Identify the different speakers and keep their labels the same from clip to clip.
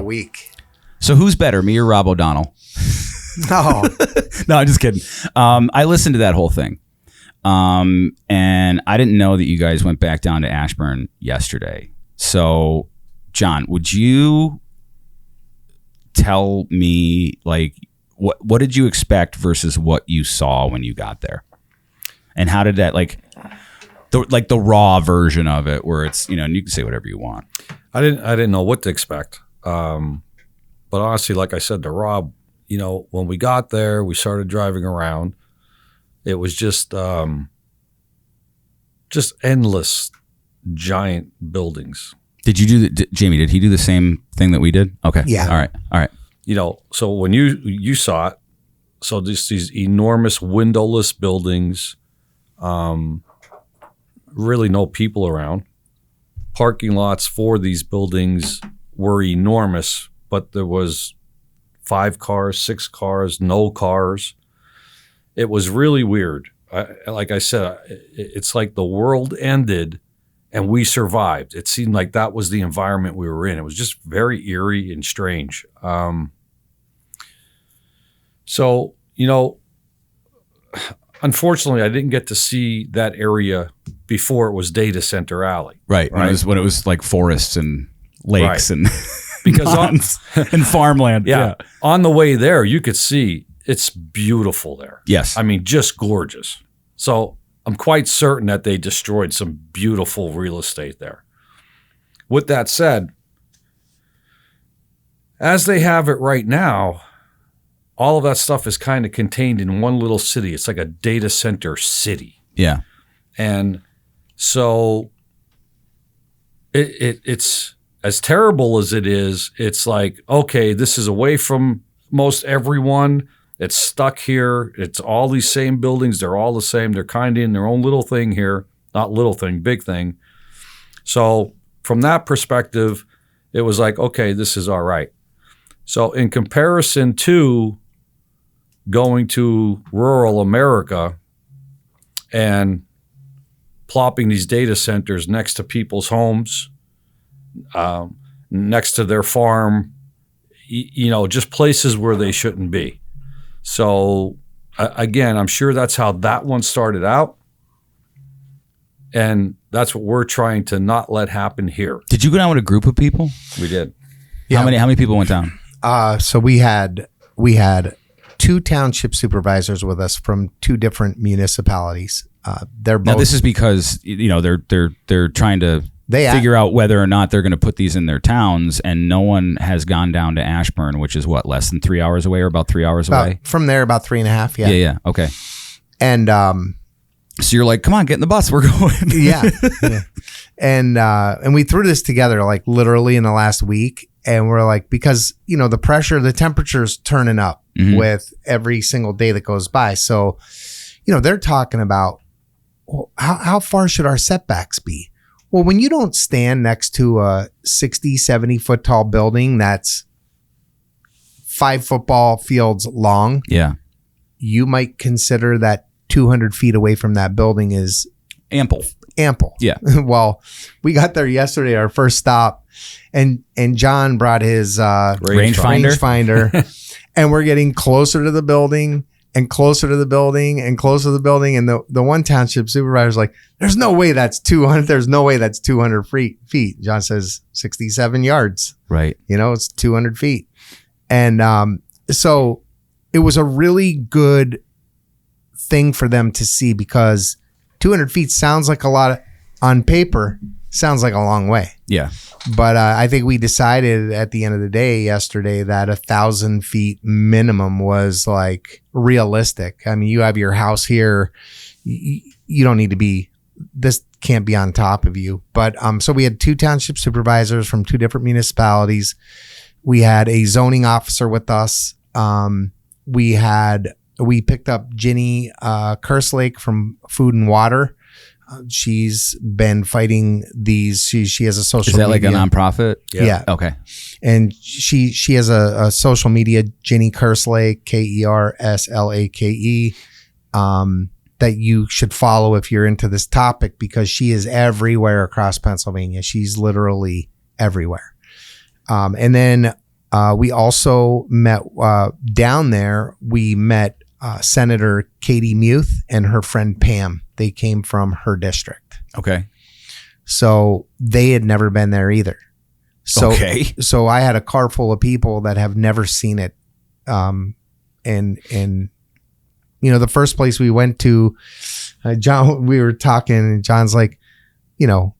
Speaker 1: week.
Speaker 2: So who's better, me or Rob O'Donnell?
Speaker 1: No.
Speaker 2: No, I'm just kidding. I listened to that whole thing. And I didn't know that you guys went back down to Ashburn yesterday. So, John, would you tell me, like, what did you expect versus what you saw when you got there? And how did that, like the raw version of it, where it's, and you can say whatever you want.
Speaker 3: I didn't know what to expect. But honestly, like I said to Rob, when we got there, we started driving around. It was just endless giant buildings.
Speaker 2: Did you Jamie, did he do the same thing that we did? Okay.
Speaker 1: Yeah.
Speaker 2: All right.
Speaker 3: So when you saw it, so these enormous windowless buildings, really no people around. Parking lots for these buildings were enormous, but there was 5 cars, 6 cars, no cars. It was really weird. Like I said, it's like the world ended and we survived. It seemed like that was the environment we were in. It was just very eerie and strange. So, unfortunately, I didn't get to see that area before it was Data Center Alley.
Speaker 2: Right. When it was like forests and lakes and
Speaker 3: because
Speaker 2: and farmland.
Speaker 3: Yeah. On the way there, you could see it's beautiful there.
Speaker 2: Yes.
Speaker 3: I mean, just gorgeous. So I'm quite certain that they destroyed some beautiful real estate there. With that said, as they have it right now, all of that stuff is kind of contained in one little city. It's like a data center city.
Speaker 2: Yeah.
Speaker 3: And so it's as terrible as it is, it's like, okay, this is away from most everyone. It's stuck here. It's all these same buildings. They're all the same. They're kind of in their own little thing here. Not little thing, big thing. So from that perspective, it was like, okay, this is all right. So in comparison to going to rural America and plopping these data centers next to people's homes, next to their farm, just places where they shouldn't be. So again, I'm sure that's how that one started out. And that's what we're trying to not let happen here.
Speaker 2: Did you go down with a group of people?
Speaker 3: We did.
Speaker 2: Yeah. How many people went down?
Speaker 1: So we had 2 township supervisors with us from 2 different municipalities. They're both.
Speaker 2: Now this is because they're trying to figure out whether or not they're going to put these in their towns, and no one has gone down to Ashburn, which is what, less than 3 hours away, or about 3 hours away?
Speaker 1: From there, about 3.5. Yeah.
Speaker 2: Yeah. Okay.
Speaker 1: And
Speaker 2: so you're like, come on, get in the bus, we're going.
Speaker 1: Yeah. And we threw this together like literally in the last week, and we're like, because the pressure, the temperature's turning up with every single day that goes by. So they're talking about, well, how far should our setbacks be? Well, when you don't stand next to a 60, 70 foot tall building that's 5 football fields long,
Speaker 2: yeah,
Speaker 1: you might consider that 200 feet away from that building is
Speaker 2: ample.
Speaker 1: Yeah. Well, we got there yesterday, our first stop, and John brought his rangefinder, and we're getting closer to the building and closer to the building and closer to the building. And the one township supervisor's like, there's no way that's 200. There's no way that's 200 feet. John says 67 yards.
Speaker 2: Right.
Speaker 1: It's 200 feet. And so it was a really good thing for them to see, because 200 feet sounds like a lot on paper, sounds like a long way.
Speaker 2: Yeah.
Speaker 1: But I think we decided at the end of the day yesterday that 1,000 feet minimum was like realistic. I mean, you have your house here. You don't need to be, this can't be on top of you. But so we had 2 township supervisors from 2 different municipalities. We had a zoning officer with us. We picked up Ginny Kerslake from Food and Water. She's been fighting these. She has a social media.
Speaker 2: Is that like a nonprofit?
Speaker 1: Yeah.
Speaker 2: Okay.
Speaker 1: And she has a social media, Ginny Kerslake, Kerslake, that you should follow if you're into this topic, because she is everywhere across Pennsylvania. She's literally everywhere. And then We also met down there. We met Senator Katie Muth and her friend Pam. They came from her district.
Speaker 2: Okay.
Speaker 1: So they had never been there either. So,
Speaker 2: Okay.
Speaker 1: So I had a car full of people that have never seen it. And you know, the first place we went to, John, we were talking and John's like, you know,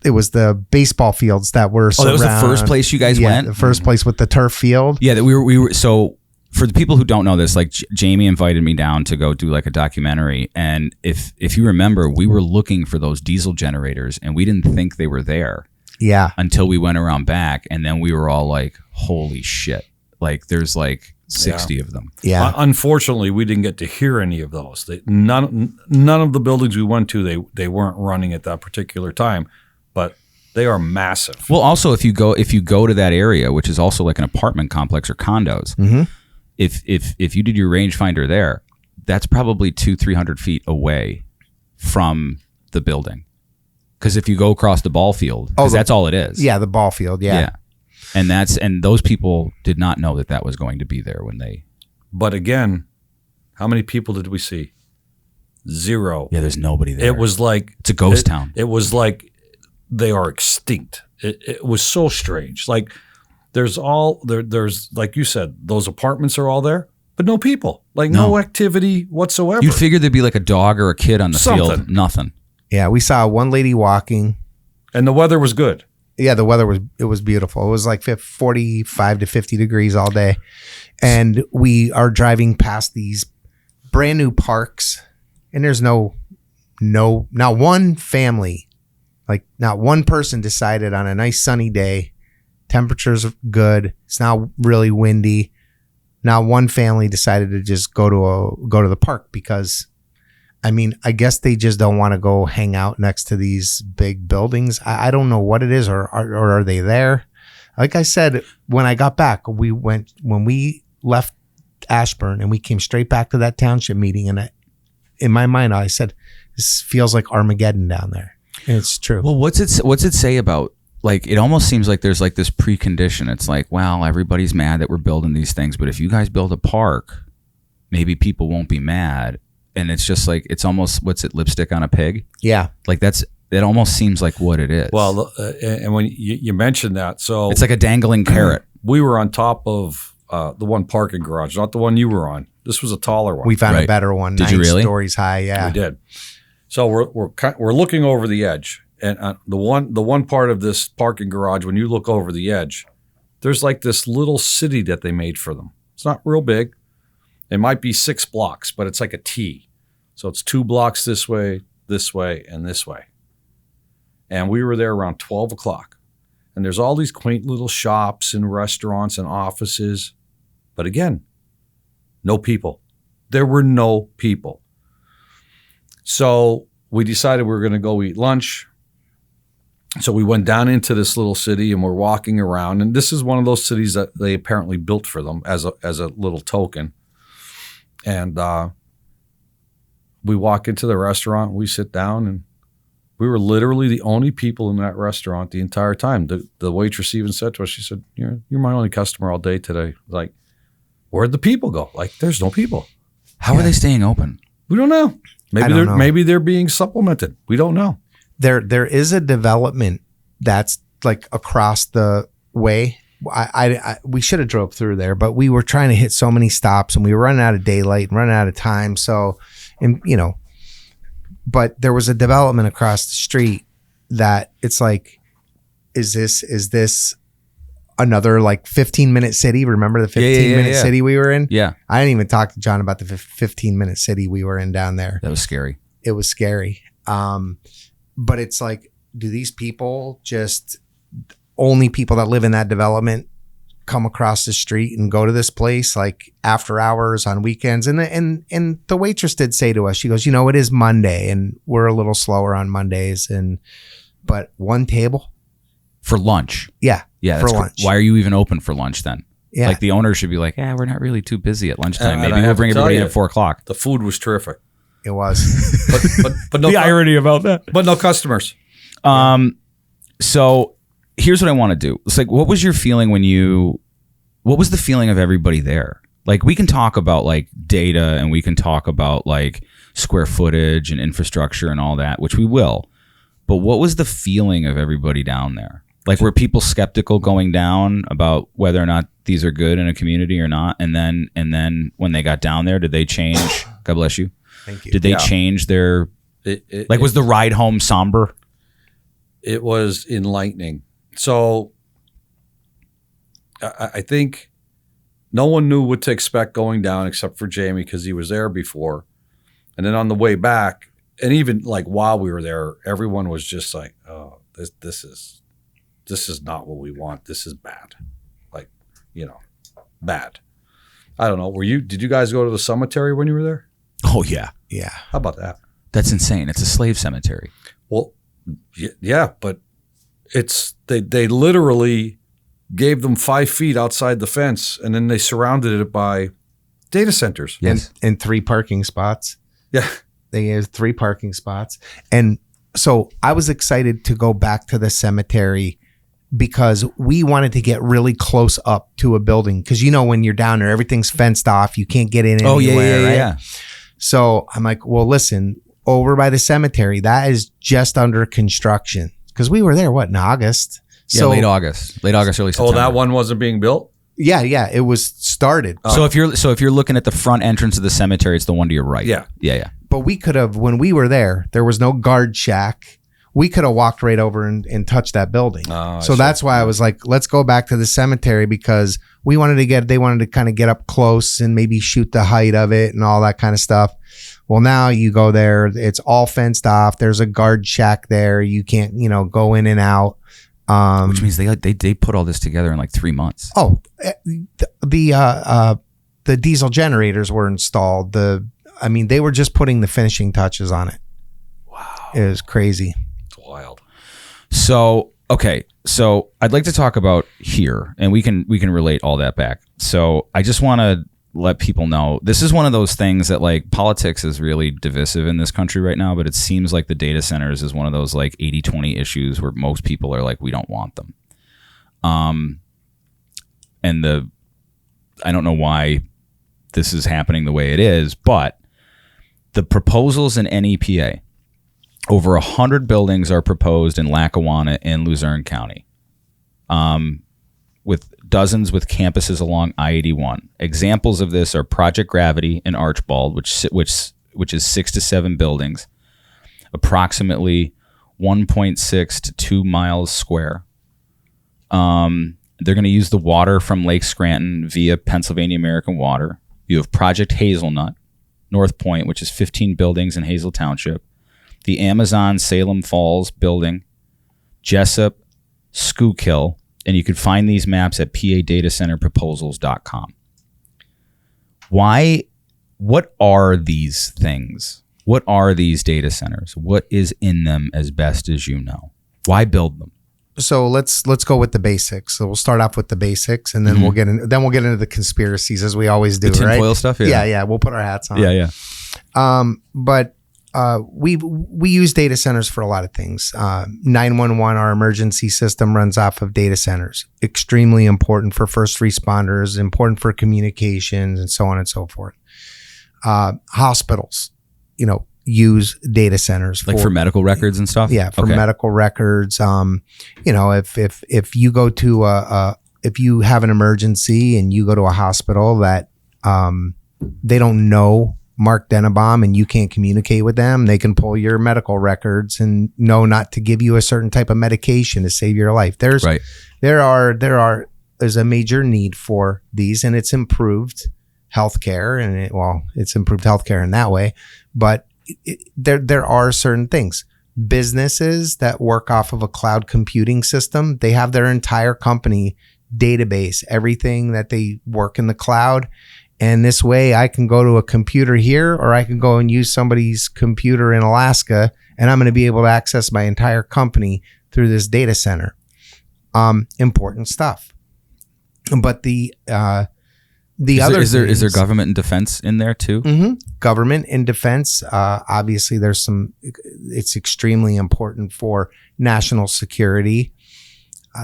Speaker 1: it was the baseball fields that were
Speaker 2: that was the first place you guys went?
Speaker 1: The first place with the turf field.
Speaker 2: Yeah, that we were so for the people who don't know this, like Jamie invited me down to go do like a documentary, and if you remember, we were looking for those diesel generators and we didn't think they were there.
Speaker 1: Yeah.
Speaker 2: Until we went around back, and then we were all like, holy shit. Like there's like 60 of them.
Speaker 1: Yeah.
Speaker 3: Unfortunately, we didn't get to hear any of those. None of the buildings we went to, they weren't running at that particular time, but they are massive.
Speaker 2: Well, also if you go to that area, which is also like an apartment complex or condos,
Speaker 1: Mm-hmm.
Speaker 2: if you did your rangefinder there, that's probably 200-300 feet away from the building. Because if you go across the ball field, because that's all it is.
Speaker 1: Yeah, the ball field. Yeah.
Speaker 2: And those people did not know that was going to be there when they.
Speaker 3: But again, how many people did we see? Zero.
Speaker 2: Yeah, there's nobody there.
Speaker 3: It was like
Speaker 2: it's a ghost town.
Speaker 3: It was like they are extinct. It was so strange. Like there's like you said, those apartments are all there, but no people. Like no activity whatsoever.
Speaker 2: You'd figure there'd be like a dog or a kid on the field. Nothing.
Speaker 1: Yeah, we saw one lady walking.
Speaker 3: And the weather was good.
Speaker 1: Yeah, the weather was beautiful. It was like 45 to 50 degrees all day. And we are driving past these brand new parks, and there's not one family, like not one person decided on a nice sunny day, temperatures are good, it's not really windy. Not one family decided to just go to the park because I mean, I guess they just don't want to go hang out next to these big buildings. I don't know what it is, or are they there? Like I said, when I got back, when we left Ashburn and we came straight back to that township meeting, and in my mind, I said, this feels like Armageddon down there. And it's true.
Speaker 2: Well, what's it say about, like, it almost seems like there's like this precondition. It's like, well, everybody's mad that we're building these things, but if you guys build a park, maybe people won't be mad. And it's just like, it's almost, lipstick on a pig?
Speaker 1: Yeah.
Speaker 2: Like it almost seems like what it is.
Speaker 3: Well, and when you mentioned that, so.
Speaker 2: It's like a dangling carrot.
Speaker 3: We were on top of the one parking garage, not the one you were on. This was a taller one.
Speaker 1: We found a better one.
Speaker 2: Did you really?
Speaker 1: 9 stories high, yeah.
Speaker 3: We did. So we're looking over the edge. And the one part of this parking garage, when you look over the edge, there's like this little city that they made for them. It's not real big. It might be 6 blocks, but it's like a T. So it's 2 blocks this way, and this way. And we were there around 12 o'clock. And there's all these quaint little shops and restaurants and offices. But again, no people. There were no people. So we decided we were going to go eat lunch. So we went down into this little city and we're walking around. And this is one of those cities that they apparently built for them as a little token. And we walk into the restaurant, we sit down, and we were literally the only people in that restaurant the entire time. The waitress even said to us, she said, you're my only customer all day today. Like, where'd the people go? Like, there's no people.
Speaker 2: How are they staying open?
Speaker 3: We don't know. Maybe they're being supplemented. We don't know.
Speaker 1: There is a development that's like across the way. We should have drove through there, but we were trying to hit so many stops and we were running out of daylight and running out of time. So, and you know, but there was a development across the street that it's like, is this another like 15-minute city? Remember the 15-minute city we were in?
Speaker 2: Yeah.
Speaker 1: I didn't even talk to John about the 15-minute city we were in down there.
Speaker 2: That was scary.
Speaker 1: It was scary. But it's like, do these people just only people that live in that development come across the street and go to this place like after hours on weekends? And the waitress did say to us, she goes, it is Monday and we're a little slower on Mondays, but one table
Speaker 2: for lunch.
Speaker 1: Yeah. For lunch.
Speaker 2: Why are you even open for lunch then?
Speaker 1: Yeah.
Speaker 2: Like the owner should be like, we're not really too busy at lunchtime.
Speaker 3: And
Speaker 2: maybe we'll bring everybody in at 4 o'clock.
Speaker 3: The food was terrific.
Speaker 1: It was.
Speaker 3: but no
Speaker 2: the irony about that.
Speaker 3: But no customers.
Speaker 2: So here's what I want to do. It's like, what was your feeling when you what was the feeling of everybody there? Like, we can talk about like data and we can talk about like square footage and infrastructure and all that, which we will. But what was the feeling of everybody down there? Like, were people skeptical going down about whether or not these are good in a community or not? And then when they got down there, did they change? God bless you.
Speaker 1: Thank you.
Speaker 2: Did they change their, was the ride home somber?
Speaker 3: It was enlightening. So I think no one knew what to expect going down except for Jamie because he was there before. And then on the way back, and even like while we were there, everyone was just like, oh, this is not what we want. This is bad. Like, bad. I don't know. Did you guys go to the cemetery when you were there?
Speaker 2: Oh, yeah.
Speaker 1: Yeah.
Speaker 3: How about that?
Speaker 2: That's insane. It's a slave cemetery.
Speaker 3: Well, yeah, but they literally gave them 5 feet outside the fence, and then they surrounded it by data centers.
Speaker 2: Yes.
Speaker 1: And 3 parking spots.
Speaker 3: Yeah.
Speaker 1: They have 3 parking spots. And so I was excited to go back to the cemetery because we wanted to get really close up to a building. Because, when you're down there, everything's fenced off. You can't get in anywhere, right?
Speaker 2: Yeah.
Speaker 1: So I'm like, well, listen, over by the cemetery, that is just under construction. Because we were there, in August?
Speaker 2: Yeah, late August, early September.
Speaker 3: Oh, that one wasn't being built?
Speaker 1: Yeah, it was started.
Speaker 2: So if you're looking at the front entrance of the cemetery, it's the one to your right.
Speaker 3: Yeah.
Speaker 1: But we could have, when we were there was no guard shack. We could have walked right over and touched that building. So that's why I was like, let's go back to the cemetery because they wanted to kind of get up close and maybe shoot the height of it and all that kind of stuff. Well, now you go there, it's all fenced off. There's a guard shack there. You can't, go in and out.
Speaker 2: Which means they put all this together in like 3 months.
Speaker 1: Oh, the diesel generators were installed. They were just putting the finishing touches on it.
Speaker 2: Wow.
Speaker 1: It was crazy.
Speaker 3: It's wild.
Speaker 2: So, okay. So I'd like to talk about here, and we can relate all that back. So I just want to let people know this is one of those things that like politics is really divisive in this country right now, but it seems like the data centers is one of those like 80-20 issues where most people are like, we don't want them. And I don't know why this is happening the way it is, but the proposals in NEPA, over 100 buildings are proposed in Lackawanna and Luzerne County. With dozens with campuses along I-81. Examples of this are Project Gravity in Archbald, which is 6 to 7 buildings, approximately 1.6 to 2 miles square. They're going to use the water from Lake Scranton via Pennsylvania American Water. You have Project Hazelnut, North Point, which is 15 buildings in Hazel Township. The Amazon Salem Falls building, Jessup, Schuylkill. And you could find these maps at padatacenterproposals.com. What are these things? What are these data centers? What is in them as best as you know? Why build them?
Speaker 1: So let's go with the basics. So we'll start off with the basics, and then we'll get into the conspiracies as we always do.
Speaker 2: The
Speaker 1: right?
Speaker 2: tinfoil stuff.
Speaker 1: Yeah. We'll put our hats on.
Speaker 2: Yeah.
Speaker 1: But we use data centers for a lot of things. 911, our emergency system runs off of data centers. Extremely important for first responders, important for communications, and so on and so forth. Hospitals, use data centers
Speaker 2: for medical records and stuff.
Speaker 1: Yeah, for medical records. If you go to if you have an emergency and you go to a hospital that they don't know Mark Dennebaum and you can't communicate with them, they can pull your medical records and know not to give you a certain type of medication to save your life. There's a major need for these, and it's improved healthcare, and it's improved healthcare in that way. But there are certain things. Businesses that work off of a cloud computing system, they have their entire company database, everything that they work in the cloud. And this way I can go to a computer here, or I can go and use somebody's computer in Alaska, and I'm going to be able to access my entire company through this data center. Important stuff. But is
Speaker 2: there government and defense in there too?
Speaker 1: Mm-hmm. Government and defense. Obviously it's extremely important for national security.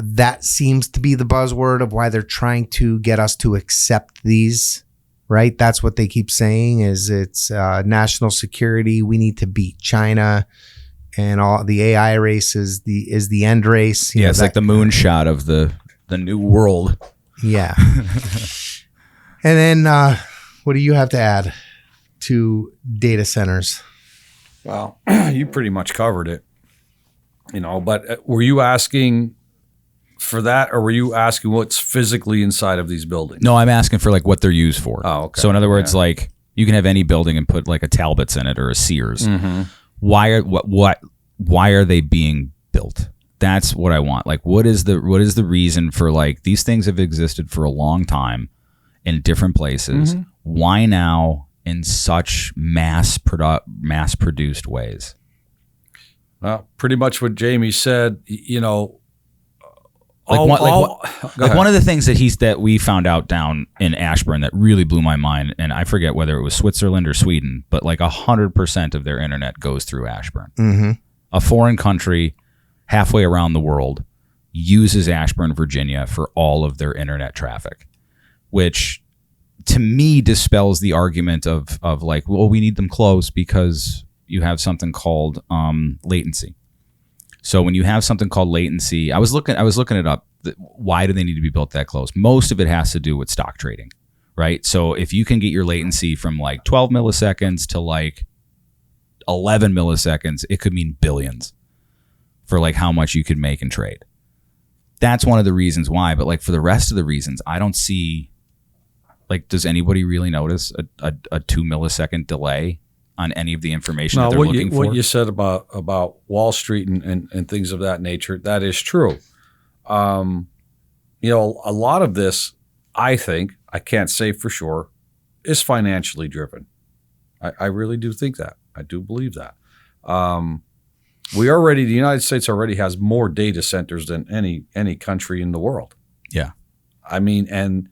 Speaker 1: That seems to be the buzzword of why they're trying to get us to accept these, right? That's what they keep saying is it's national security. We need to beat China, and all the AI race is the end race.
Speaker 2: It's like the moonshot of the new world.
Speaker 1: Yeah. And then what do you have to add to data centers?
Speaker 3: Well, you pretty much covered it, but were you asking for that, or were you asking what's physically inside of these buildings?
Speaker 2: No, I'm asking for like what they're used for.
Speaker 3: Oh, okay.
Speaker 2: So in other words, like you can have any building and put like a Talbot's in it or a Sears.
Speaker 3: Mm-hmm.
Speaker 2: Why are they being built? That's what I want. Like, what is the reason for, like, these things have existed for a long time in different places.
Speaker 3: Mm-hmm.
Speaker 2: Why now in such mass produced ways?
Speaker 3: Well, pretty much what Jamie said,
Speaker 2: One of the things that we found out down in Ashburn that really blew my mind, and I forget whether it was Switzerland or Sweden, but like 100% of their internet goes through Ashburn.
Speaker 1: Mm-hmm.
Speaker 2: A foreign country halfway around the world uses Ashburn, Virginia for all of their internet traffic, which to me dispels the argument of like, well, we need them close because you have something called latency. So when you have something called latency, I was looking it up. Why do they need to be built that close? Most of it has to do with stock trading, right? So if you can get your latency from like 12 milliseconds to like 11 milliseconds, it could mean billions for like how much you could make and trade. That's one of the reasons why. But like for the rest of the reasons, I don't see, like, does anybody really notice a 2 millisecond delay on any of the information that they're looking for?
Speaker 3: What you said about Wall Street and things of that nature, that is true. A lot of this, I think, I can't say for sure, is financially driven. I really do think that. I do believe that. The United States already has more data centers than any country in the world.
Speaker 2: Yeah.
Speaker 3: I mean, and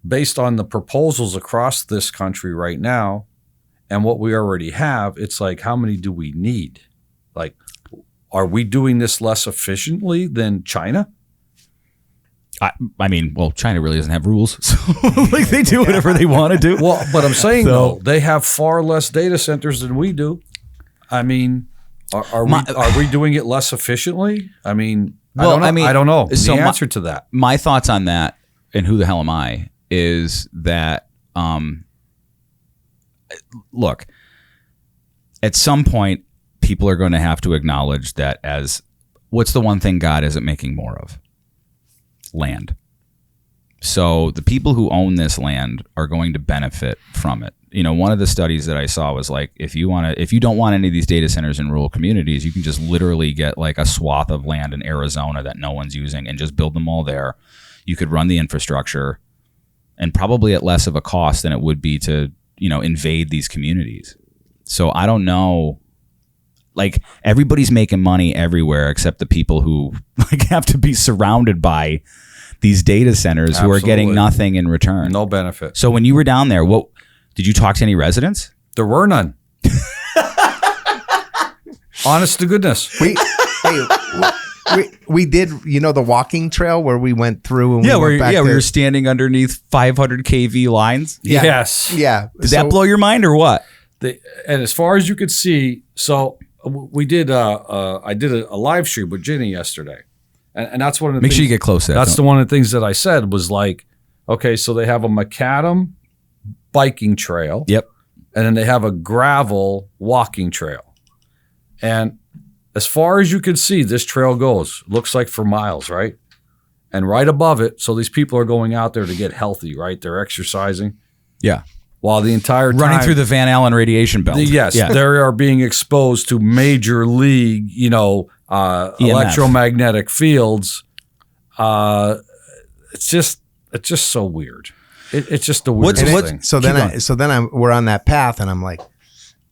Speaker 3: based on the proposals across this country right now and what we already have, it's like, how many do we need? Like, are we doing this less efficiently than China?
Speaker 2: I mean, well, China really doesn't have rules, so like they do whatever they want to do.
Speaker 3: Well, but I'm saying though, they have far less data centers than we do. I mean, are we doing it less efficiently? I mean,
Speaker 2: well,
Speaker 3: I don't know
Speaker 2: so
Speaker 3: the answer to that.
Speaker 2: My thoughts on that, and who the hell am I, is that look, at some point, people are going to have to acknowledge that as what's the one thing God isn't making more of? Land. So the people who own this land are going to benefit from it. One of the studies that I saw was like, if you don't want any of these data centers in rural communities, you can just literally get like a swath of land in Arizona that no one's using and just build them all there. You could run the infrastructure and probably at less of a cost than it would be to, invade these communities. So I don't know. Like, everybody's making money everywhere except the people who like have to be surrounded by these data centers. Absolutely. Who are getting nothing in return.
Speaker 3: No benefit.
Speaker 2: So when you were down there, what did you talk to any residents?
Speaker 3: There were none. Honest to goodness.
Speaker 1: We did, the walking trail where we went through and
Speaker 2: we were standing underneath 500 kV lines.
Speaker 1: Yeah.
Speaker 3: Yes.
Speaker 1: Yeah.
Speaker 2: Did that blow your mind or what?
Speaker 3: And as far as you could see, so we did. I did a live stream with Ginny yesterday, and that's one of the.
Speaker 2: Make sure you get close to that.
Speaker 3: That's one of the things that I said was like, okay, so they have a macadam biking trail.
Speaker 2: Yep.
Speaker 3: And then they have a gravel walking trail, and as far as you can see, this trail goes. Looks like for miles, right? And right above it, so these people are going out there to get healthy, right? They're exercising.
Speaker 2: Yeah.
Speaker 3: While the entire time
Speaker 2: running through the Van Allen radiation belt.
Speaker 3: Yes,
Speaker 2: yeah.
Speaker 3: They are being exposed to major league, electromagnetic fields. It's just so weird. It's just the weirdest thing.
Speaker 1: So then we're on that path, and I'm like,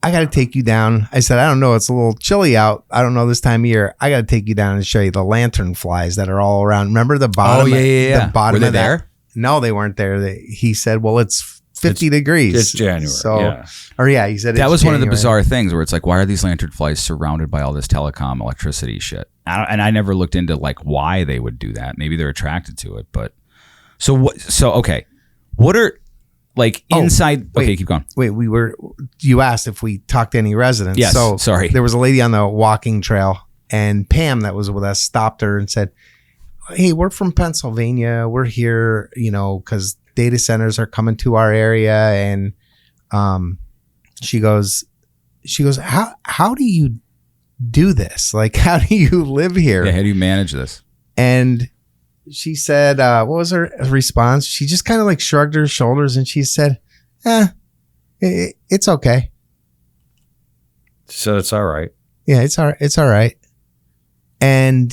Speaker 1: I got to take you down. I said, I don't know, it's a little chilly out. I don't know this time of year. I got to take you down and show you the lantern flies that are all around. Remember the bottom?
Speaker 2: Oh yeah.
Speaker 1: The bottom
Speaker 2: were they
Speaker 1: of that?
Speaker 2: there?
Speaker 1: No, they weren't there. He said, well, it's 50 degrees.
Speaker 3: It's January.
Speaker 1: So,
Speaker 3: yeah.
Speaker 1: Or yeah, he said
Speaker 2: That
Speaker 1: it's
Speaker 2: was one of the
Speaker 1: January.
Speaker 2: bizarre things where it's like, why are these lanternflies surrounded by all this telecom electricity shit? And I never looked into like why they would do that. Maybe they're attracted to it, but so what? So okay, what are like inside?
Speaker 1: wait.
Speaker 2: Okay, keep going.
Speaker 1: Wait, you asked if we talked to any residents.
Speaker 2: Yes,
Speaker 1: So
Speaker 2: sorry.
Speaker 1: there was a lady on the walking trail, and Pam that was with us stopped her and said, "Hey, we're from Pennsylvania. We're here, because data centers are coming to our area." And she goes, how do you do this? Like, how do you live here?
Speaker 2: Yeah, how do you manage this?
Speaker 1: And she said, what was her response? She just kind of like shrugged her shoulders and she said, it's okay.
Speaker 3: She said it's all right.
Speaker 1: Yeah, it's all right. And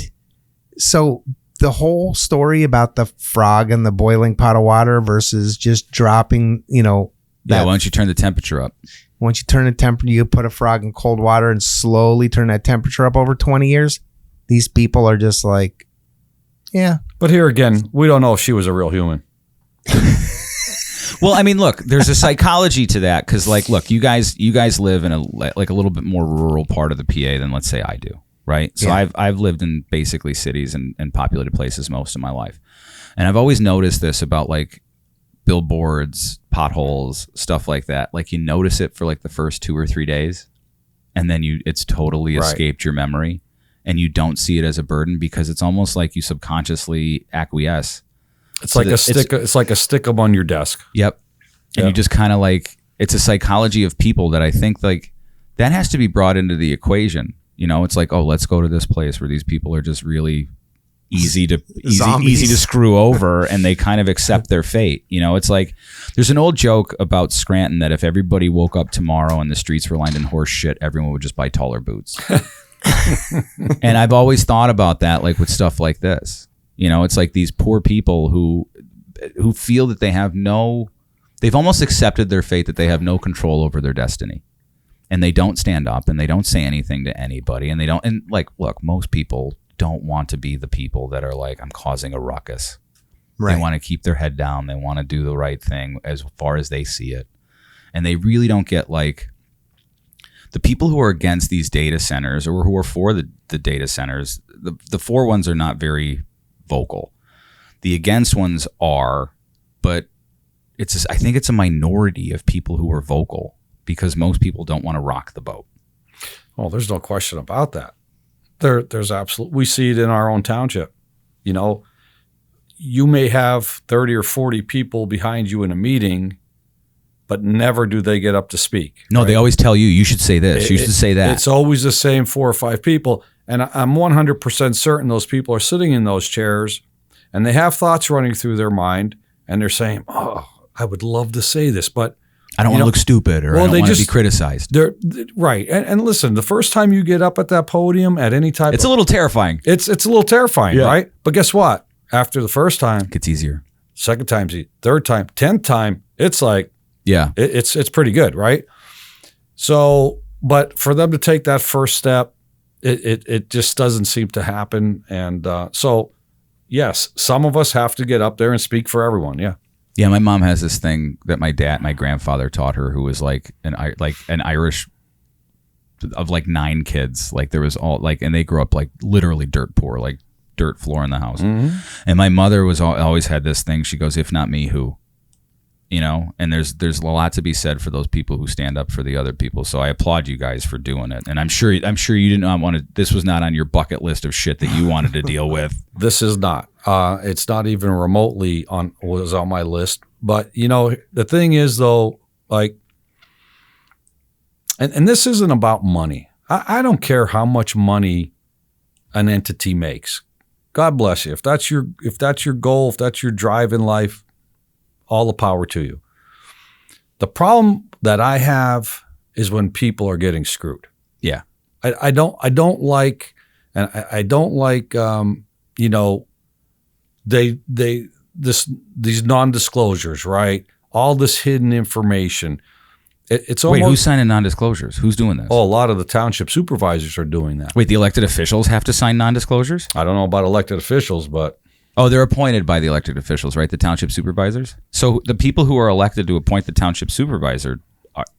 Speaker 1: so the whole story about the frog and the boiling pot of water versus just dropping,
Speaker 2: Yeah, why don't you turn the temperature up?
Speaker 1: once you turn the temperature, you put a frog in cold water and slowly turn that temperature up over 20 years. These people are just like, yeah.
Speaker 3: But here again, we don't know if she was a real human.
Speaker 2: Well, I mean, look, there's a psychology to that because, like, look, you guys live in a little bit more rural part of the PA than, let's say, I do, right? So
Speaker 1: Yeah.
Speaker 2: I've lived in basically cities and populated places most of my life, and I've always noticed this about like billboards, potholes, stuff like that. Like you notice it for like the first 2 or 3 days, and then it's totally escaped your memory, and you don't see it as a burden because it's almost like you subconsciously acquiesce.
Speaker 3: It's like a stick. It's like a stick up on your desk.
Speaker 2: Yep. And you just kind of like, it's a psychology of people that I think like that has to be brought into the equation. It's like, oh, let's go to this place where these people are just really easy to screw over and they kind of accept their fate. It's like there's an old joke about Scranton that if everybody woke up tomorrow and the streets were lined in horse shit, everyone would just buy taller boots. And I've always thought about that, like with stuff like this. It's like these poor people who feel that they've almost accepted their fate, that they have no control over their destiny. And they don't stand up and they don't say anything to anybody. And look, most people don't want to be the people that are like, I'm causing a ruckus. Right. They want to keep their head down. They want to do the right thing as far as they see it. And they really don't get like the people who are against these data centers or who are for the data centers. The for ones are not very vocal. The against ones are, but I think it's a minority of people who are vocal because most people don't want to rock the boat.
Speaker 3: Oh, there's no question about that. There's absolutely, we see it in our own township. You may have 30 or 40 people behind you in a meeting, but never do they get up to speak.
Speaker 2: No,
Speaker 3: right?
Speaker 2: They always tell you should say this, you should say that.
Speaker 3: It's always the same 4 or 5 people. And I'm 100% certain those people are sitting in those chairs and they have thoughts running through their mind and they're saying, oh, I would love to say this, but
Speaker 2: I don't want to look stupid or I don't want to be criticized.
Speaker 3: Right. And listen, the first time you get up at that podium at any type
Speaker 2: it's a little terrifying.
Speaker 3: It's a little terrifying, right? But guess what? After the first time,
Speaker 2: it gets easier.
Speaker 3: Second time, third time, 10th time, it's like,
Speaker 2: yeah,
Speaker 3: it's pretty good, right? So, but for them to take that first step, it just doesn't seem to happen. And so, yes, some of us have to get up there and speak for everyone. Yeah.
Speaker 2: Yeah, my mom has this thing that my grandfather taught her, who was like an Irish of like 9 kids. Like there was all like, and they grew up like literally dirt poor, like dirt floor in the house. Mm-hmm. And my mother always had this thing. She goes, "If not me, who?" And there's a lot to be said for those people who stand up for the other people. So I applaud you guys for doing it. And I'm sure you did not want to. This was not on your bucket list of shit that you wanted to deal with.
Speaker 3: This is not. It's not even remotely was on my list. But the thing is though, like, and this isn't about money. I don't care how much money an entity makes. God bless you. If that's your goal, if that's your drive in life, all the power to you. The problem that I have is when people are getting screwed.
Speaker 2: Yeah.
Speaker 3: I don't like, and I don't like, these non-disclosures, right? All this hidden information. It's almost.
Speaker 2: Wait, who's signing non-disclosures? Who's doing this?
Speaker 3: Oh, a lot of the township supervisors are doing that.
Speaker 2: Wait, the elected officials have to sign non-disclosures?
Speaker 3: I don't know about elected officials, but
Speaker 2: Oh, they're appointed by the elected officials, right? The township supervisors. So the people who are elected to appoint the township supervisor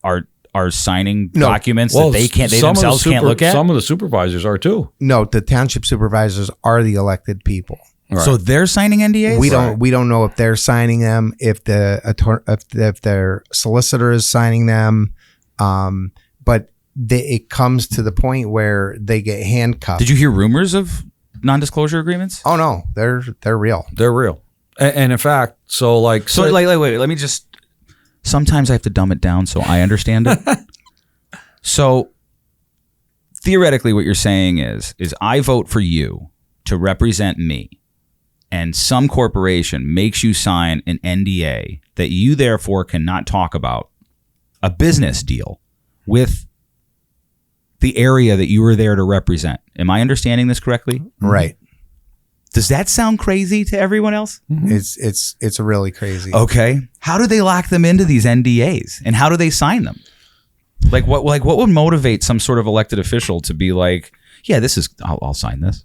Speaker 2: are signing documents that they themselves can't look at.
Speaker 3: Some of the supervisors are too.
Speaker 1: No, the township supervisors are the elected people.
Speaker 2: Right. So they're signing NDAs.
Speaker 1: We don't know if they're signing them, if their solicitor is signing them, but it comes to the point where they get handcuffed.
Speaker 2: Did you hear rumors of non-disclosure agreements?
Speaker 1: Oh no, they're real.
Speaker 3: They're real, and in fact, wait.
Speaker 2: Let me just. Sometimes I have to dumb it down so I understand it. So theoretically, what you're saying is I vote for you to represent me, and some corporation makes you sign an NDA that you therefore cannot talk about a business deal with the area that you were there to represent. Am I understanding this correctly?
Speaker 1: Right.
Speaker 2: Does that sound crazy to everyone else?
Speaker 1: Mm-hmm. It's really crazy.
Speaker 2: Okay. How do they lock them into these NDAs, and how do they sign them? What would motivate some sort of elected official to be like, yeah, I'll sign this.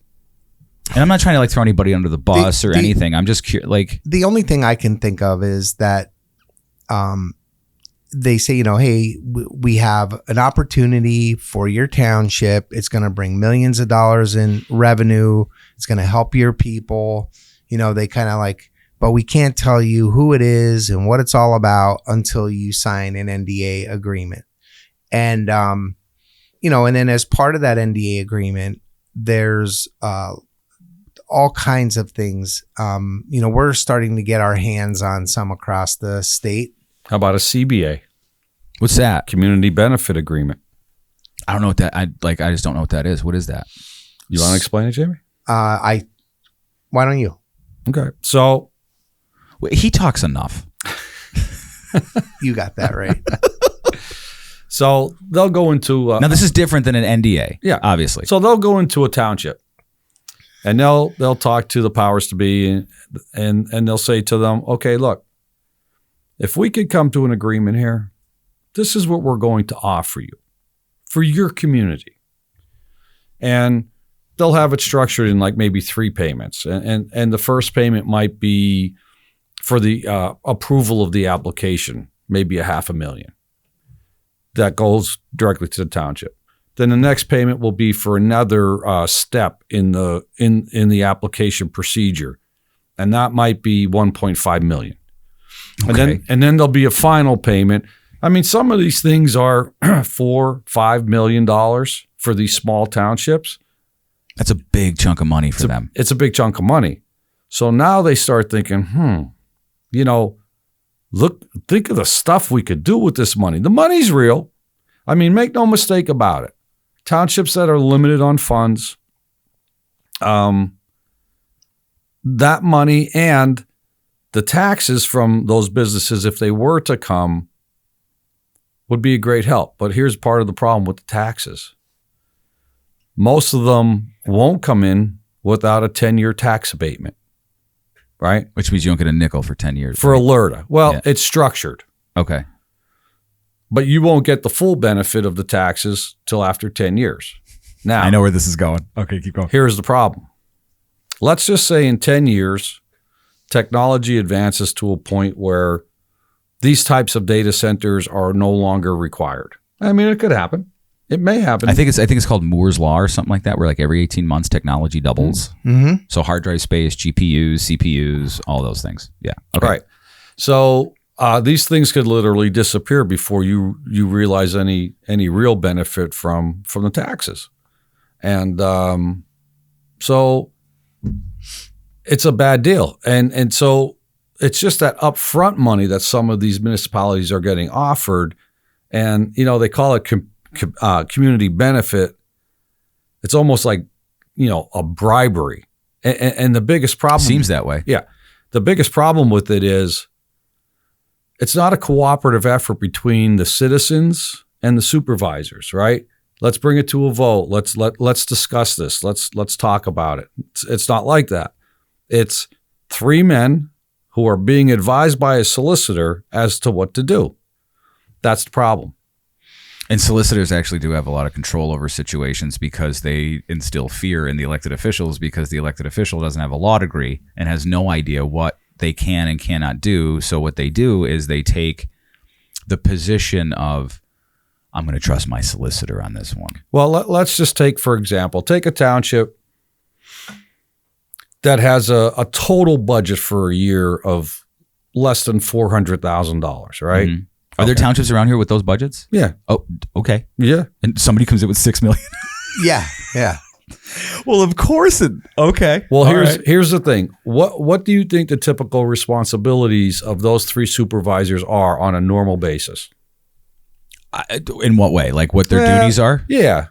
Speaker 2: And I'm not trying to throw anybody under the bus or anything. I'm just curious.
Speaker 1: The only thing I can think of is that they say, hey, we have an opportunity for your township. It's going to bring millions of dollars in revenue. It's going to help your people. They kind of but we can't tell you who it is and what it's all about until you sign an NDA agreement. And, and then as part of that NDA agreement, there's all kinds of things. We're starting to get our hands on some across the state.
Speaker 3: How about a CBA?
Speaker 2: What's that?
Speaker 3: Community Benefit Agreement.
Speaker 2: I don't know what that. I just don't know what that is. What is that?
Speaker 3: You want to explain it, Jamie?
Speaker 1: Why don't you?
Speaker 3: Okay. So
Speaker 2: he talks enough.
Speaker 1: You got that right.
Speaker 3: So they'll go into
Speaker 2: now. This is different than an NDA.
Speaker 3: Yeah,
Speaker 2: obviously.
Speaker 3: So they'll go into a township, and they'll talk to the powers to be, and they'll say to them, okay, look, if we could come to an agreement here, this is what we're going to offer you for your community. And they'll have it structured in maybe 3 payments. And the first payment might be for the approval of the application, maybe $500,000. That goes directly to the township. Then the next payment will be for another step in the application procedure. And that might be $1.5 million.
Speaker 2: Okay.
Speaker 3: And then there'll be a final payment. I mean, some of these things are $4-5 million for these small townships.
Speaker 2: That's a big chunk of money for them.
Speaker 3: It's a big chunk of money. So now they start thinking, think of the stuff we could do with this money. The money's real. I mean, make no mistake about it. Townships that are limited on funds, that money and the taxes from those businesses, if they were to come, would be a great help. But here's part of the problem with the taxes. Most of them won't come in without a 10-year tax abatement, right?
Speaker 2: Which means you don't get a nickel for 10 years.
Speaker 3: For alerta. Well, yeah. It's structured.
Speaker 2: Okay.
Speaker 3: But you won't get the full benefit of the taxes till after 10 years. Now,
Speaker 2: I know where this is going. Okay, keep going.
Speaker 3: Here's the problem. Let's just say in 10 years, technology advances to a point where these types of data centers are no longer required. I mean, it could happen. It may happen.
Speaker 2: I think it's called Moore's Law or something like that, where every 18 months technology doubles.
Speaker 1: Mm-hmm.
Speaker 2: So hard drive space, GPUs, CPUs, all those things. Yeah. Okay.
Speaker 3: Right. So these things could literally disappear before you realize any real benefit from the taxes. And so it's a bad deal. And so it's just that upfront money that some of these municipalities are getting offered. And, they call it community benefit. It's almost like, a bribery. And the biggest problem
Speaker 2: seems that way.
Speaker 3: Yeah. The biggest problem with it is it's not a cooperative effort between the citizens and the supervisors, right? Let's bring it to a vote. Let's discuss this. Let's talk about it. It's not like that. It's 3 men who are being advised by a solicitor as to what to do. That's the problem.
Speaker 2: And solicitors actually do have a lot of control over situations because they instill fear in the elected officials, because the elected official doesn't have a law degree and has no idea what they can and cannot do. So what they do is they take the position of, I'm going to trust my solicitor on this one.
Speaker 3: Well, let's just take, for example, take a township that has a total budget for a year of less than $400,000, right?
Speaker 2: Mm-hmm. Are there townships around here with those budgets?
Speaker 3: Yeah.
Speaker 2: Oh, okay.
Speaker 3: Yeah.
Speaker 2: And somebody comes in with $6 million.
Speaker 1: Yeah.
Speaker 2: Well, of course. Okay.
Speaker 3: Well, here's the thing. What do you think the typical responsibilities of those 3 supervisors are on a normal basis?
Speaker 2: In what way? Like what their duties are?
Speaker 3: Yeah.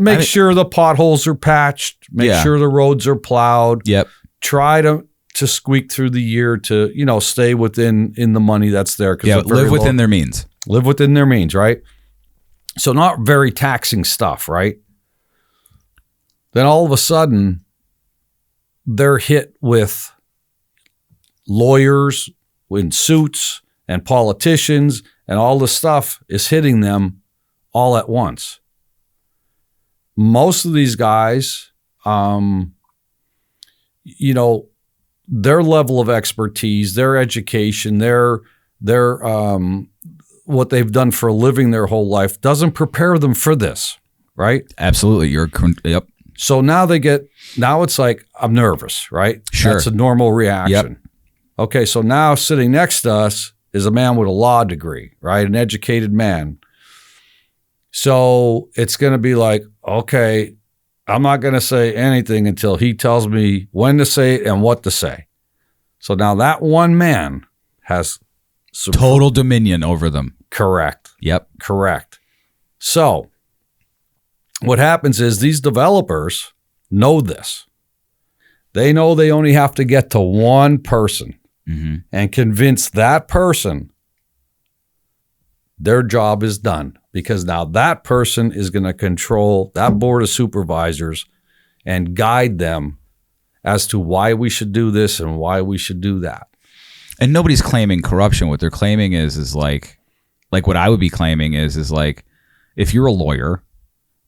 Speaker 3: Make sure the potholes are patched. Make sure the roads are plowed.
Speaker 2: Yep.
Speaker 3: Try to squeak through the year to, stay within the money that's there.
Speaker 2: Yeah, live within their means.
Speaker 3: Live within their means, right? So not very taxing stuff, right? Then all of a sudden, they're hit with lawyers in suits and politicians, and all the stuff is hitting them all at once. Most of these guys, their level of expertise, their education, their what they've done for a living their whole life doesn't prepare them for this, right?
Speaker 2: Absolutely. Yep.
Speaker 3: So now it's like, I'm nervous, right?
Speaker 2: Sure.
Speaker 3: That's a normal reaction.
Speaker 2: Yep.
Speaker 3: Okay, so now sitting next to us is a man with a law degree, right? An educated man. So it's going to be like, okay, I'm not going to say anything until he tells me when to say it and what to say. So now that one man has
Speaker 2: total dominion over them.
Speaker 3: Correct.
Speaker 2: Yep.
Speaker 3: Correct. So what happens is these developers know this. They know they only have to get to one person and convince that person their job is done, because now that person is going to control that board of supervisors and guide them as to why we should do this and why we should do that.
Speaker 2: And nobody's claiming corruption. What they're claiming is like what I would be claiming is like, if you're a lawyer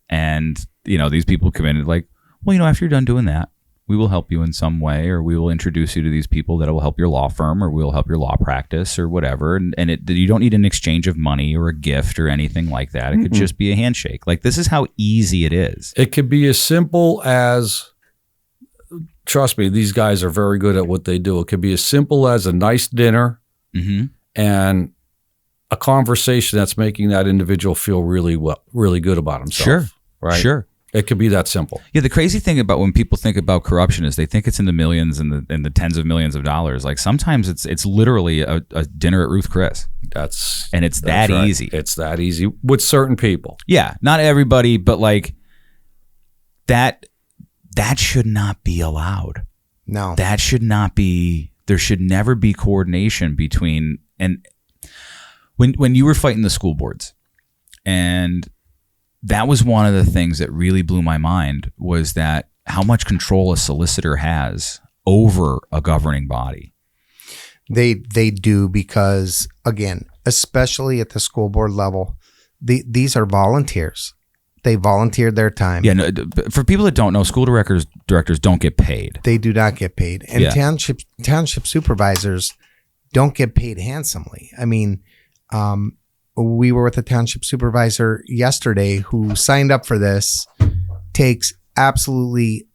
Speaker 2: and, these people come in and like, well, after you're done doing that, we will help you in some way, or we will introduce you to these people that will help your law firm, or we'll help your law practice or whatever. And you don't need an exchange of money or a gift or anything like that. It could just be a handshake. Like, this is how easy it is.
Speaker 3: It could be as simple as, trust me, these guys are very good at what they do. It could be as simple as a nice dinner and a conversation that's making that individual feel really good about himself.
Speaker 2: Sure.
Speaker 3: Right?
Speaker 2: Sure.
Speaker 3: It could be that simple.
Speaker 2: Yeah, the crazy thing about when people think about corruption is they think it's in the millions and the tens of millions of dollars. Like, sometimes it's literally a dinner at Ruth Chris.
Speaker 3: That's
Speaker 2: that
Speaker 3: right.
Speaker 2: easy.
Speaker 3: It's that easy with certain people.
Speaker 2: Yeah, not everybody, but like that should not be allowed.
Speaker 1: No.
Speaker 2: That should not be. There should never be coordination between. And when you were fighting the school boards, and that was one of the things that really blew my mind, was that how much control a solicitor has over a governing body.
Speaker 1: They do, because, again, especially at the school board level, these are volunteers. They volunteered their time.
Speaker 2: Yeah, no, for people that don't know, school directors don't get paid.
Speaker 1: They do not get paid. And township supervisors don't get paid handsomely. I mean, we were with a township supervisor yesterday who signed up for this, takes absolutely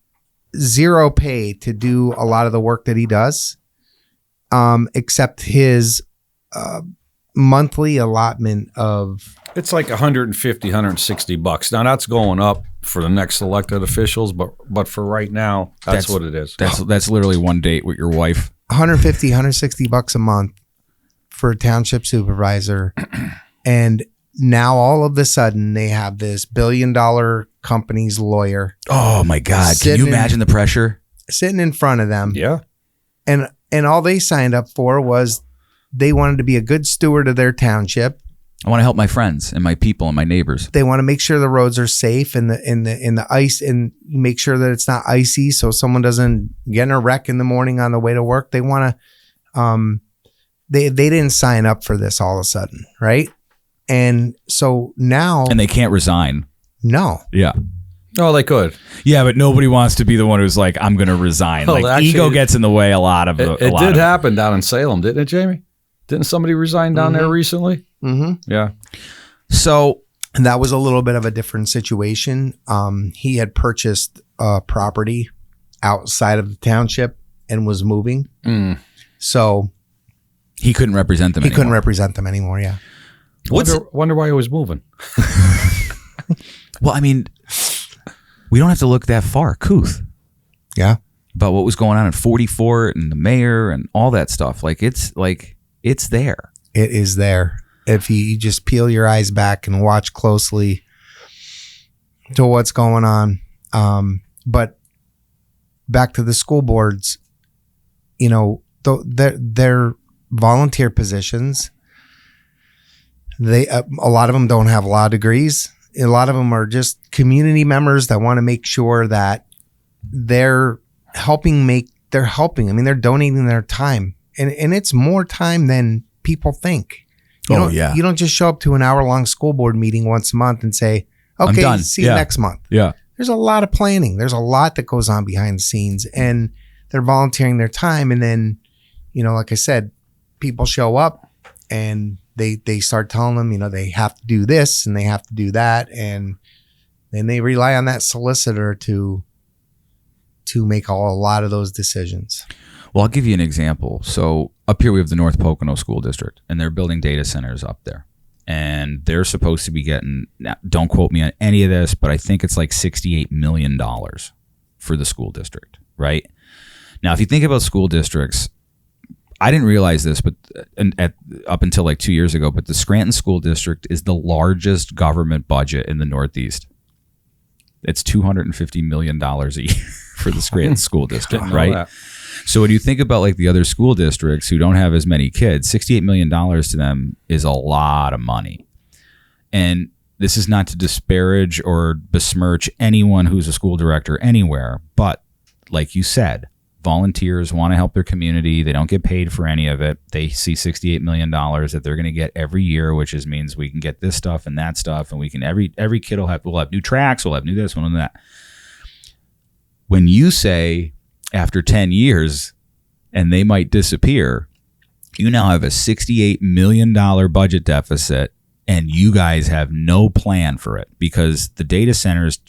Speaker 1: zero pay to do a lot of the work that he does, except his monthly allotment of...
Speaker 3: It's like $150, $160. Now that's going up for the next elected officials, but for right now, that's what it is.
Speaker 2: That's literally one date with your wife.
Speaker 1: $150, $160 a month for a township supervisor. And now all of a sudden they have this $1 billion company's lawyer.
Speaker 2: Oh my God. Can you imagine the pressure?
Speaker 1: Sitting in front of them.
Speaker 3: Yeah.
Speaker 1: And all they signed up for was they wanted to be a good steward of their township.
Speaker 2: I want to help my friends and my people and my neighbors.
Speaker 1: They want to make sure the roads are safe and the ice, and make sure that it's not icy so someone doesn't get in a wreck in the morning on the way to work. They want to, they didn't sign up for this all of a sudden, right? And so now,
Speaker 2: And they can't resign.
Speaker 1: no,
Speaker 2: Yeah.
Speaker 3: Oh, they could.
Speaker 2: Yeah, but nobody wants to be the one who's like, I'm going to resign.
Speaker 3: Well,
Speaker 2: Like
Speaker 3: actually,
Speaker 2: ego gets in the way a lot of
Speaker 3: It did happen down in Salem, didn't it, Jamie? Didn't somebody resign down there recently?
Speaker 1: mm-hmm.
Speaker 3: Yeah.
Speaker 2: So
Speaker 1: And that was a little bit of a different situation. He had purchased a property outside of the township and was moving. So
Speaker 2: he couldn't represent them
Speaker 1: he
Speaker 2: anymore.
Speaker 1: couldn't represent them anymore. Yeah.
Speaker 3: Wonder why he was moving.
Speaker 2: Well, I mean, we don't have to look that far. Couth.
Speaker 1: Yeah.
Speaker 2: About what was going on in 44 and the mayor and all that stuff. Like it's there.
Speaker 1: It is there. If you just peel your eyes back and watch closely to what's going on. But back to the school boards, you know, they're volunteer positions. They a lot of them don't have law degrees. A lot of them are just community members that want to make sure that they're helping. I mean, they're donating their time, and it's more time than people think. You don't just show up to an hour-long school board meeting once a month and say, "Okay,
Speaker 2: I'm done.
Speaker 1: see you next month."
Speaker 2: Yeah.
Speaker 1: There's a lot of planning. There's a lot that goes on behind the scenes, and they're volunteering their time. And then, you know, like I said, people show up and they start telling them, you know, they have to do this and they have to do that, and then they rely on that solicitor to make a lot of those decisions.
Speaker 2: Well, I'll give you an example. So up here we have the North Pocono School District, and they're building data centers up there. And they're supposed to be getting, now, don't quote me on any of this, but I think it's like $68 million for the school district, right? Now, if you think about school districts, I didn't realize this, but up until like 2 years ago, but the Scranton School District is the largest government budget in the Northeast. It's $250 million a year for the Scranton School District, right?
Speaker 3: That.
Speaker 2: So when you think about like the other school districts who don't have as many kids, $68 million to them is a lot of money. And this is not to disparage or besmirch anyone who's a school director anywhere, but like you said, volunteers want to help their community. They don't get paid for any of it. They see $68 million that they're going to get every year, which means we can get this stuff and that stuff, and we can every kid we'll have new tracks, we'll have new this, one and that. When you say after 10 years and they might disappear, you now have a $68 million budget deficit, and you guys have no plan for it because the data centers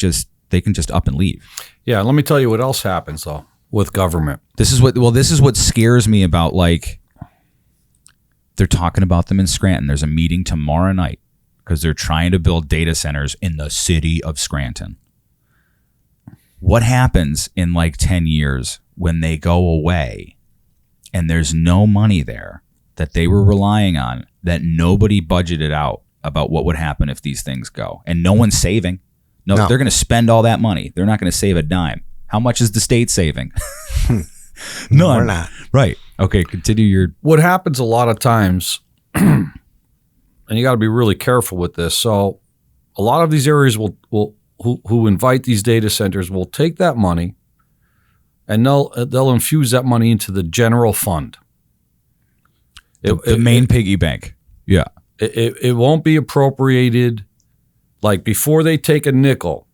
Speaker 2: they can just up and leave.
Speaker 3: Yeah, let me tell you what else happens though with government.
Speaker 2: This is what scares me about, like, they're talking about them in Scranton. There's a meeting tomorrow night because they're trying to build data centers in the city of Scranton. What happens in like 10 years when they go away and there's no money there that they were relying on, that nobody budgeted out about what would happen if these things go, and no one's saving? No. They're going to spend all that money. They're not going to save a dime. How much is the state saving?
Speaker 1: No, we're not.
Speaker 2: Right. Okay. Continue your.
Speaker 3: What happens a lot of times, and you got to be really careful with this. So a lot of these areas who invite these data centers will take that money and they'll infuse that money into the general fund.
Speaker 2: The main piggy bank. Yeah.
Speaker 3: It won't be appropriated. Like before they take a nickel,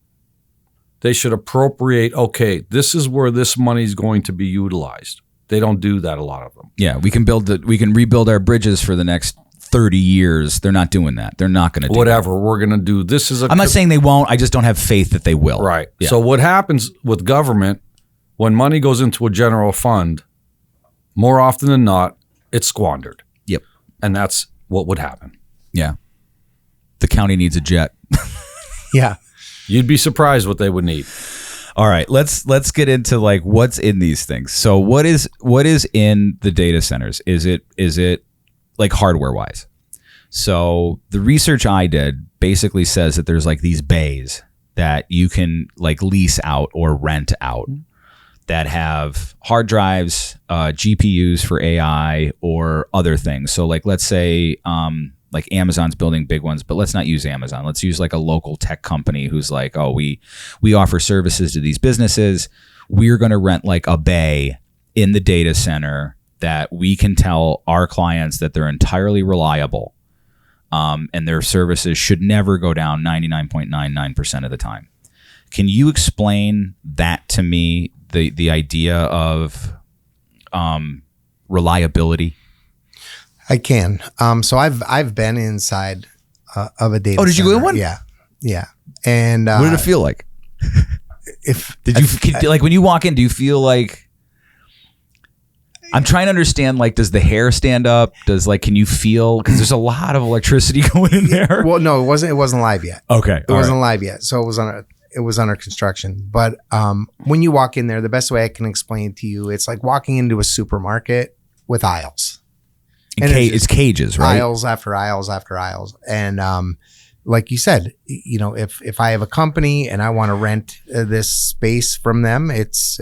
Speaker 3: they should appropriate, okay, this is where this money is going to be utilized. They don't do that, a lot of them.
Speaker 2: Yeah, we can rebuild our bridges for the next 30 years. They're not doing that. They're not going to do
Speaker 3: whatever that. We're going to do. This is
Speaker 2: I'm not saying they won't. I just don't have faith that they will.
Speaker 3: Right.
Speaker 2: Yeah.
Speaker 3: So what happens with government, when money goes into a general fund, more often than not, it's squandered.
Speaker 2: Yep.
Speaker 3: And that's what would happen.
Speaker 2: Yeah. The county needs a jet.
Speaker 1: Yeah.
Speaker 3: You'd be surprised what they would need.
Speaker 2: All right, let's get into like what's in these things. So what is in the data centers? Is it like hardware wise? So the research I did basically says that there's like these bays that you can like lease out or rent out that have hard drives, GPUs for AI or other things. So like let's say like Amazon's building big ones, but let's not use Amazon. Let's use like a local tech company who's like, oh, we offer services to these businesses. We're going to rent like a bay in the data center that we can tell our clients that they're entirely reliable. and their services should never go down 99.99% of the time. Can you explain that to me, the idea of reliability?
Speaker 1: I can. So I've been inside of a data center.
Speaker 2: Oh, did you go in one?
Speaker 1: Yeah. And
Speaker 2: what did it feel like? Like when you walk in, do you feel like? I'm trying to understand, like, does the hair stand up? Can you feel, because there's a lot of electricity going in there?
Speaker 1: Well, no, it wasn't live yet.
Speaker 2: Okay.
Speaker 1: It wasn't live yet. So it was under construction. But when you walk in there, the best way I can explain it to you, it's like walking into a supermarket with aisles.
Speaker 2: And it's cages, right?
Speaker 1: Aisles after aisles after aisles. And like you said, if I have a company and I want to rent this space from them, it's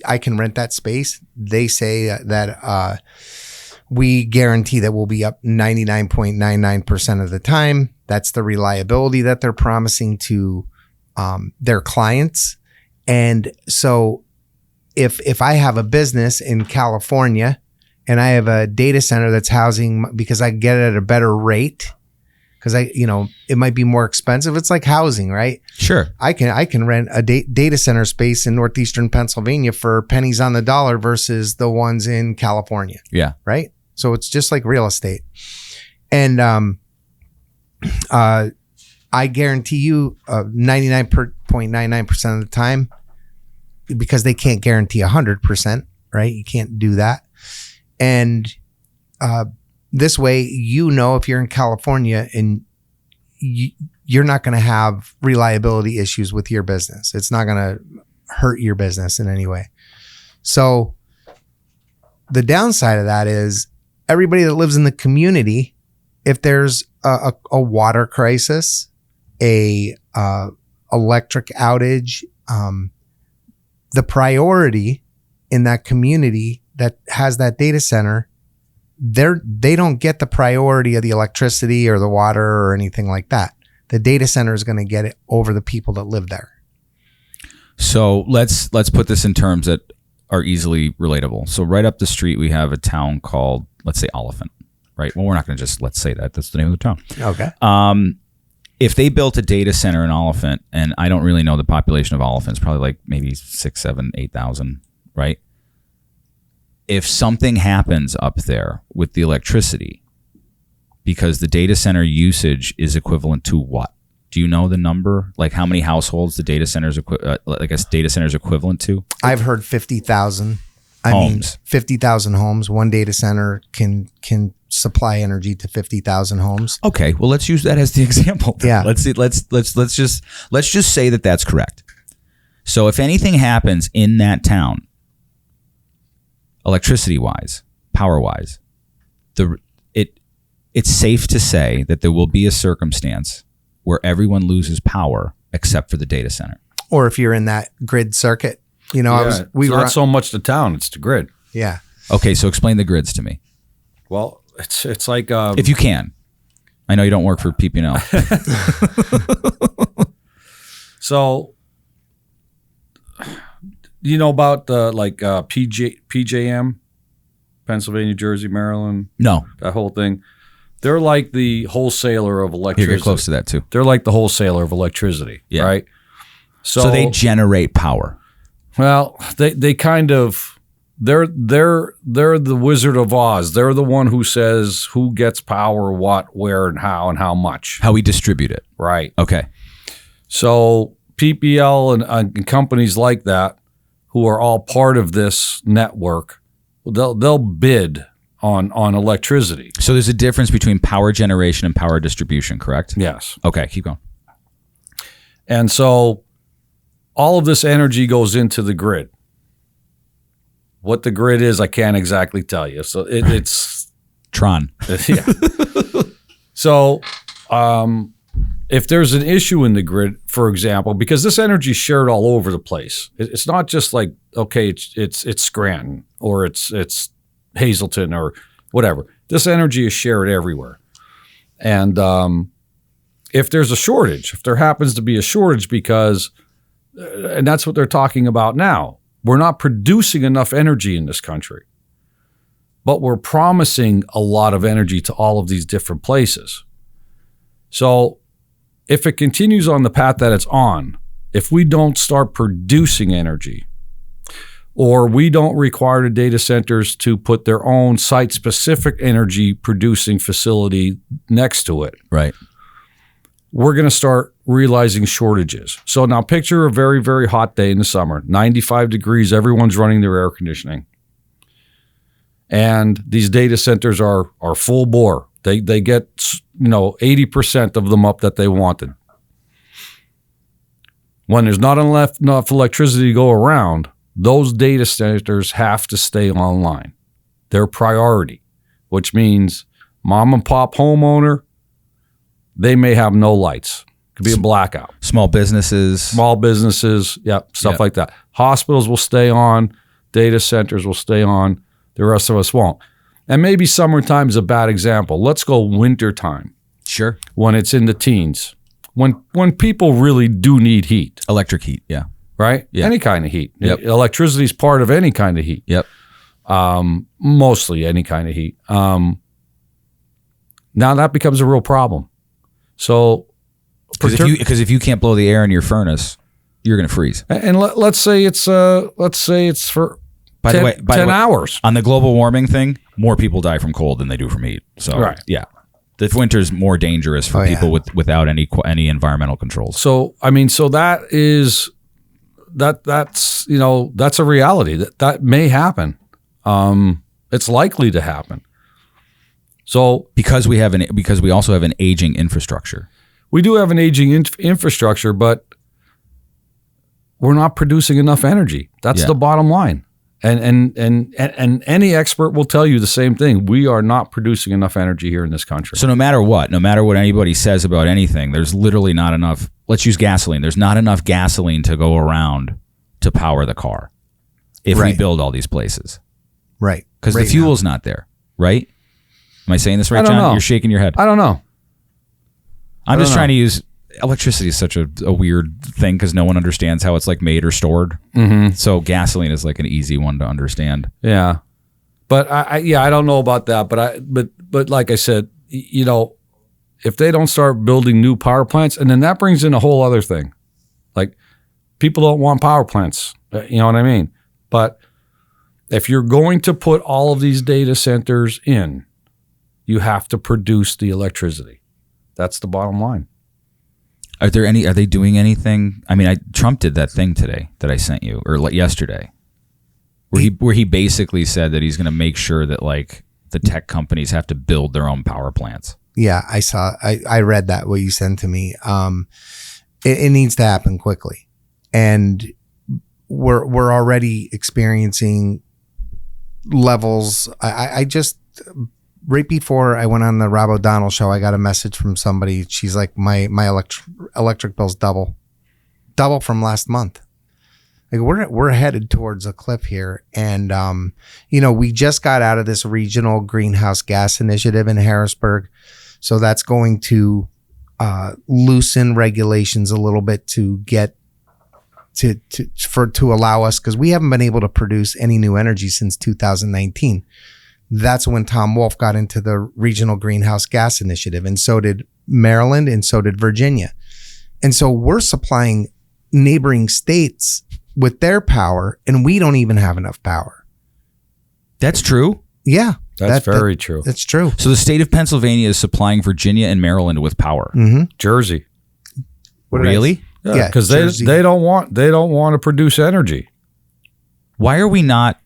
Speaker 1: I can rent that space. They say that we guarantee that we'll be up 99.99% of the time. That's the reliability that they're promising to their clients. And so if I have a business in California and I have a data center that's housing, because I get it at a better rate, because it might be more expensive. It's like housing, right?
Speaker 2: Sure.
Speaker 1: I can rent a data center space in northeastern Pennsylvania for pennies on the dollar versus the ones in California.
Speaker 2: Yeah.
Speaker 1: Right. So it's just like real estate. And I guarantee you 99.99% of the time, because they can't guarantee 100%, right? You can't do that. And this way, if you're in California and you're not going to have reliability issues with your business. It's not going to hurt your business in any way. So the downside of that is everybody that lives in the community, if there's a water crisis, a electric outage, the priority in that community that has that data center, they don't get the priority of the electricity or the water or anything like that. The data center is going to get it over the people that live there.
Speaker 2: So let's put this in terms that are easily relatable. So right up the street, we have a town called, let's say, Oliphant, right? Well, we're not going to just let's say that. That's the name of the town.
Speaker 1: Okay.
Speaker 2: If they built a data center in Oliphant, and I don't really know the population of Oliphant, it's probably like maybe 6, 7, 8,000, right? If something happens up there with the electricity, because the data center usage is equivalent to what? Do you know the number? Like how many households the data center is equivalent to?
Speaker 1: I've heard 50,000
Speaker 2: homes.
Speaker 1: 50,000 homes. One data center can supply energy to 50,000 homes.
Speaker 2: Okay, well, let's use that as the example.
Speaker 1: Yeah.
Speaker 2: Let's just say that that's correct. So if anything happens in that town, electricity-wise, power-wise, it's safe to say that there will be a circumstance where everyone loses power except for the data center.
Speaker 1: Or if you're in that grid circuit,
Speaker 3: it's not so much the town; it's the grid.
Speaker 1: Yeah.
Speaker 2: Okay, so explain the grids to me.
Speaker 3: Well, it's like
Speaker 2: if you can. I know you don't work for PP&L.
Speaker 3: So, you know about the PJM, Pennsylvania, Jersey, Maryland?
Speaker 2: No.
Speaker 3: That whole thing. They're like the wholesaler of electricity.
Speaker 2: You're close to that too.
Speaker 3: They're like the wholesaler of electricity, right?
Speaker 2: So they generate power.
Speaker 3: Well, they kind of they're the Wizard of Oz. They're the one who says who gets power, what, where, and how much.
Speaker 2: How we distribute it.
Speaker 3: Right.
Speaker 2: Okay.
Speaker 3: So PPL and companies like that, who are all part of this network, they'll bid on electricity.
Speaker 2: So there's a difference between power generation and power distribution, correct?
Speaker 3: Yes.
Speaker 2: Okay, keep going.
Speaker 3: And so all of this energy goes into the grid. What the grid is, I can't exactly tell you. So it's
Speaker 2: Tron.
Speaker 3: Yeah. So if there's an issue in the grid, for example, because this energy is shared all over the place. It's not just like, okay, it's Scranton or it's Hazleton or whatever. This energy is shared everywhere. And if there's a shortage, if there happens to be a shortage because, and that's what they're talking about now, we're not producing enough energy in this country. but we're promising a lot of energy to all of these different places. So if it continues on the path that it's on, if we don't start producing energy, or we don't require the data centers to put their own site-specific energy producing facility next to it,
Speaker 2: Right.
Speaker 3: we're going to start realizing shortages. So now picture a very, very hot day in the summer, 95 degrees, everyone's running their air conditioning. And these data centers are full bore. They get 80% of them up that they wanted. When there's not enough electricity to go around, those data centers have to stay online. They're priority, which means mom and pop homeowner, they may have no lights. Could be a blackout.
Speaker 2: Small businesses,
Speaker 3: Stuff like that. Hospitals will stay on, data centers will stay on, the rest of us won't. And maybe summertime is a bad example. Let's go wintertime.
Speaker 2: Sure.
Speaker 3: When it's in the teens. When people really do need heat.
Speaker 2: Electric heat, yeah.
Speaker 3: Right?
Speaker 2: Yeah.
Speaker 3: Any kind of heat.
Speaker 2: Yep.
Speaker 3: Electricity is part of any kind of heat.
Speaker 2: Yep.
Speaker 3: Mostly any kind of heat. Now that becomes a real problem. So,
Speaker 2: because if you can't blow the air in your furnace, you're going to freeze.
Speaker 3: And let's say it's for
Speaker 2: By
Speaker 3: 10,
Speaker 2: the way,
Speaker 3: 10 hours.
Speaker 2: On the global warming thing, more people die from cold than they do from heat. So,
Speaker 3: right.
Speaker 2: Yeah. The winter's more dangerous for people without any environmental controls.
Speaker 3: So, so that's a reality that may happen. It's likely to happen. So
Speaker 2: because we also have an aging infrastructure.
Speaker 3: We do have an aging infrastructure, but we're not producing enough energy. That's the bottom line. And any expert will tell you the same thing. We are not producing enough energy here in this country.
Speaker 2: So no matter what anybody says about anything, there's literally not enough. Let's use gasoline. There's not enough gasoline to go around to power the car if we build all these places.
Speaker 1: Right.
Speaker 2: Because the fuel's not there, right? Am I saying this right,
Speaker 3: John?
Speaker 2: Know. You're shaking your head.
Speaker 3: I don't know.
Speaker 2: I'm just trying to use electricity is such a weird thing because no one understands how it's like made or stored.
Speaker 3: Mm-hmm.
Speaker 2: So gasoline is like an easy one to understand.
Speaker 3: Yeah, but I don't know about that. But like I said, if they don't start building new power plants, and then that brings in a whole other thing, like people don't want power plants. You know what I mean? But if you're going to put all of these data centers in, you have to produce the electricity. That's the bottom line.
Speaker 2: Are they doing anything? I mean, Trump did that thing today that I sent you, or yesterday, where he basically said that he's going to make sure that like the tech companies have to build their own power plants.
Speaker 1: Yeah, I read that, what you sent to me. It needs to happen quickly. And we're already experiencing levels. I just, right before I went on the Rob O'Donnell show, I got a message from somebody. She's like, my electric bill's double from last month. Like we're headed towards a cliff here. And, we just got out of this regional greenhouse gas initiative in Harrisburg. So that's going to loosen regulations a little bit to get to allow us, because we haven't been able to produce any new energy since 2019. That's when Tom Wolf got into the regional greenhouse gas initiative, and so did Maryland, and so did Virginia. And so we're supplying neighboring states with their power, and we don't even have enough power.
Speaker 2: That's true.
Speaker 1: Yeah.
Speaker 3: That's very true.
Speaker 1: That's true.
Speaker 2: So the state of Pennsylvania is supplying Virginia and Maryland with power.
Speaker 1: Mm-hmm.
Speaker 3: Jersey.
Speaker 2: Really?
Speaker 3: Yeah, because they don't want to produce energy.
Speaker 2: Why are we not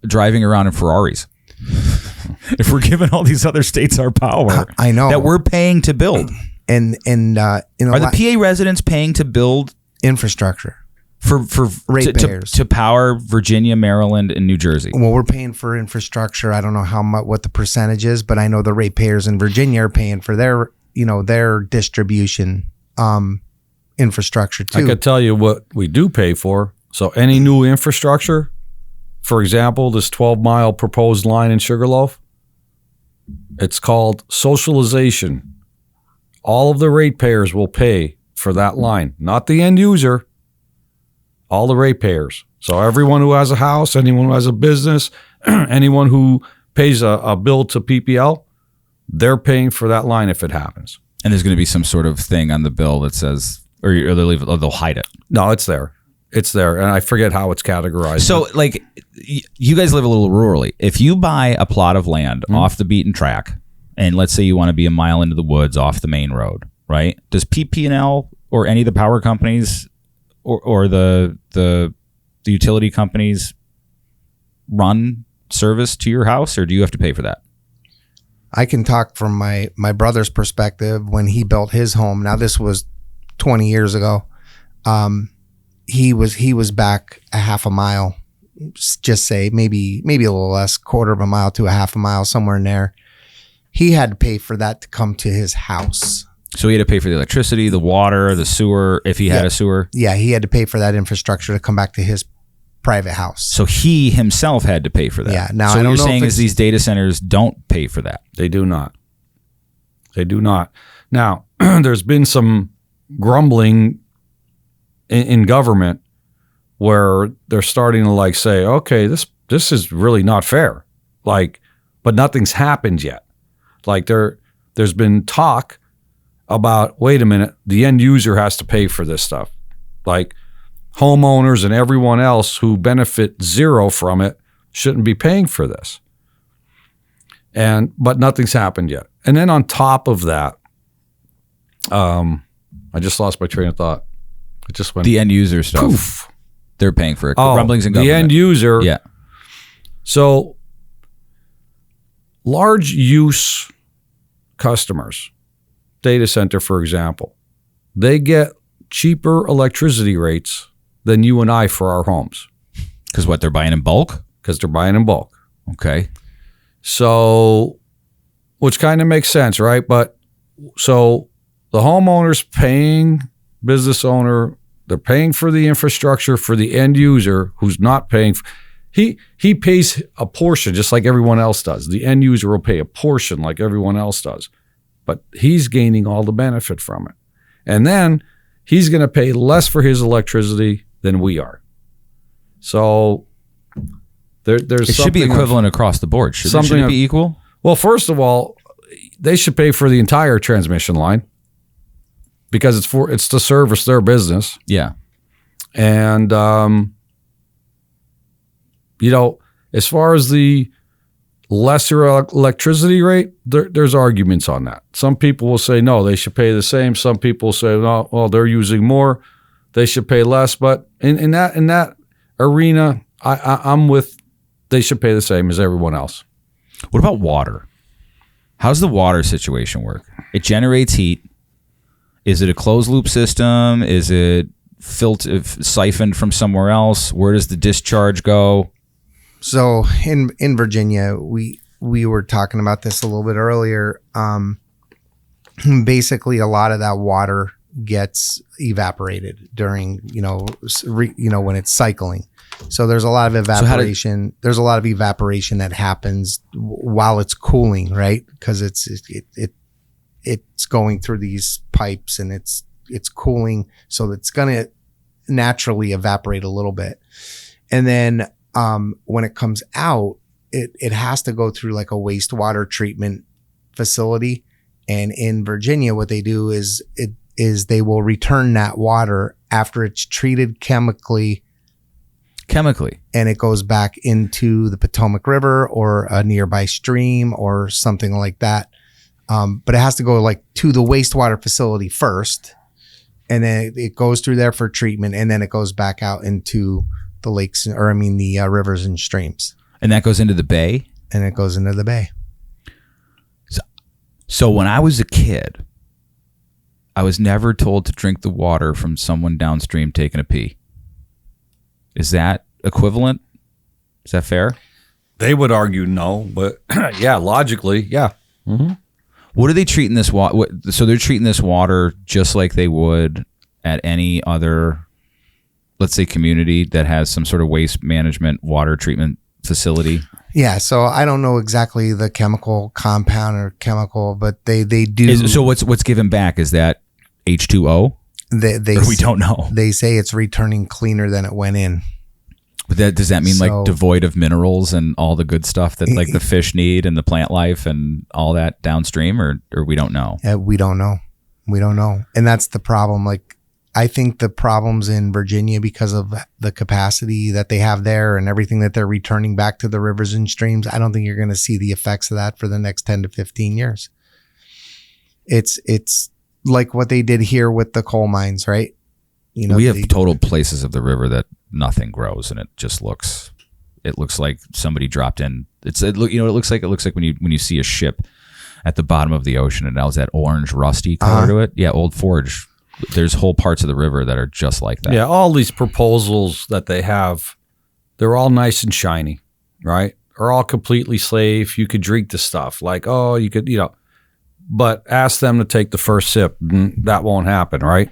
Speaker 2: driving around in Ferraris? If we're giving all these other states our power,
Speaker 1: I know
Speaker 2: that we're paying to build,
Speaker 1: and are
Speaker 2: the PA residents paying to build
Speaker 1: infrastructure
Speaker 2: for
Speaker 1: ratepayers
Speaker 2: to power Virginia, Maryland, and New Jersey?
Speaker 1: Well, we're paying for infrastructure. I don't know what the percentage is, but I know the ratepayers in Virginia are paying for their distribution infrastructure too.
Speaker 3: I could tell you what we do pay for. So any new infrastructure, for example, this 12-mile proposed line in Sugarloaf, it's called socialization. All of the ratepayers will pay for that line, not the end user, all the ratepayers. So everyone who has a house, anyone who has a business, anyone who pays a bill to PPL, they're paying for that line if it happens.
Speaker 2: And there's going to be some sort of thing on the bill that says, or they'll hide it.
Speaker 3: No, it's there. It's there. And I forget how it's categorized.
Speaker 2: So like you guys live a little rurally. If you buy a plot of land off the beaten track, and let's say you want to be a mile into the woods off the main road, right? Does PP&L or any of the power companies or the utility companies run service to your house, or do you have to pay for that?
Speaker 1: I can talk from my brother's perspective when he built his home. Now this was 20 years ago. He was back a half a mile, just say maybe a little less, quarter of a mile to a half a mile, somewhere in there. He had to pay for that to come to his house.
Speaker 2: So he had to pay for the electricity, the water, the sewer, if he had a sewer?
Speaker 1: Yeah, he had to pay for that infrastructure to come back to his private house.
Speaker 2: So he himself had to pay for that.
Speaker 1: Yeah. Now,
Speaker 2: so
Speaker 1: I
Speaker 2: what
Speaker 1: don't
Speaker 2: you're
Speaker 1: know
Speaker 2: saying
Speaker 1: if
Speaker 2: is these data centers don't pay for that.
Speaker 3: They do not. They do not. Now, there's been some grumbling in government where they're starting to like say, okay, this is really not fair. Like, but nothing's happened yet. Like there's been talk about, wait a minute, the end user has to pay for this stuff. Like homeowners and everyone else who benefit zero from it shouldn't be paying for this. But nothing's happened yet. And then on top of that, I just lost my train of thought. It just went
Speaker 2: the end user stuff.
Speaker 3: Poof.
Speaker 2: They're paying for it. Rumblings in government.
Speaker 3: The end user.
Speaker 2: Yeah.
Speaker 3: So large use customers, data center, for example, they get cheaper electricity rates than you and I for our homes.
Speaker 2: Because what, they're buying in bulk?
Speaker 3: Because they're buying in bulk.
Speaker 2: Okay.
Speaker 3: So, which kind of makes sense, right? But so the homeowner's paying, business owner, they're paying for the infrastructure for the end user who's not paying. He pays a portion just like everyone else does. The end user will pay a portion like everyone else does. But he's gaining all the benefit from it. And then he's going to pay less for his electricity than we are. So there's
Speaker 2: it should be equivalent across the board. Shouldn't it be equal?
Speaker 3: Well, first of all, they should pay for the entire transmission line because it's to service their business.
Speaker 2: Yeah.
Speaker 3: And as far as the lesser electricity rate, there's arguments on that. Some people will say, no, they should pay the same. Some people will say, no, well, they're using more. They should pay less. But in that arena, I'm with they should pay the same as everyone else.
Speaker 2: What about water? How's the water situation work? It generates heat. Is it a closed loop system? Is it siphoned from somewhere else? Where does the discharge go?
Speaker 1: So in Virginia, we were talking about this a little bit earlier. Basically, a lot of that water gets evaporated during when it's cycling. So there's a lot of evaporation. There's a lot of evaporation that happens while it's cooling, right? Because it's going through these pipes and it's cooling, so it's gonna naturally evaporate a little bit, and then when it comes out, it has to go through like a wastewater treatment facility. And in Virginia, what they do is they will return that water after it's treated chemically, and it goes back into the Potomac River or a nearby stream or something like that. But it has to go like to the wastewater facility first, and then it goes through there for treatment, and then it goes back out into the lakes, the rivers and streams.
Speaker 2: And that goes into the bay?
Speaker 1: And it goes into the bay.
Speaker 2: So when I was a kid, I was never told to drink the water from someone downstream taking a pee. Is that equivalent? Is that fair?
Speaker 3: They would argue no, but yeah, logically, yeah. Mm-hmm.
Speaker 2: What are they treating this water? So they're treating this water just like they would at any other, let's say, community that has some sort of waste management water treatment facility?
Speaker 1: Yeah, so I don't know exactly the chemical compound or chemical, but they do.
Speaker 2: So what's given back? Is that H2O?
Speaker 1: They
Speaker 2: or we don't know.
Speaker 1: They say it's returning cleaner than it went in.
Speaker 2: But does that mean
Speaker 1: So-
Speaker 2: like devoid of minerals and all the good stuff that like the fish need and the plant life and all that downstream, or we don't know?
Speaker 1: We don't know. We don't know. And that's the problem. Like, I think the problems in Virginia, because of the capacity that they have there and everything that they're returning back to the rivers and streams, I don't think you're going to see the effects of that for the next 10 to 15 years. It's like what they did here with the coal mines, right? You know,
Speaker 2: We have total places of the river that nothing grows, and it looks like somebody dropped in. It looks like when you see a ship at the bottom of the ocean and it has that orange rusty color to it. Yeah, Old Forge. There's whole parts of the river that are just like that.
Speaker 3: Yeah, all these proposals that they have, they're all nice and shiny, right? Are all completely safe. You could drink the stuff. Like, oh, you could, but ask them to take the first sip. That won't happen, right?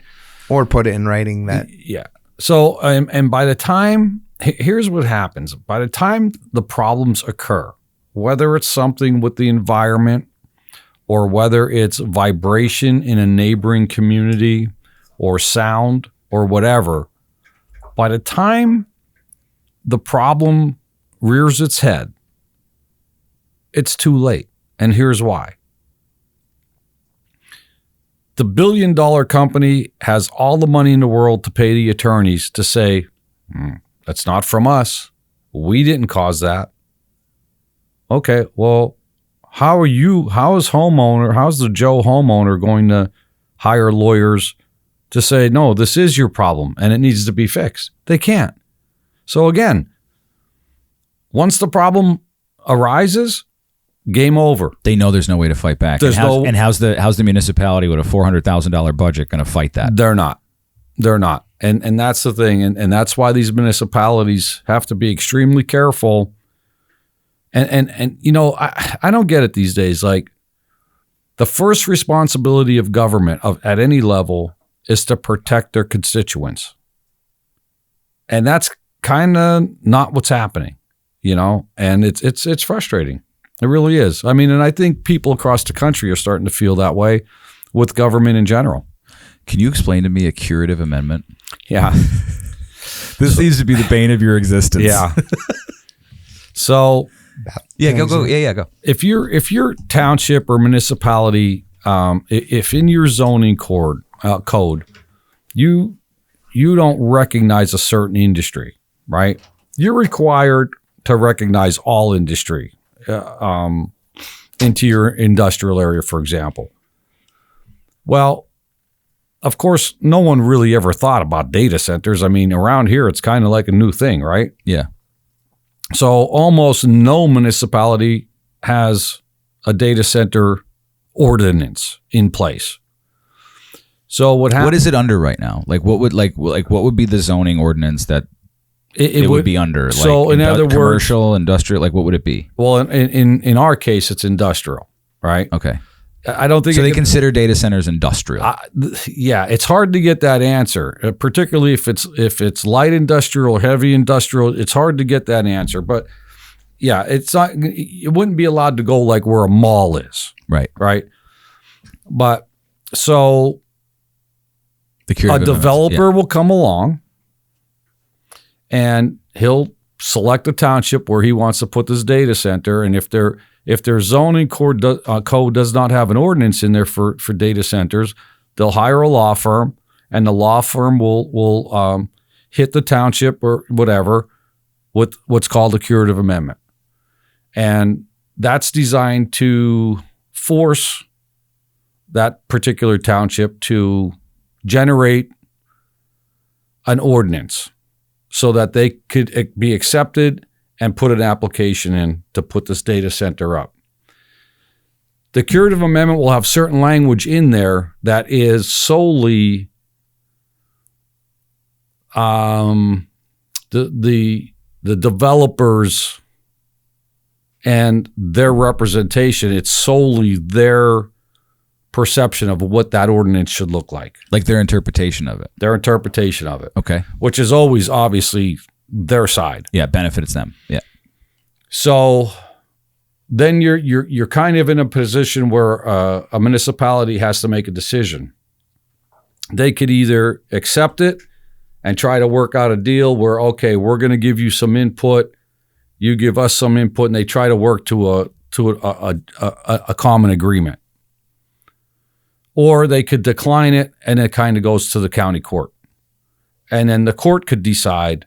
Speaker 1: or put it in writing that.
Speaker 3: Yeah. So, and by the time, here's what happens. By the time the problems occur, whether it's something with the environment or whether it's vibration in a neighboring community or sound or whatever, by the time the problem rears its head, it's too late. And here's why. The billion-dollar company has all the money in the world to pay the attorneys to say, that's not from us. We didn't cause that. Okay, well, how's the Joe homeowner going to hire lawyers to say, no, this is your problem and it needs to be fixed? They can't. So again, once the problem arises, game over.
Speaker 2: They know there's no way to fight back.
Speaker 3: How's
Speaker 2: the municipality with a $400,000 budget going to fight that?
Speaker 3: They're not. And that's the thing. And that's why these municipalities have to be extremely careful. And you know, I don't get it these days. Like, the first responsibility of government at any level is to protect their constituents. And that's kind of not what's happening, you know, and it's frustrating. It really is. I mean, and I think people across the country are starting to feel that way with government in general.
Speaker 2: Can you explain to me a curative amendment?
Speaker 3: Yeah.
Speaker 2: This seems to be the bane of your existence.
Speaker 3: Yeah. So,
Speaker 2: yeah, go. Yeah, go.
Speaker 3: If your township or municipality, if in your zoning code, you don't recognize a certain industry, right? You're required to recognize all industry into your industrial area, for example. Well, of course, no one really ever thought about data centers. I mean, around here, it's kind of like a new thing, right?
Speaker 2: Yeah.
Speaker 3: So almost no municipality has a data center ordinance in place. So what
Speaker 2: is it under right now? Like what would be the zoning ordinance that it would be under?
Speaker 3: So
Speaker 2: like
Speaker 3: in other words,
Speaker 2: commercial, industrial, like what would it be?
Speaker 3: Well, in our case, it's industrial, right?
Speaker 2: Okay.
Speaker 3: I don't think
Speaker 2: so. They consider data centers industrial.
Speaker 3: Yeah, it's hard to get that answer, particularly if it's light industrial or heavy industrial. It's hard to get that answer, but yeah, it's not. It wouldn't be allowed to go like where a mall is,
Speaker 2: right?
Speaker 3: But so a developer will come along, and he'll select a township where he wants to put this data center, and if their zoning code does not have an ordinance in there for data centers, they'll hire a law firm, and the law firm will hit the township or whatever with what's called a curative amendment. And that's designed to force that particular township to generate an ordinance so that they could be accepted and put an application in to put this data center up. The curative amendment will have certain language in there that is solely the developers and their representation. It's solely their perception of what that ordinance should look like.
Speaker 2: Like their interpretation of it.
Speaker 3: Okay. Which is always obviously their side.
Speaker 2: Yeah, benefits them. Yeah.
Speaker 3: So then you're kind of in a position where a municipality has to make a decision. They could either accept it and try to work out a deal where, okay, we're going to give you some input, you give us some input, and they try to work to a common agreement. Or they could decline it, and it kind of goes to the county court. And then the court could decide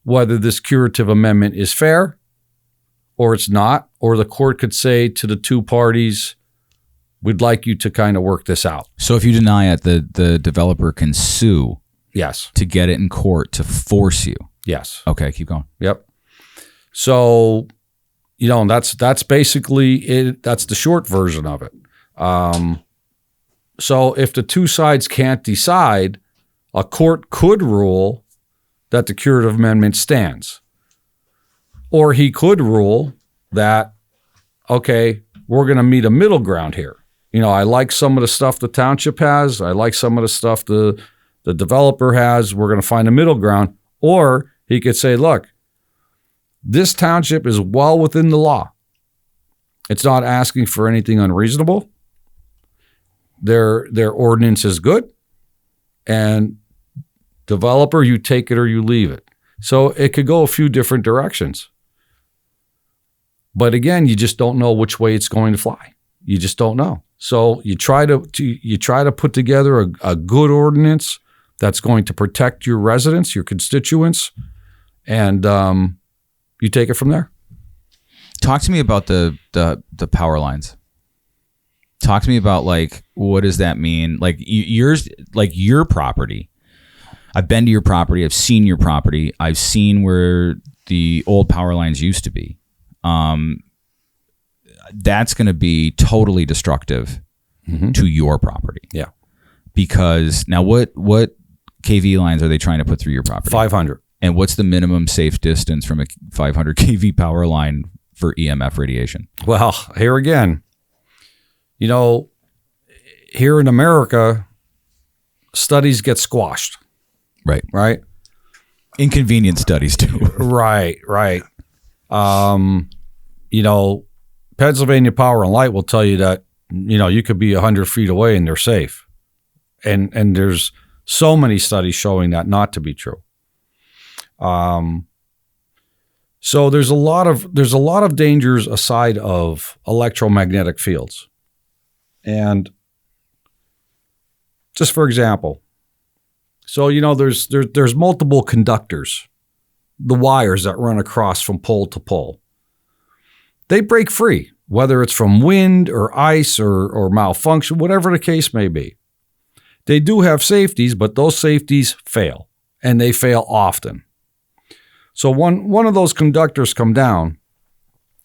Speaker 3: whether this curative amendment is fair or it's not, or the court could say to the two parties, we'd like you to kind of work this out.
Speaker 2: So if you deny it, the developer can sue.
Speaker 3: Yes.
Speaker 2: To get it in court to force you.
Speaker 3: Yes.
Speaker 2: Okay, keep going.
Speaker 3: Yep. So, that's basically it. That's the short version of it. So if the two sides can't decide, a court could rule that the curative amendment stands. Or he could rule that, okay, we're going to meet a middle ground here. I like some of the stuff the township has. I like some of the stuff the developer has. We're going to find a middle ground. Or he could say, look, this township is well within the law. It's not asking for anything unreasonable. Their ordinance is good. And developer, you take it or you leave it. So it could go a few different directions. But again, you just don't know which way it's going to fly. You just don't know. So you try to put together a good ordinance that's going to protect your residents, your constituents, and you take it from there.
Speaker 2: Talk to me about the power lines. Talk to me about what does that mean? Your property. I've been to your property. I've seen your property. I've seen where the old power lines used to be. That's going to be totally destructive to your property.
Speaker 3: Yeah.
Speaker 2: Because now what KV lines are they trying to put through your property?
Speaker 3: 500.
Speaker 2: And what's the minimum safe distance from a 500 kV power line for EMF radiation?
Speaker 3: Well, here again, here in America, studies get squashed.
Speaker 2: Right.
Speaker 3: Right.
Speaker 2: Inconvenient studies too.
Speaker 3: Right. Pennsylvania Power and Light will tell you that, you could be 100 feet away and they're safe. And there's so many studies showing that not to be true. So there's a lot of dangers aside of electromagnetic fields. And just for example, so, there's multiple conductors, the wires that run across from pole to pole. They break free, whether it's from wind or ice or malfunction, whatever the case may be. They do have safeties, but those safeties fail, and they fail often. So one of those conductors come down,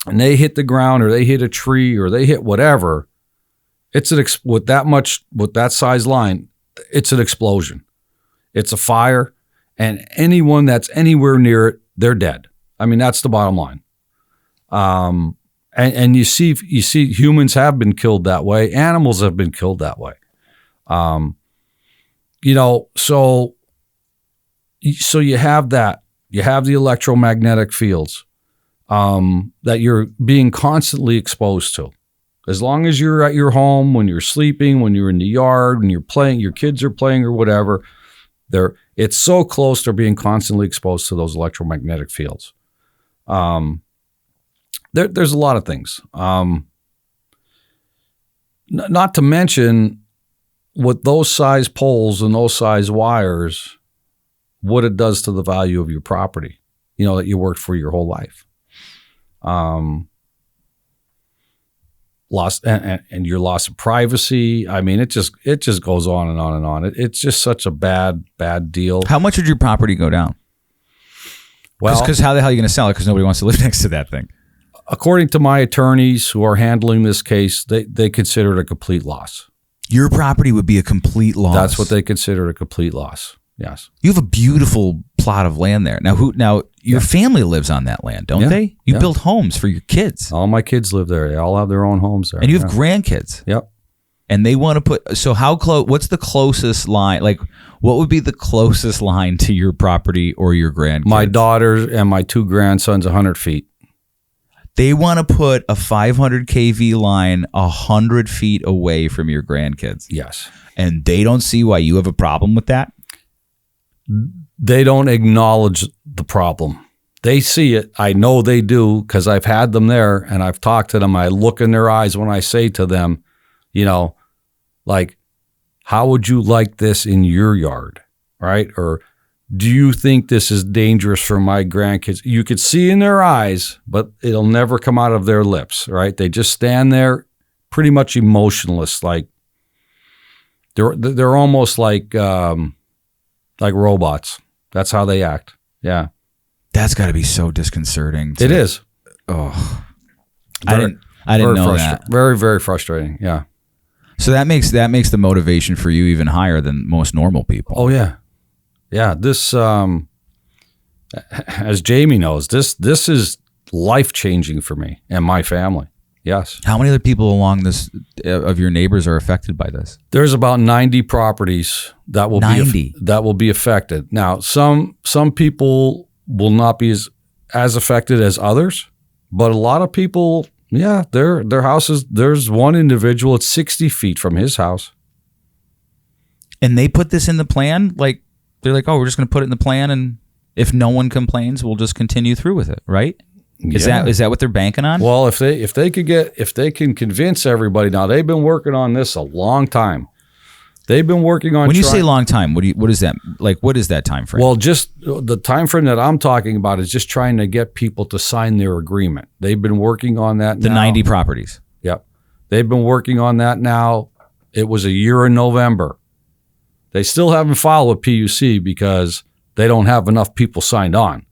Speaker 3: and they hit the ground, or they hit a tree, or they hit whatever. With that size line, it's an explosion. It's a fire, and anyone that's anywhere near it, they're dead. I mean, that's the bottom line. And you see humans have been killed that way. Animals have been killed that way. So you have that. You have the electromagnetic fields that you're being constantly exposed to. As long as you're at your home, when you're sleeping, when you're in the yard, when you're playing, your kids are playing or whatever, it's so close, they're being constantly exposed to those electromagnetic fields. There's a lot of things. Not to mention, with those size poles and those size wires, what it does to the value of your property, that you worked for your whole life. Loss and your loss of privacy. I mean, it just goes on and on and on. It's just such a bad deal.
Speaker 2: How much would your property go down?
Speaker 3: Well,
Speaker 2: because how the hell are you going to sell it? Because nobody wants to live next to that thing.
Speaker 3: According to my attorneys who are handling this case, they consider it a complete loss.
Speaker 2: Your property would be a complete loss.
Speaker 3: That's what they consider a complete loss. Yes.
Speaker 2: You have a beautiful plot of land there. Now your family lives on that land, don't they? You build homes for your kids.
Speaker 3: All my kids live there. They all have their own homes there.
Speaker 2: And you have grandkids.
Speaker 3: Yep.
Speaker 2: And they want to put, so how close, what's the closest line? Like, what would be the closest line to your property or your grandkids?
Speaker 3: My daughter and my two grandsons, 100 feet.
Speaker 2: They want to put a 500 kV line 100 feet away from your grandkids.
Speaker 3: Yes.
Speaker 2: And they don't see why you have a problem with that?
Speaker 3: they don't acknowledge the problem. They see it. I know they do because I've had them there and I've talked to them. I look in their eyes when I say to them, you know, like, how would you like this in your yard, right? Or do you think this is dangerous for my grandkids? You could see in their eyes, but it'll never come out of their lips, right? They just stand there pretty much emotionless, like they're almost like robots. That's how they act. Yeah.
Speaker 2: That's got to be so disconcerting.
Speaker 3: It is.
Speaker 2: Oh, I didn't know that.
Speaker 3: Very, very frustrating. Yeah.
Speaker 2: So that makes the motivation for you even higher than most normal people.
Speaker 3: Oh yeah, yeah. This, as Jamie knows, this is life changing for me and my family. Yes.
Speaker 2: How many other people along this of your neighbors are affected by this?
Speaker 3: There's about 90 properties that will be affected. Now, some people will not be as affected as others, but a lot of people, yeah, their houses. There's one individual at 60 feet from his house,
Speaker 2: and they put this in the plan. Like they're like, oh, we're just going to put it in the plan, and if no one complains, we'll just continue through with it, right? Is that what they're banking on?
Speaker 3: Well, if they can convince everybody. Now they've been working on this a long time. They've been working on.
Speaker 2: When you say long time, what is that? Like, what is that time frame?
Speaker 3: Well, just the time frame that I'm talking about is just trying to get people to sign their agreement. They've been working on that.
Speaker 2: The 90 properties.
Speaker 3: Yep, they've been working on that now. It was a year in November. They still haven't filed a PUC because they don't have enough people signed on.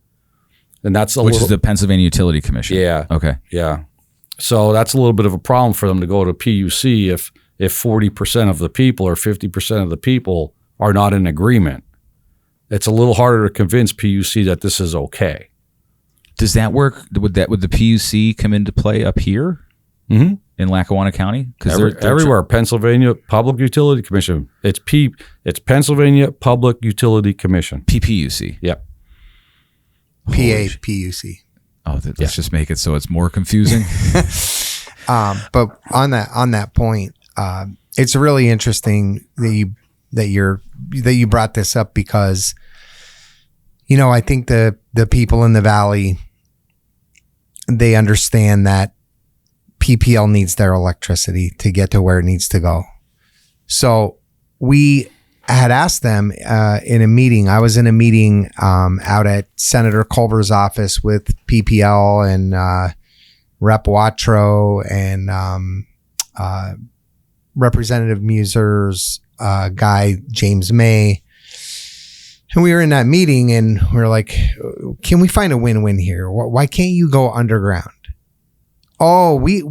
Speaker 3: And that's
Speaker 2: which is the Pennsylvania Utility Commission.
Speaker 3: Yeah.
Speaker 2: Okay.
Speaker 3: Yeah. So that's a little bit of a problem for them to go to PUC if 40% of the people or 50% of the people are not in agreement. It's a little harder to convince PUC that this is okay.
Speaker 2: Does that work? Would the PUC come into play up here in Lackawanna County? Because
Speaker 3: everywhere. Pennsylvania Public Utility Commission. It's Pennsylvania Public Utility Commission.
Speaker 2: PPUC.
Speaker 3: Yep.
Speaker 1: PAPUC.
Speaker 2: Oh, let's just make it so it's more confusing.
Speaker 1: But on that point, it's really interesting that you brought this up because, you know, I think the people in the valley, they understand that PPL needs their electricity to get to where it needs to go. So we had asked them in a meeting. I was in a meeting out at Senator Culver's office with PPL and Rep. Watro and Representative Muser's guy, James May. And we were in that meeting and we were like, can we find a win-win here? Why can't you go underground? Oh, we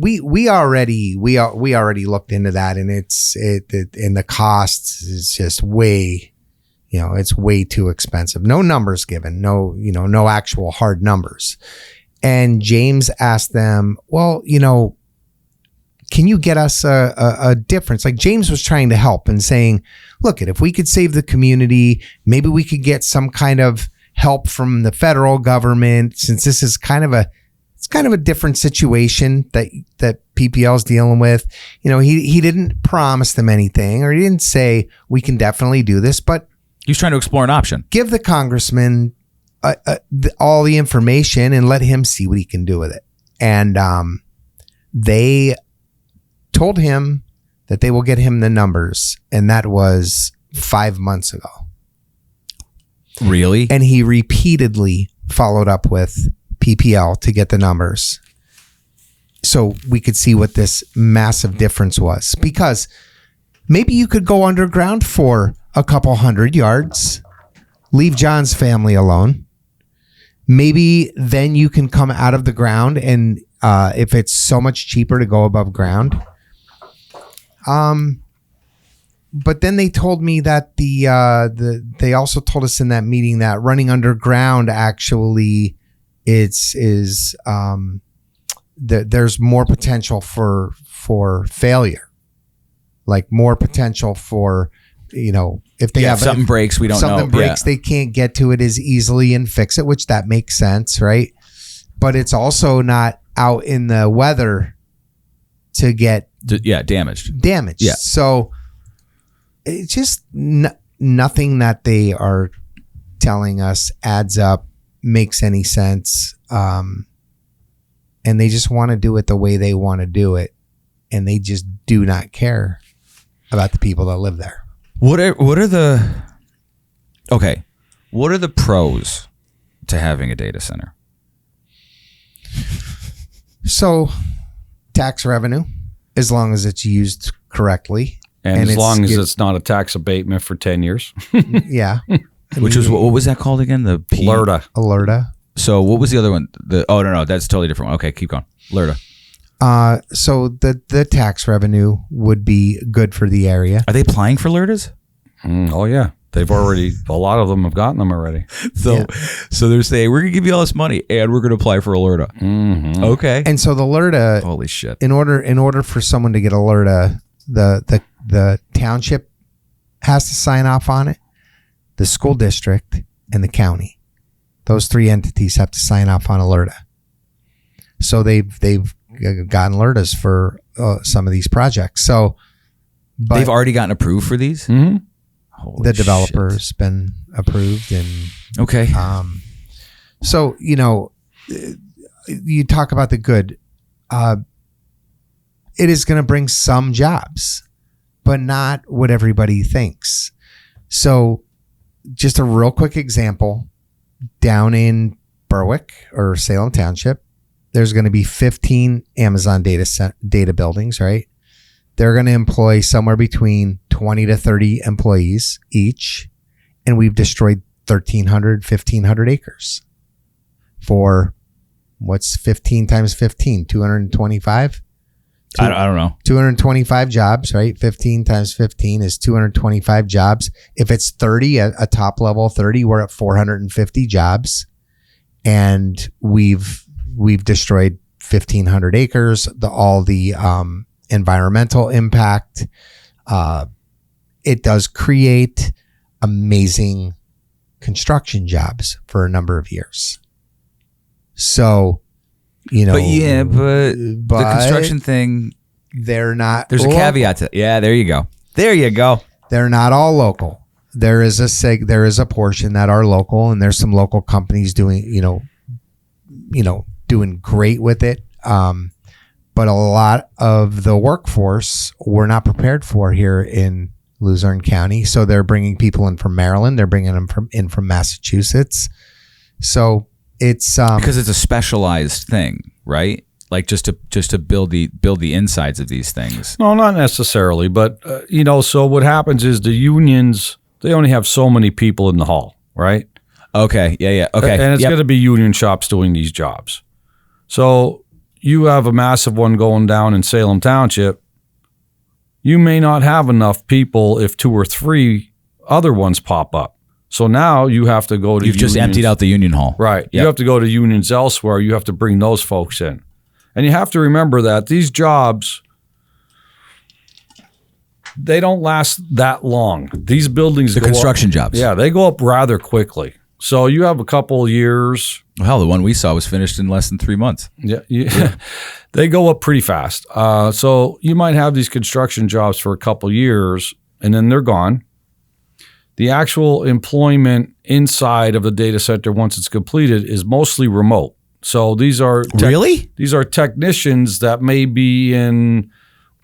Speaker 1: already looked into that, and and the cost is just way, it's way too expensive. No numbers given, no actual hard numbers. And James asked them, well, can you get us a difference? Like James was trying to help and saying, look, if we could save the community, maybe we could get some kind of help from the federal government, since this is kind of a different situation that PPL is dealing with. He didn't promise them anything, or he didn't say we can definitely do this, but
Speaker 2: he was trying to explore an option.
Speaker 1: Give the congressman all the information and let him see what he can do with it. And they told him that they will get him the numbers, and that was 5 months ago.
Speaker 2: Really?
Speaker 1: And he repeatedly followed up with PPL to get the numbers so we could see what this massive difference was. Because maybe you could go underground for a couple 100 yards, leave John's family alone. Maybe then you can come out of the ground, and if it's so much cheaper to go above ground. But then they told me that they also told us in that meeting that running underground actually there's more potential for failure, like more potential for, if they have
Speaker 2: something breaks, we don't know.
Speaker 1: Something breaks, they can't get to it as easily and fix it, which that makes sense, right? But it's also not out in the weather to get
Speaker 2: damaged.
Speaker 1: Yeah. So it's just nothing that they are telling us adds up, makes any sense. And they just want to do it the way they want to do it. And they just do not care about the people that live there.
Speaker 2: What are the pros to having a data center?
Speaker 1: So tax revenue, as long as it's used correctly.
Speaker 3: And as long as it's not a tax abatement for 10 years.
Speaker 1: Yeah.
Speaker 2: Which was, what was that called again? The
Speaker 3: Alerta.
Speaker 2: So what was the other one? No, that's a totally different one. Okay, keep going. Alerta.
Speaker 1: So the tax revenue would be good for the area.
Speaker 2: Are they applying for alertas?
Speaker 3: Oh yeah. They've already, a lot of them have gotten them already.
Speaker 2: So they're saying, we're going to give you all this money and we're going to apply for alerta.
Speaker 3: Mm-hmm.
Speaker 2: Okay.
Speaker 1: And so the alerta,
Speaker 2: holy shit.
Speaker 1: In order for someone to get alerta, the township has to sign off on it, the school district and the county. Those three entities have to sign off on alerta. So they've gotten alertas for some of these projects. So but
Speaker 2: they've already gotten approved for these?
Speaker 3: Mm-hmm.
Speaker 1: The developer's been approved and
Speaker 2: okay.
Speaker 1: So you talk about the good. It is going to bring some jobs, but not what everybody thinks. So just a real quick example, down in Berwick or Salem Township, there's going to be 15 Amazon data buildings, right? They're going to employ somewhere between 20 to 30 employees each. And we've destroyed 1,500 acres for what's 15 times 15, 225?
Speaker 2: I don't know.
Speaker 1: 225 jobs, right? 15 times 15 is 225 jobs. If it's 30, a top level 30, we're at 450 jobs. And we've destroyed 1,500 acres, all the environmental impact. It does create amazing construction jobs for a number of years. So,
Speaker 2: but the construction thing,
Speaker 1: they're not.
Speaker 2: There's a caveat to it. Yeah, there you go. They're
Speaker 1: not all local. There is a portion that are local, and there's some local companies doing, doing great with it. But a lot of the workforce we're not prepared for here in Luzerne County. So they're bringing people in from Maryland. They're bringing them from Massachusetts. So it's
Speaker 2: because it's a specialized thing, right? Like just to build the insides of these things.
Speaker 3: No, not necessarily. But so what happens is the unions, they only have so many people in the hall, right?
Speaker 2: Okay. Yeah. Okay.
Speaker 3: And it's going to be union shops doing these jobs. So you have a massive one going down in Salem Township. You may not have enough people if 2 or 3 other ones pop up. So now you have to go to
Speaker 2: You've just emptied out the union hall.
Speaker 3: Right. Yep. You have to go to unions elsewhere. You have to bring those folks in. And you have to remember that these jobs, they don't last that long. These buildings
Speaker 2: The construction jobs.
Speaker 3: Yeah, they go up rather quickly. So you have a couple of years.
Speaker 2: Hell, the one we saw was finished in less than 3 months.
Speaker 3: Yeah. They go up pretty fast. So you might have these construction jobs for a couple of years, and then they're gone. The actual employment inside of the data center, once it's completed, is mostly remote. So these are these are technicians that may be in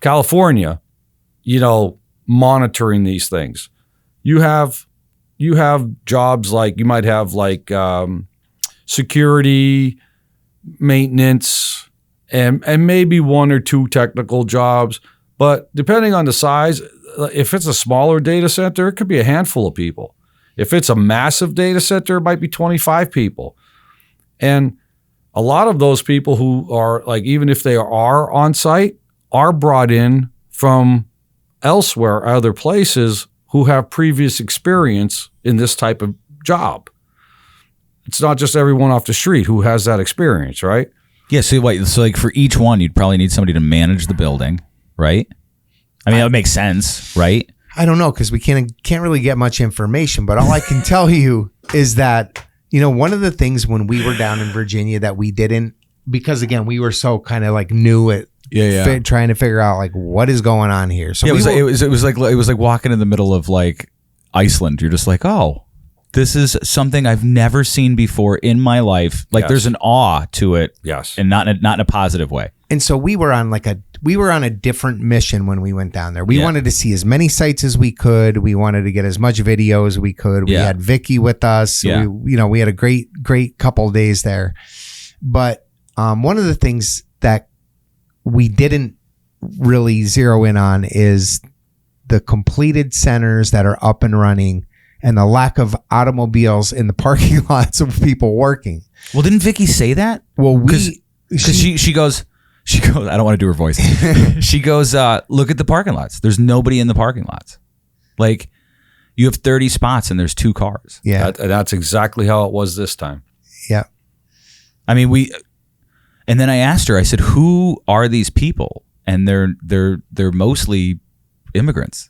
Speaker 3: California, monitoring these things. You have jobs like you might have security, maintenance, and maybe 1 or 2 technical jobs. But depending on the size, if it's a smaller data center, it could be a handful of people. If it's a massive data center, it might be 25 people. And a lot of those people who are even if they are on site, are brought in from elsewhere, other places who have previous experience in this type of job. It's not just everyone off the street who has that experience, right?
Speaker 2: Yeah. So for each one, you'd probably need somebody to manage the building, right? I mean, that would make sense, right?
Speaker 1: I don't know because we can't really get much information, but all I can tell you is that one of the things when we were down in Virginia that we didn't, because again we were so kind of new at trying to figure out what is going on here. So
Speaker 2: it was like walking in the middle of Iceland. You're just like, oh, This is something I've never seen before in my life. Like
Speaker 3: Yes.
Speaker 2: there's an awe to it.
Speaker 3: Yes.
Speaker 2: And not in a positive way.
Speaker 1: And so we were on a different mission when we went down there. We wanted to see as many sites as we could. We wanted to get as much video as we could. We had Vicky with us.
Speaker 2: Yeah.
Speaker 1: We had a great couple of days there. But one of the things that we didn't really zero in on is the completed centers that are up and running and the lack of automobiles in the parking lots of people working.
Speaker 2: Well, didn't Vicky say that?
Speaker 1: Well,
Speaker 2: because she goes, I don't want to do her voice. She goes, look at the parking lots. There's nobody in the parking lots. Like you have 30 spots and there's 2 cars.
Speaker 1: Yeah.
Speaker 3: That's exactly how it was this time.
Speaker 1: Yeah.
Speaker 2: I mean, and then I asked her, I said, who are these people? And they're mostly immigrants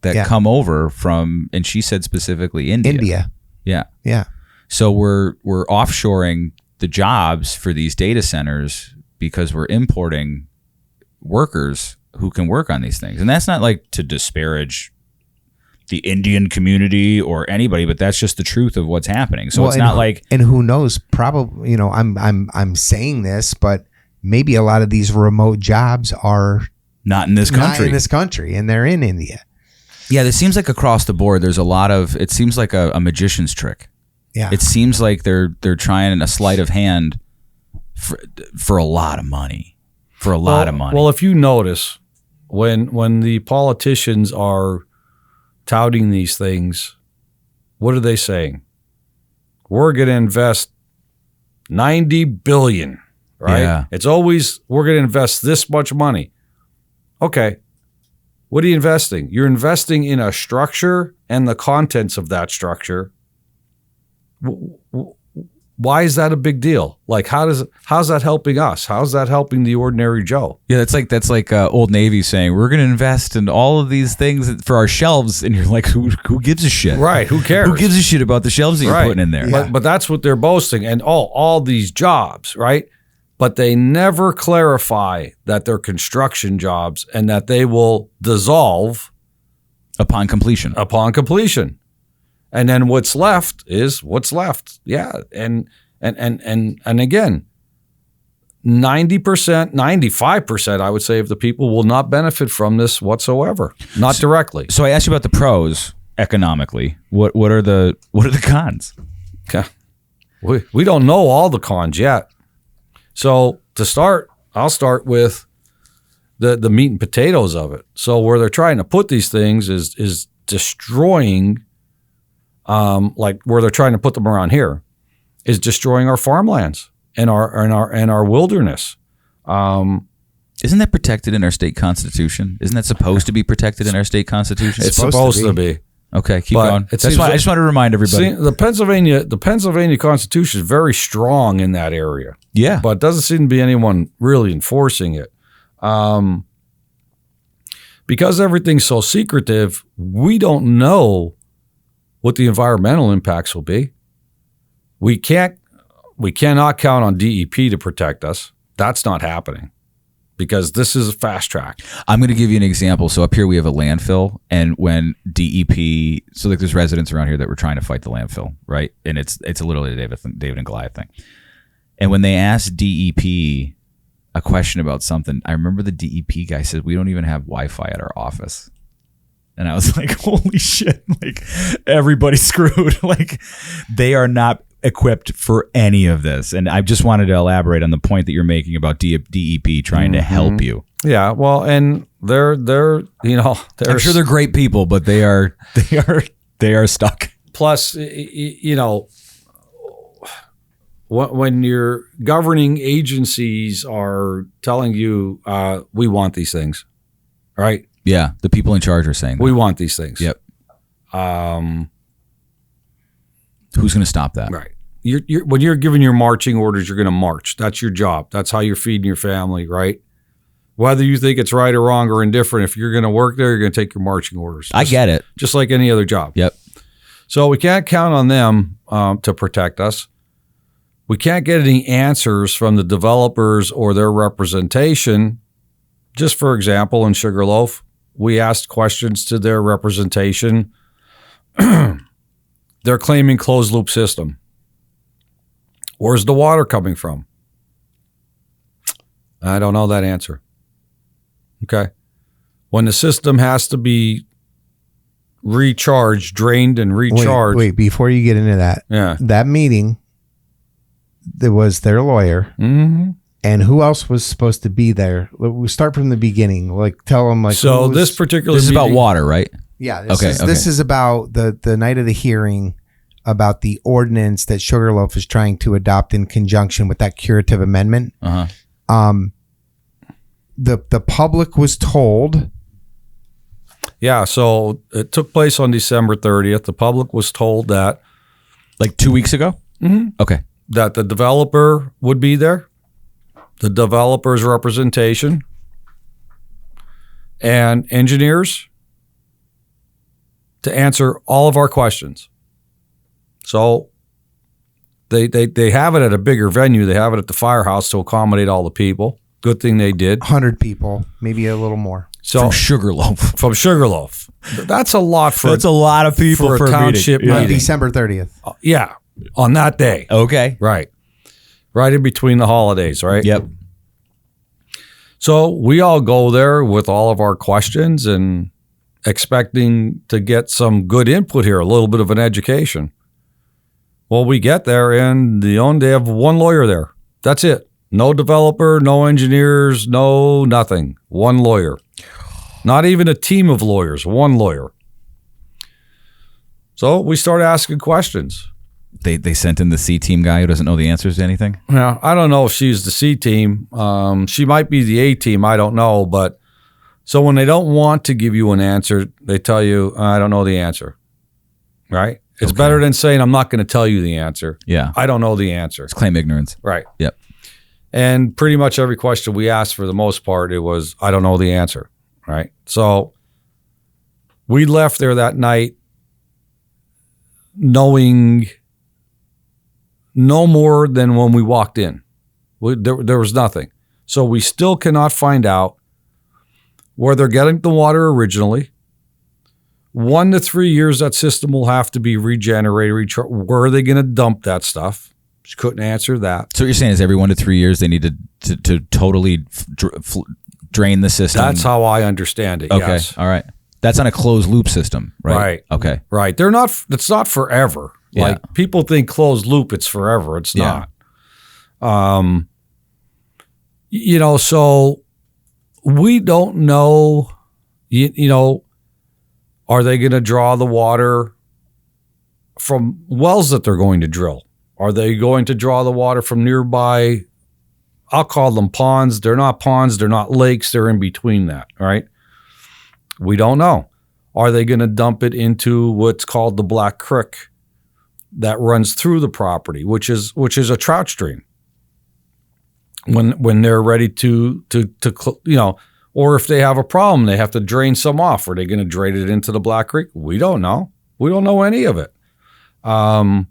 Speaker 2: that come over from, and she said specifically India. Yeah.
Speaker 1: Yeah.
Speaker 2: So we're offshoring the jobs for these data centers because we're importing workers who can work on these things. And that's not like to disparage the Indian community or anybody, but that's just the truth of what's happening. So it's not like,
Speaker 1: and who knows, probably, I'm saying this, but maybe a lot of these remote jobs are
Speaker 2: not in this country.
Speaker 1: And they're in India.
Speaker 2: Yeah, it seems like across the board, there's a lot of, it seems like a magician's trick.
Speaker 1: Yeah.
Speaker 2: It seems like they're trying a sleight of hand for a lot of money. For a lot of money.
Speaker 3: Well, if you notice, when the politicians are touting these things, what are they saying? We're going to invest $90 billion, right?
Speaker 2: Yeah.
Speaker 3: It's always, we're going to invest this much money. Okay. What are you investing? You're investing in a structure and the contents of that structure. Why is that a big deal? Like, how's that helping us? How's that helping the ordinary Joe?
Speaker 2: Yeah, that's like Old Navy saying we're going to invest in all of these things for our shelves, and you're like, who gives a shit?
Speaker 3: Right? Who cares?
Speaker 2: Who gives a shit about the shelves that you're putting in there?
Speaker 1: Yeah.
Speaker 3: But that's what they're boasting, and all these jobs, right? But they never clarify that they're construction jobs and that they will dissolve
Speaker 2: Upon completion.
Speaker 3: And then what's left is what's left. Yeah. And again, 90%, 95%, I would say, of the people will not benefit from this whatsoever. Not directly.
Speaker 2: So I asked you about the pros economically. What are the cons?
Speaker 3: Okay. We don't know all the cons yet. So to start, I'll start with the meat and potatoes of it. So where they're trying to put these things is destroying, like where they're trying to put them around here, is destroying our farmlands and our wilderness.
Speaker 2: Isn't that protected in our state constitution? Isn't that supposed to be protected in our state constitution?
Speaker 3: It's supposed to be.
Speaker 2: Okay, keep
Speaker 3: But
Speaker 2: going.
Speaker 3: it
Speaker 2: That's why I just want to remind everybody.
Speaker 3: See, the Pennsylvania Constitution is very strong in that area.
Speaker 2: Yeah.
Speaker 3: But doesn't seem to be anyone really enforcing it. Because everything's so secretive, we don't know what the environmental impacts will be. We cannot count on DEP to protect us. That's not happening because this is a fast track.
Speaker 2: I'm going to give you an example. So up here we have a landfill, and when DEP, so like there's residents around here that were trying to fight the landfill, right? And it's literally a David and Goliath thing. And when they asked DEP a question about something, I remember the DEP guy said, "We don't even have Wi-Fi at our office." And I was like, holy shit, like everybody's screwed. Like they are not equipped for any of this. And I just wanted to elaborate on the point that you're making about DEP trying to help you.
Speaker 3: Yeah, well, and they're
Speaker 2: I'm sure they're great people, but they are stuck.
Speaker 3: Plus, when your governing agencies are telling you, we want these things, right?
Speaker 2: Yeah, the people in charge are saying that.
Speaker 3: We want these things.
Speaker 2: Yep. Who's going to stop that?
Speaker 3: Right. When you're giving your marching orders, you're going to march. That's your job. That's how you're feeding your family, right? Whether you think it's right or wrong or indifferent, if you're going to work there, you're going to take your marching orders.
Speaker 2: I get it.
Speaker 3: Just like any other job.
Speaker 2: Yep.
Speaker 3: So we can't count on them to protect us. We can't get any answers from the developers or their representation. Just for example, in Sugarloaf, we asked questions to their representation They're claiming closed loop system. Where's the water coming from? I don't know that answer. Okay. When the system has to be recharged, drained and recharged.
Speaker 1: Wait, before you get into that.
Speaker 3: Yeah.
Speaker 1: That meeting, there was their lawyer.
Speaker 3: Mm-hmm.
Speaker 1: And who else was supposed to be there? We start from the beginning. Like, tell them, like,
Speaker 3: so this particular
Speaker 2: This is about
Speaker 3: meeting-
Speaker 2: water, right?
Speaker 1: Yeah.
Speaker 2: Okay.
Speaker 1: This is about the night of the hearing about the ordinance that Sugarloaf is trying to adopt in conjunction with that curative amendment.
Speaker 2: Uh-huh.
Speaker 1: The public was told.
Speaker 3: Yeah, so it took place on December 30th. The public was told that
Speaker 2: Like 2 weeks ago?
Speaker 3: Mm-hmm.
Speaker 2: Okay.
Speaker 3: that the developer would be there, the developer's representation, and engineers to answer all of our questions. So they have it at a bigger venue. They have it at the firehouse to accommodate all the people. Good thing they did.
Speaker 1: 100 people, maybe a little more.
Speaker 3: So
Speaker 2: From Sugarloaf.
Speaker 3: from Sugarloaf. That's a lot for
Speaker 2: That's a lot of people
Speaker 3: for a township
Speaker 2: meeting.
Speaker 1: On
Speaker 3: meeting.
Speaker 1: December 30th.
Speaker 3: Yeah, on that day.
Speaker 2: Okay.
Speaker 3: Right. Right in between the holidays, right?
Speaker 2: Yep.
Speaker 3: So we all go there with all of our questions and expecting to get some good input here, a little bit of an education. Well, we get there and they have one lawyer there. That's it. No developer, no engineers, no nothing. One lawyer. Not even a team of lawyers, one lawyer. So we start asking questions.
Speaker 2: They sent in the C team guy who doesn't know the answers to anything.
Speaker 3: Now, I don't know if she's the C team. She might be the A team. I don't know. But so when they don't want to give you an answer, they tell you, I don't know the answer. Right? It's better than saying, I'm not going to tell you the answer.
Speaker 2: Yeah.
Speaker 3: I don't know the answer.
Speaker 2: It's claim ignorance.
Speaker 3: Right.
Speaker 2: Yep.
Speaker 3: And pretty much every question we asked, for the most part, it was, I don't know the answer. Right. So we left there that night knowing no more than when we walked in. There was nothing. So we still cannot find out where they're getting the water originally. 1 to 3 years, that system will have to be regenerated. Where are they going to dump that stuff? She couldn't answer that.
Speaker 2: So what you're saying is every 1 to 3 years they need to totally drain the system.
Speaker 3: That's how I understand it.
Speaker 2: Okay.
Speaker 3: Yes.
Speaker 2: All right. That's on a closed loop system, right?
Speaker 3: Right.
Speaker 2: Okay.
Speaker 3: Right. They're not. It's not forever.
Speaker 2: Yeah.
Speaker 3: Like people think closed loop, it's forever. It's
Speaker 2: Yeah.
Speaker 3: not. So we don't know. Are they going to draw the water from wells that they're going to drill? Are they going to draw the water from nearby? I'll call them ponds. They're not ponds. They're not lakes. They're in between that. Right. We don't know. Are they going to dump it into what's called the Black Creek that runs through the property, which is a trout stream? When they're ready to or if they have a problem, they have to drain some off. Are they going to drain it into the Black Creek? We don't know. We don't know any of it. I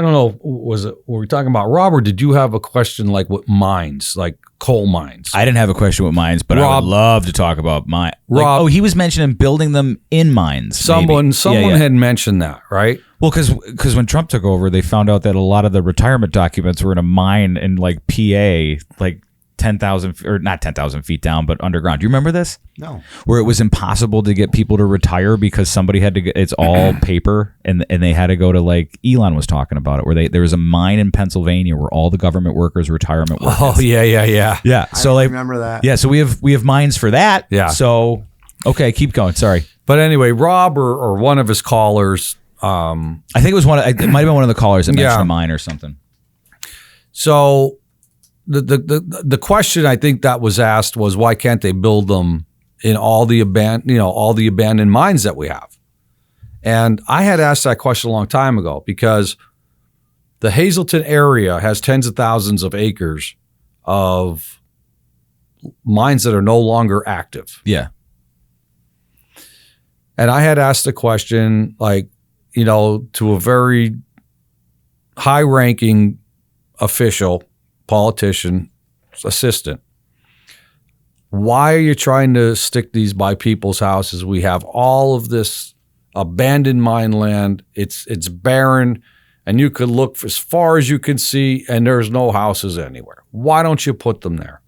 Speaker 3: don't know. Were we talking about Rob, or did you have a question like with mines, like coal mines?
Speaker 2: I didn't have a question with mines, but I would love to talk about mine.
Speaker 3: Rob,
Speaker 2: he was mentioning building them in mines.
Speaker 3: Someone
Speaker 2: Yeah.
Speaker 3: had mentioned that, right?
Speaker 2: Well, because when Trump took over, they found out that a lot of the retirement documents were in a mine in like PA, like 10,000 or not 10,000 feet down, but underground. Do you remember this?
Speaker 1: No.
Speaker 2: Where it was impossible to get people to retire because somebody had to get, it's all paper, and they had to go to, like Elon was talking about it, where there was a mine in Pennsylvania where all the government workers, retirement workers.
Speaker 3: Oh yeah.
Speaker 2: So
Speaker 1: I remember that.
Speaker 2: Yeah, so we have mines for that.
Speaker 3: Yeah.
Speaker 2: So okay, keep going. Sorry.
Speaker 3: But anyway, Rob or one of his callers.
Speaker 2: I think it was it might have been one of the callers that mentioned a mine or something.
Speaker 3: So the question I think that was asked was, why can't they build them in all the abandoned mines that we have? And I had asked that question a long time ago, because the Hazleton area has tens of thousands of acres of mines that are no longer active.
Speaker 2: Yeah.
Speaker 3: And I had asked the question, to a very high-ranking official, politician, assistant, why are you trying to stick these by people's houses? We have all of this abandoned mine land. It's barren, and you could look as far as you can see, and there's no houses anywhere. Why don't you put them there?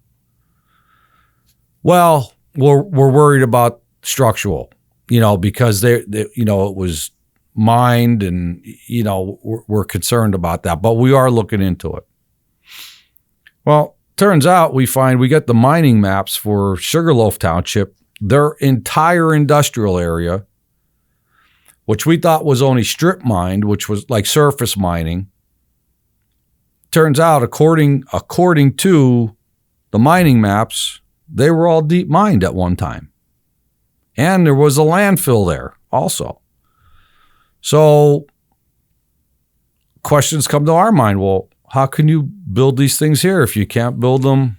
Speaker 3: Well, we're worried about structural, because they it was mined, and we're concerned about that. But we are looking into it. Well, turns out we get the mining maps for Sugarloaf Township, their entire industrial area, which we thought was only strip mined, which was like surface mining. Turns out, according to the mining maps, they were all deep mined at one time. And there was a landfill there also. So questions come to our mind. Well, how can you build these things here if you can't build them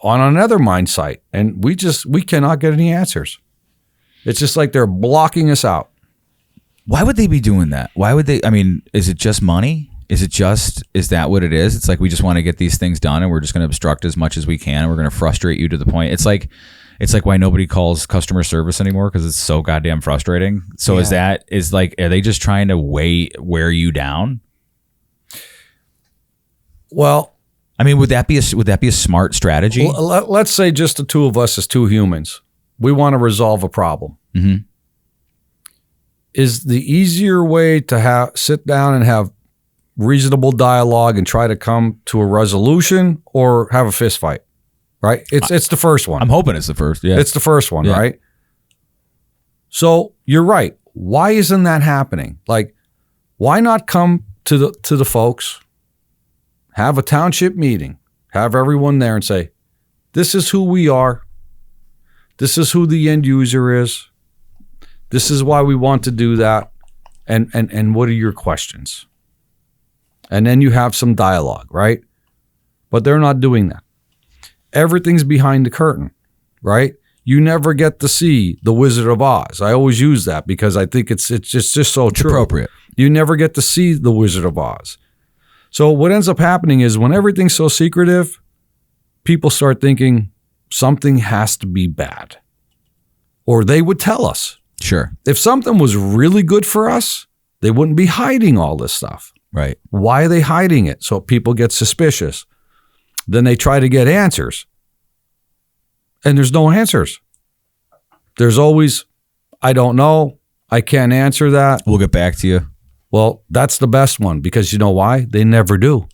Speaker 3: on another mine site? And we cannot get any answers. It's just like they're blocking us out.
Speaker 2: Why would they be doing that? Why would they? I mean, is it just money? Is that what it is? It's like, we just want to get these things done, and we're just going to obstruct as much as we can, and we're going to frustrate you to the point. It's like why nobody calls customer service anymore, because it's so goddamn frustrating. So
Speaker 1: Yeah.
Speaker 2: are they just trying to wear you down?
Speaker 3: Well,
Speaker 2: I mean, would that be a smart strategy?
Speaker 3: let's say just the two of us as two humans. We want to resolve a problem.
Speaker 2: Mm-hmm.
Speaker 3: Is the easier way to sit down and have reasonable dialogue and try to come to a resolution, or have a fist fight? Right? It's the first one.
Speaker 2: I'm hoping it's the first. Yeah,
Speaker 3: It's the first one,
Speaker 2: Yeah.
Speaker 3: right? So you're right. Why isn't that happening? Like, why not come to the folks, have a township meeting, have everyone there and say, this is who we are. This is who the end user is. This is why we want to do that. And what are your questions? And then you have some dialogue, right? But they're not doing that. Everything's behind the curtain, right? You never get to see the Wizard of Oz. I always use that because I think it's just so true.
Speaker 2: appropriate.
Speaker 3: You never get to see the Wizard of Oz. So what ends up happening is, when everything's so secretive, people start thinking something has to be bad. Or they would tell us.
Speaker 2: Sure.
Speaker 3: If something was really good for us, they wouldn't be hiding all this stuff.
Speaker 2: Right.
Speaker 3: Why are they hiding it? So people get suspicious. Then they try to get answers. And there's no answers. There's always, I don't know. I can't answer that.
Speaker 2: We'll get back to you.
Speaker 3: Well, that's the best one, because you know why? They never do.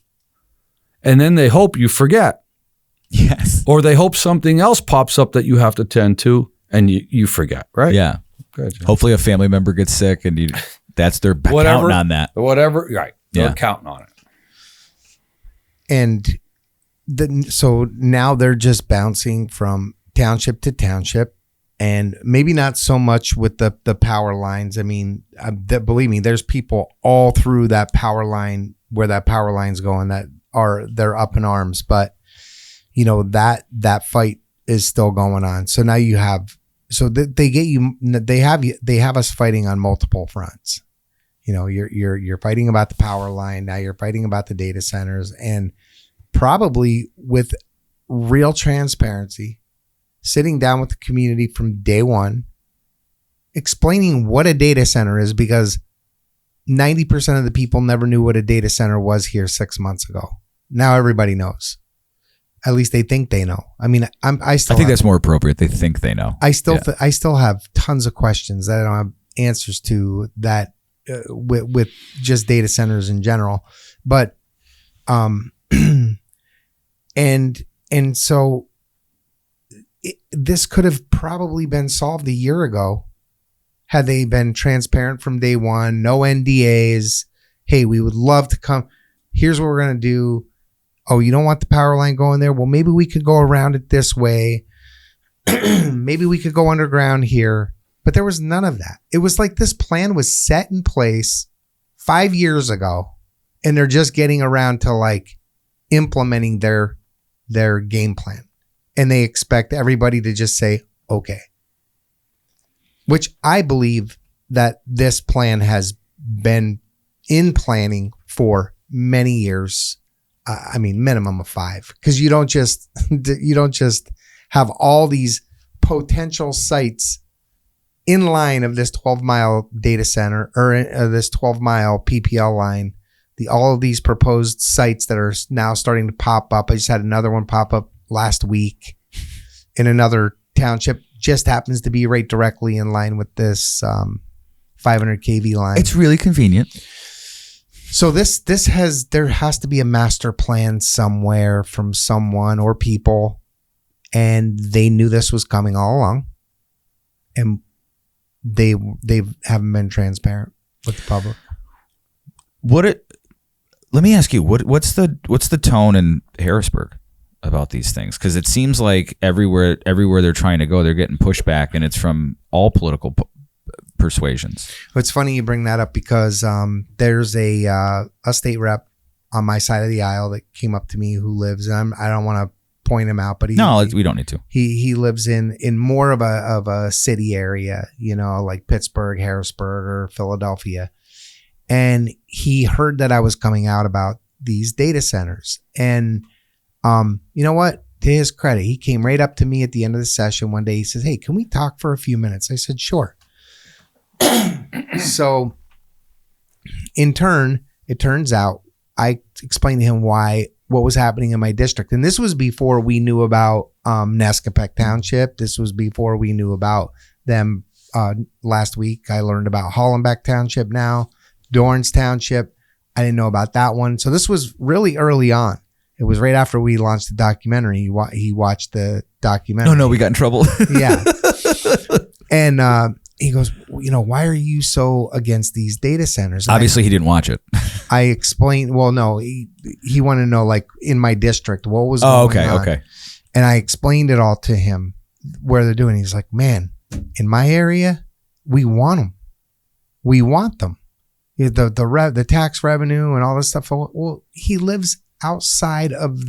Speaker 3: And then they hope you forget.
Speaker 2: Yes.
Speaker 3: Or they hope something else pops up that you have to tend to, and you forget, right?
Speaker 2: Yeah.
Speaker 3: Good.
Speaker 2: Hopefully a family member gets sick, and that's their counting on that.
Speaker 3: Whatever. Right. They're
Speaker 2: Yeah.
Speaker 3: counting on it.
Speaker 1: And so now they're just bouncing from township to township, and maybe not so much with the power lines. I mean, believe me, there's people all through that power line, where that power line's going, they're up in arms. But that fight is still going on. So now you have, they have us fighting on multiple fronts. You're fighting about the power line. Now you're fighting about the data centers, and probably with real transparency, sitting down with the community from day one, explaining what a data center is, because 90% of the people never knew what a data center was here 6 months ago. Now everybody knows. At least they think they know. I mean, I think
Speaker 2: that's more appropriate. They think they know.
Speaker 1: I still have tons of questions that I don't have answers to, that with just data centers in general. But and so this could have probably been solved a year ago had they been transparent from day one. No NDAs. Hey, we would love to come. Here's what we're going to do. Oh, you don't want the power line going there? Well, maybe we could go around it this way. Maybe we could go underground here. But there was none of that. It was like this plan was set in place 5 years ago, and they're just getting around to like implementing their game plan. And they expect everybody to just say, okay. Which I believe that this plan has been in planning for many years. I mean, minimum of 5, because you don't just have all these potential sites in line of this 12-mile data center or this 12-mile PPL line, all of these proposed sites that are now starting to pop up. I just had another one pop up last week in another township. Just happens to be right directly in line with this 500 kV line.
Speaker 2: It's really convenient.
Speaker 1: So there has to be a master plan somewhere from someone or people, and they knew this was coming all along, and they haven't been transparent with the public.
Speaker 2: Let me ask you, what's the tone in Harrisburg about these things? Because it seems like everywhere they're trying to go, they're getting pushback, and it's from all political persuasions.
Speaker 1: It's funny you bring that up because there's a state rep on my side of the aisle that came up to me who lives, and I don't want to point him out, but we don't need to. He lives in more of a city area, like Pittsburgh, Harrisburg, or Philadelphia. And he heard that I was coming out about these data centers. And you know what? To his credit, he came right up to me at the end of the session one day. He says, "Hey, can we talk for a few minutes?" I said, "Sure." So in turn, it turns out I explained to him what was happening in my district. And this was before we knew about Nescapec Township. This was before we knew about them. Last week, I learned about Hollenbeck Township now. Dorrance Township. I didn't know about that one. So this was really early on. It was right after we launched the documentary. He watched the documentary.
Speaker 2: No, we got in trouble.
Speaker 1: Yeah. And he goes, why are you so against these data centers? And
Speaker 2: obviously, he didn't watch it.
Speaker 1: I explained, well, no, he wanted to know, like, in my district, what was going on. Okay. And I explained it all to him, where they're doing. He's like, man, in my area, we want them. We want them. The tax revenue and all this stuff. Well, he lives outside of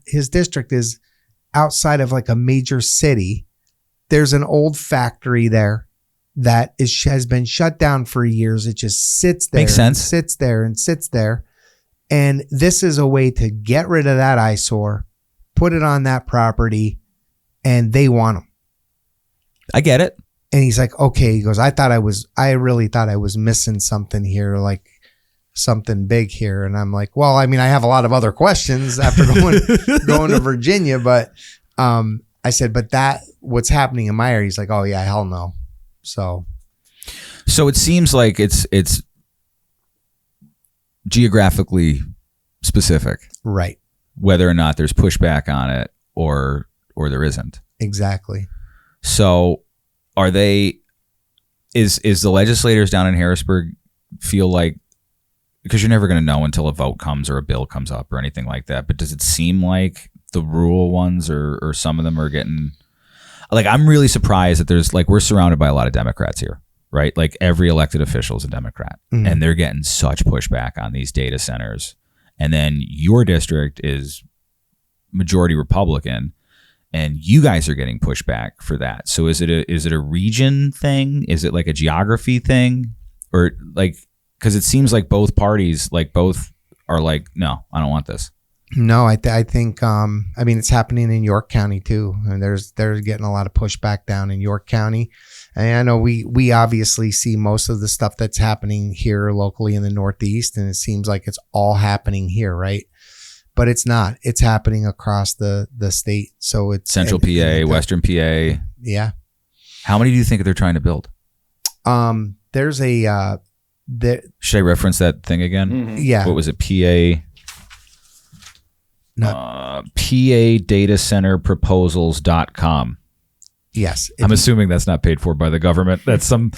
Speaker 1: his district is outside of like a major city. There's an old factory there that has been shut down for years. It just sits there.
Speaker 2: Makes sense.
Speaker 1: Sits there. And this is a way to get rid of that eyesore, put it on that property, and they want them.
Speaker 2: I get it.
Speaker 1: And he's like, okay. He goes, I really thought I was missing something here, like something big here. And I'm like, well, I mean, I have a lot of other questions after going to Virginia, but I said, but what's happening in my area? He's like, oh yeah, hell no. So
Speaker 2: it seems like it's geographically specific,
Speaker 1: right? Whether
Speaker 2: or not there's pushback on it or there isn't.
Speaker 1: Exactly.
Speaker 2: So is the legislators down in Harrisburg feel like, because you're never going to know until a vote comes or a bill comes up or anything like that, but does it seem like the rural ones or some of them are getting, like, I'm really surprised that there's, like, we're surrounded by a lot of Democrats here, right? Like, every elected official is a Democrat, and they're getting such pushback on these data centers. And then your district is majority Republican, and you guys are getting pushback for that. So is it a region thing? Is it like a geography thing? Or, like, because it seems like both parties, like, both are like, no, I don't want this.
Speaker 1: No, I think, I mean, it's happening in York County too. And they're getting a lot of pushback down in York County. And I know we obviously see most of the stuff that's happening here locally in the Northeast, and it seems like it's all happening here, right? But it's not. It's happening across the state. So it's
Speaker 2: Central PA, Western PA.
Speaker 1: Yeah.
Speaker 2: How many do you think they're trying to build?
Speaker 1: There's a
Speaker 2: should I reference that thing again?
Speaker 1: Mm-hmm. Yeah.
Speaker 2: What was it? PA datacenterproposals.com.
Speaker 1: Yes.
Speaker 2: I'm assuming that's not paid for by the government. That's some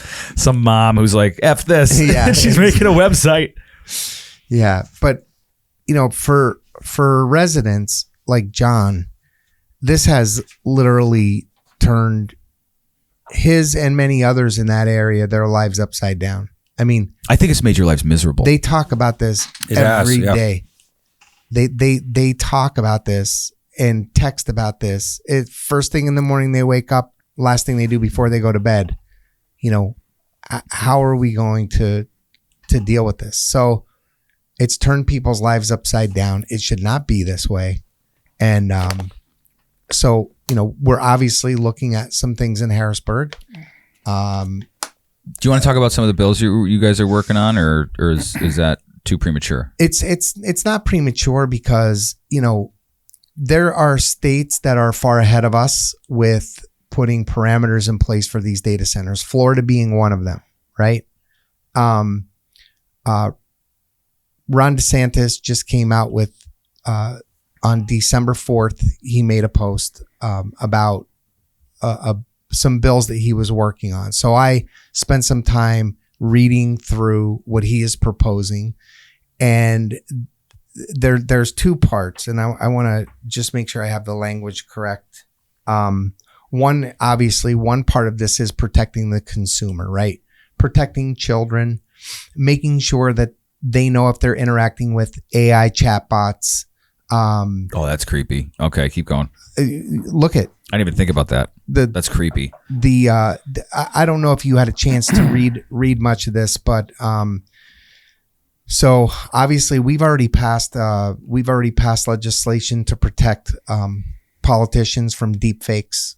Speaker 2: mom who's like, F this. Yeah. She's making a website.
Speaker 1: Yeah. But, for residents like John, this has literally turned his and many others in that area, their lives upside down. I mean,
Speaker 2: I think it's made your lives miserable.
Speaker 1: They talk about this every day. They talk about this and text about this. First thing in the morning they wake up, last thing they do before they go to bed. How are we going to deal with this? So it's turned people's lives upside down. It should not be this way. And So, we're obviously looking at some things in Harrisburg.
Speaker 2: Do you want to talk about some of the bills you guys are working on, or is that too premature?
Speaker 1: It's not premature because, there are states that are far ahead of us with putting parameters in place for these data centers, Florida being one of them, right? Ron DeSantis just came out with, on December 4th, he made a post about some bills that he was working on. So I spent some time reading through what he is proposing, and there's two parts, and I want to just make sure I have the language correct. One part of this is protecting the consumer, right? Protecting children, making sure that they know if they're interacting with AI chatbots.
Speaker 2: Oh, that's creepy. Okay, keep going.
Speaker 1: Look at.
Speaker 2: I didn't even think about that. That's creepy.
Speaker 1: I don't know if you had a chance to read much of this, but so obviously we've already passed legislation to protect politicians from deep fakes.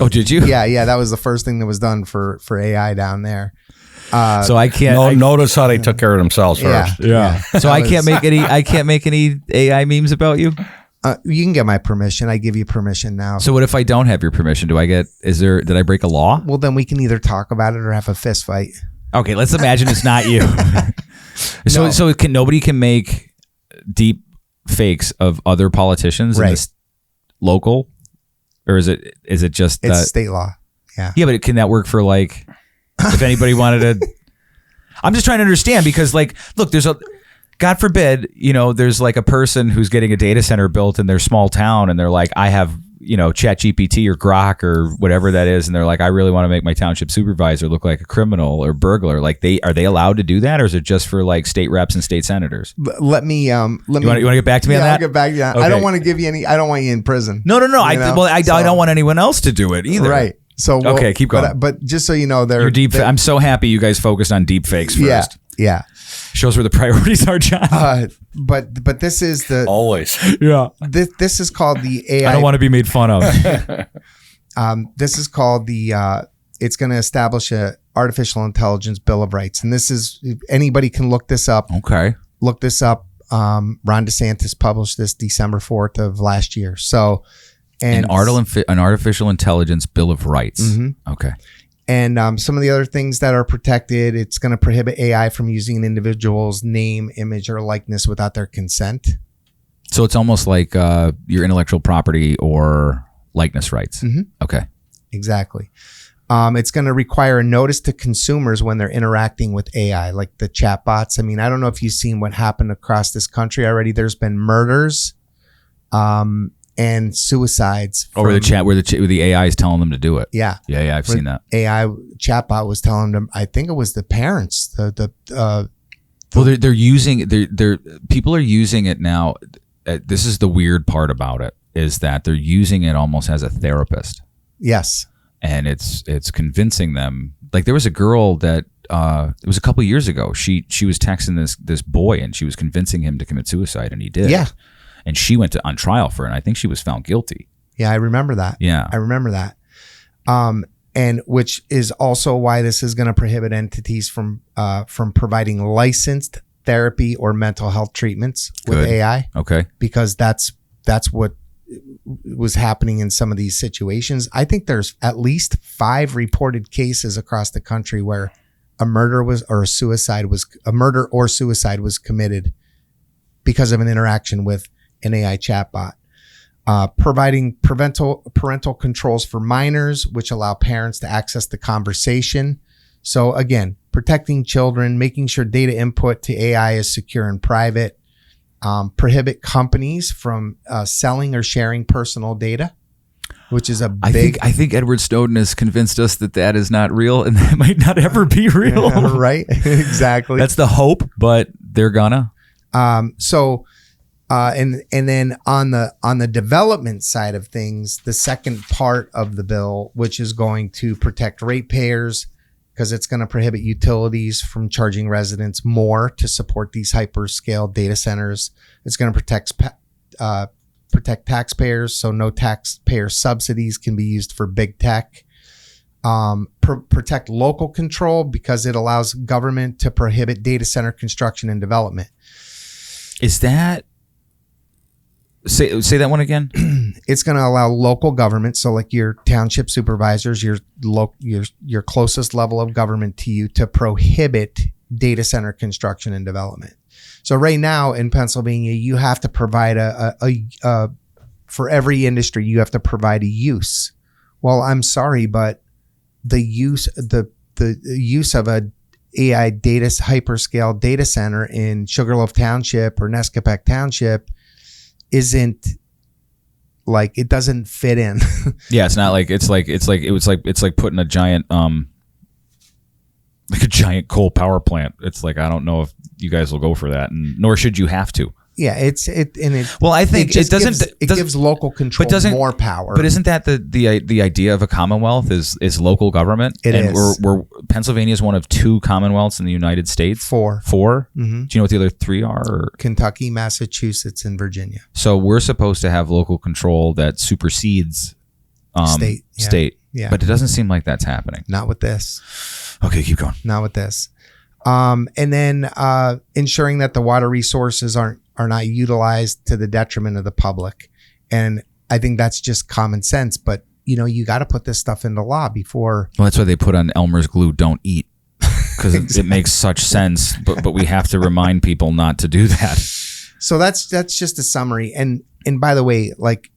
Speaker 2: Oh, did you?
Speaker 1: Yeah, that was the first thing that was done for AI down there.
Speaker 2: So I can't.
Speaker 3: Notice how they took care of themselves first.
Speaker 2: Yeah. So I can't make any AI memes about you.
Speaker 1: You can get my permission. I give you permission now.
Speaker 2: So what if I don't have your permission? Did I break a law?
Speaker 1: Well, then we can either talk about it or have a fist fight.
Speaker 2: Okay, let's imagine it's not you. So nobody can make deep fakes of other politicians in this local, or is it just
Speaker 1: it's state law? Yeah.
Speaker 2: Yeah, but can that work for if anybody wanted to? I'm just trying to understand because look, God forbid, there's a person who's getting a data center built in their small town, and they're like, I have, ChatGPT or Grok or whatever that is, and they're like, I really want to make my township supervisor look like a criminal or burglar. Are they allowed to do that, or is it just for state reps and state senators?
Speaker 1: Let me. You want
Speaker 2: to get back to me on that?
Speaker 1: I'll get back. Yeah, okay. I don't want to give you any. I don't want you in prison.
Speaker 2: No. I don't want anyone else to do it either.
Speaker 1: Right. So
Speaker 2: okay, keep going.
Speaker 1: But just so you know,
Speaker 2: I'm so happy you guys focused on deep fakes first.
Speaker 1: Yeah.
Speaker 2: Shows where the priorities are, John.
Speaker 1: But this is the
Speaker 3: always.
Speaker 2: Yeah.
Speaker 1: This is called the AI.
Speaker 2: I don't want to be made fun of.
Speaker 1: This is called the. It's going to establish a artificial intelligence bill of rights, and this is anybody can look this up.
Speaker 2: Okay.
Speaker 1: Look this up. Ron DeSantis published this December 4th of last year. So. And
Speaker 2: an artificial intelligence bill of rights.
Speaker 1: Mm-hmm.
Speaker 2: Okay.
Speaker 1: And some of the other things that are protected, it's going to prohibit AI from using an individual's name, image, or likeness without their consent.
Speaker 2: So it's almost like your intellectual property or likeness rights.
Speaker 1: Mm-hmm.
Speaker 2: Okay.
Speaker 1: Exactly. It's going to require a notice to consumers when they're interacting with AI, like the chatbots. I mean, I don't know if you've seen what happened across this country already. There's been murders. And suicides.
Speaker 2: Over the chat where the AI is telling them to do it.
Speaker 1: Yeah.
Speaker 2: Yeah, I've seen that.
Speaker 1: AI chatbot was telling them, I think it was the parents,
Speaker 2: well, they're using, people are using it now. This is the weird part about it, is that they're using it almost as a therapist.
Speaker 1: Yes.
Speaker 2: And it's convincing them. Like there was a girl that, it was a couple of years ago. She was texting this boy and she was convincing him to commit suicide, and he did.
Speaker 1: Yeah.
Speaker 2: And she went on trial for it, and I think she was found guilty.
Speaker 1: Yeah, I remember that.
Speaker 2: Yeah.
Speaker 1: I remember that. And which is also why this is going to prohibit entities from providing licensed therapy or mental health treatments with AI.
Speaker 2: Okay.
Speaker 1: Because that's what was happening in some of these situations. I think there's at least 5 reported cases across the country where a murder or suicide was committed because of an interaction with an AI chatbot. Providing parental controls for minors, which allow parents to access the conversation. So again, protecting children, making sure data input to AI is secure and private. Prohibit companies from selling or sharing personal data, which is a big.
Speaker 2: I think Edward Snowden has convinced us that is not real, and that might not ever be real.
Speaker 1: Right? Exactly.
Speaker 2: That's the hope, but they're gonna.
Speaker 1: And then on the development side of things, the second part of the bill, which is going to protect ratepayers, because it's going to prohibit utilities from charging residents more to support these hyperscale data centers. It's going to protect protect taxpayers, so no taxpayer subsidies can be used for big tech. Protect local control because it allows government to prohibit data center construction and development.
Speaker 2: Is that say that one again?
Speaker 1: It's going to allow local government, so like your township supervisors, your closest level of government to you, to prohibit data center construction and development. So right now in Pennsylvania, you have to provide for every industry, you have to provide a use. Well, I'm sorry, but the use of a AI hyperscale data center in Sugarloaf Township or Nescopec Township isn't like, it doesn't fit in.
Speaker 2: Yeah, it's not like it's like putting a giant like a giant coal power plant. It's like, I don't know if you guys will go for that, and nor should you have to.
Speaker 1: Yeah,
Speaker 2: well, I think it
Speaker 1: gives local control more power.
Speaker 2: But isn't that the idea of a commonwealth is local government?
Speaker 1: It is.
Speaker 2: We're Pennsylvania is one of 2 commonwealths in the United States.
Speaker 1: 4.
Speaker 2: Mm-hmm. Do you know what the other 3 are? Or?
Speaker 1: Kentucky, Massachusetts, and Virginia.
Speaker 2: So we're supposed to have local control that supersedes state.
Speaker 1: Yeah.
Speaker 2: But it doesn't seem like that's happening.
Speaker 1: Not with this.
Speaker 2: Okay, keep going.
Speaker 1: Not with this. And then ensuring that the water resources are not utilized to the detriment of the public. And I think that's just common sense. But, you got to put this stuff into law before.
Speaker 2: Well, that's why they put on Elmer's glue, don't eat. Because it makes such sense. But we have to remind people not to do that.
Speaker 1: So that's just a summary. And by the way, like,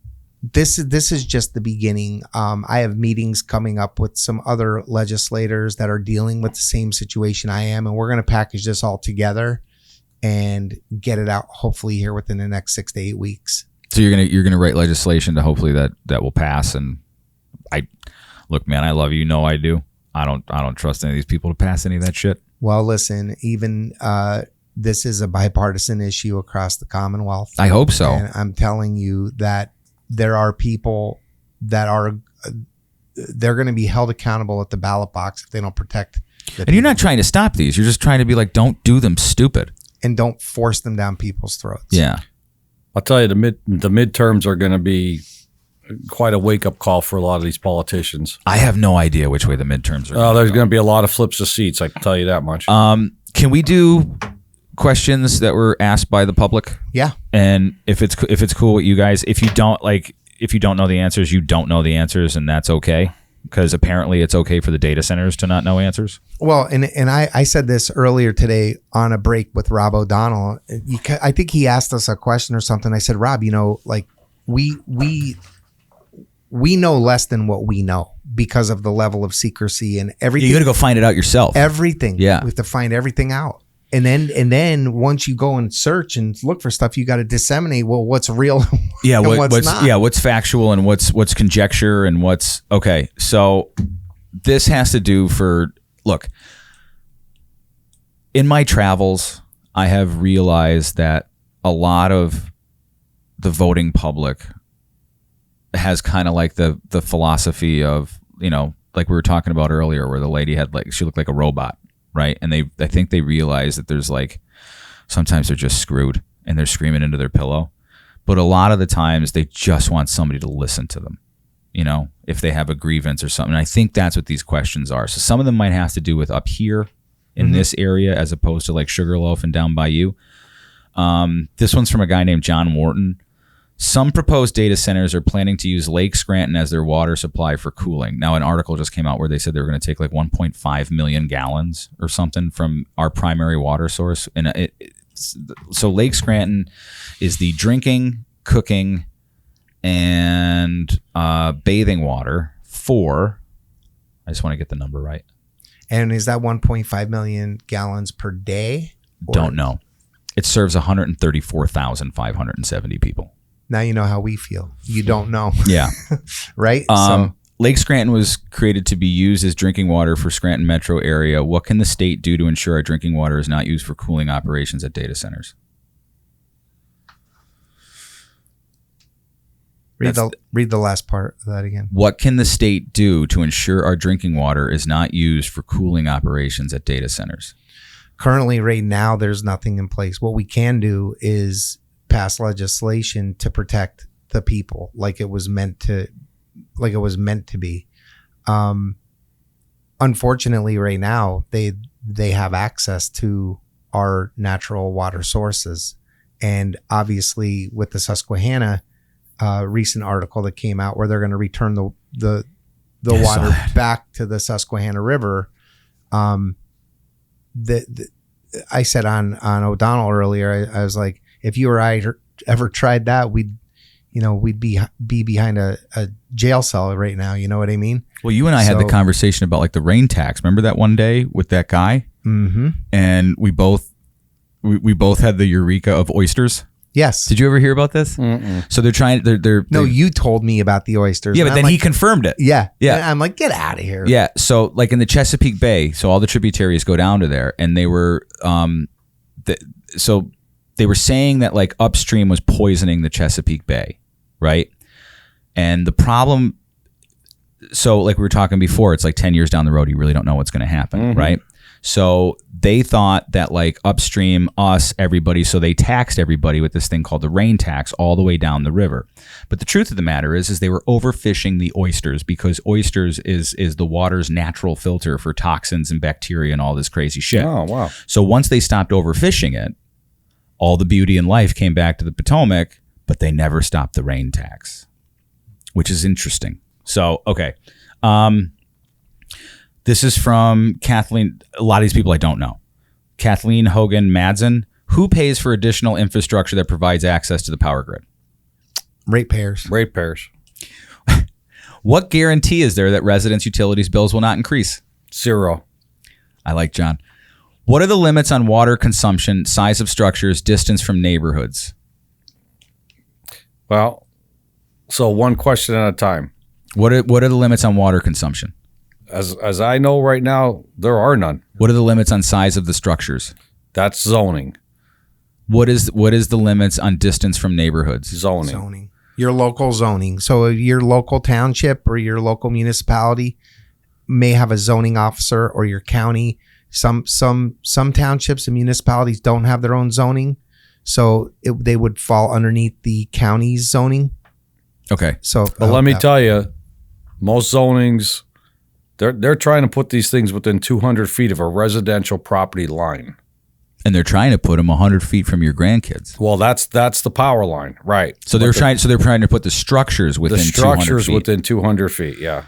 Speaker 1: this is just the beginning. I have meetings coming up with some other legislators that are dealing with the same situation I am, and we're going to package this all together and get it out hopefully here within the next 6 to 8 weeks.
Speaker 2: So you're gonna write legislation to hopefully that will pass. And look, man, I love you. I do. I don't trust any of these people to pass any of that shit.
Speaker 1: Well, listen, even this is a bipartisan issue across the Commonwealth.
Speaker 2: I hope so.
Speaker 1: And I'm telling you that there are people that they're going to be held accountable at the ballot box if they don't protect the
Speaker 2: And you're not trying to stop these. You're just trying to be like, don't do them stupid.
Speaker 1: And don't force them down people's throats.
Speaker 2: Yeah.
Speaker 3: I'll tell you, the midterms are going to be quite a wake-up call for a lot of these politicians.
Speaker 2: I have no idea which way the midterms are.
Speaker 3: There's going to be a lot of flips of seats, I can tell you that much.
Speaker 2: Can we do questions that were asked by the public?
Speaker 1: Yeah.
Speaker 2: And if it's cool with you guys, if you don't know the answers, you don't know the answers, and that's okay, because apparently it's okay for the data centers to not know answers.
Speaker 1: Well, and I said this earlier today on a break with Rob O'Donnell. I think he asked us a question or something. I said, Rob, like we know less than what we know because of the level of secrecy and everything.
Speaker 2: You got to go find it out yourself.
Speaker 1: Everything.
Speaker 2: Yeah.
Speaker 1: We have to find everything out. And then once you go and search and look for stuff, you got to disseminate, well, what's real and what's not.
Speaker 2: Yeah, what's factual and what's conjecture and what's okay. So this has to do look, in my travels, I have realized that a lot of the voting public has kind of like the philosophy of, like we were talking about earlier, where the lady she looked like a robot. Right. And I think they realize that there's sometimes they're just screwed and they're screaming into their pillow. But a lot of the times they just want somebody to listen to them, if they have a grievance or something. And I think that's what these questions are. So some of them might have to do with up here in this area as opposed to like Sugarloaf and down by you. This one's from a guy named John Wharton. Some proposed data centers are planning to use Lake Scranton as their water supply for cooling. Now, an article just came out where they said they were going to take like 1.5 million gallons or something from our primary water source. And so Lake Scranton is the drinking, cooking, and bathing water for, I just want to get the number right.
Speaker 1: And is that 1.5 million gallons per day?
Speaker 2: Don't know. It serves 134,570 people.
Speaker 1: Now you know how we feel. You don't know.
Speaker 2: Yeah.
Speaker 1: Right?
Speaker 2: Lake Scranton was created to be used as drinking water for Scranton metro area. What can the state do to ensure our drinking water is not used for cooling operations at data centers?
Speaker 1: Read the last part of that again.
Speaker 2: What can the state do to ensure our drinking water is not used for cooling operations at data centers?
Speaker 1: Currently, right now, there's nothing in place. What we can do is pass legislation to protect the people like it was meant to be. Unfortunately, right now they have access to our natural water sources, and obviously with the Susquehanna recent article that came out where they're going to return the water back to the Susquehanna River. I said on O'Donnell earlier, I was like, if you or I ever tried that, we'd be behind a jail cell right now. You know what I mean?
Speaker 2: Well, you and I had the conversation about like the rain tax. Remember that one day with that guy?
Speaker 1: Mm-hmm.
Speaker 2: And we both had the eureka of oysters.
Speaker 1: Yes.
Speaker 2: Did you ever hear about this?
Speaker 3: Mm-mm.
Speaker 2: So they're
Speaker 1: No, you told me about the oysters.
Speaker 2: Yeah, but then he confirmed it.
Speaker 1: Yeah.
Speaker 2: Yeah.
Speaker 1: And I'm like, get out of here.
Speaker 2: Yeah. So like in the Chesapeake Bay, so all the tributaries go down to there, and they were so they were saying that like upstream was poisoning the Chesapeake Bay, right? And the problem, so like we were talking before, it's like 10 years down the road, you really don't know what's going to happen, right? So they thought that like upstream, us, everybody, so they taxed everybody with this thing called the rain tax all the way down the river. But the truth of the matter is they were overfishing the oysters, because oysters is the water's natural filter for toxins and bacteria and all this crazy shit.
Speaker 3: Oh, wow.
Speaker 2: So once they stopped overfishing it, all the beauty and life came back to the Potomac, but they never stopped the rain tax, which is interesting. So, okay. This is from Kathleen. A lot of these people I don't know. Kathleen Hogan Madsen. Who pays for additional infrastructure that provides access to the power grid?
Speaker 1: Ratepayers.
Speaker 2: What guarantee is there that residents' utilities bills will not increase?
Speaker 3: 0.
Speaker 2: I like John. What are the limits on water consumption, size of structures, distance from neighborhoods?
Speaker 3: Well, so one question at a time.
Speaker 2: What are the limits on water consumption?
Speaker 3: As I know right now, there are none.
Speaker 2: What are the limits on size of the structures?
Speaker 3: That's zoning.
Speaker 2: What is the limits on distance from neighborhoods?
Speaker 3: Zoning.
Speaker 1: Your local zoning. So your local township or your local municipality may have a zoning officer, or your county. Some townships and municipalities don't have their own zoning, so they would fall underneath the county's zoning.
Speaker 2: Okay.
Speaker 1: So,
Speaker 3: but let me tell you, most zonings, they're trying to put these things within 200 feet of a residential property line.
Speaker 2: And they're trying to put them 100 feet from your grandkids.
Speaker 3: Well, that's the power line, right?
Speaker 2: So they're trying to put the structures within 200 feet.
Speaker 3: Within 200 feet. Yeah.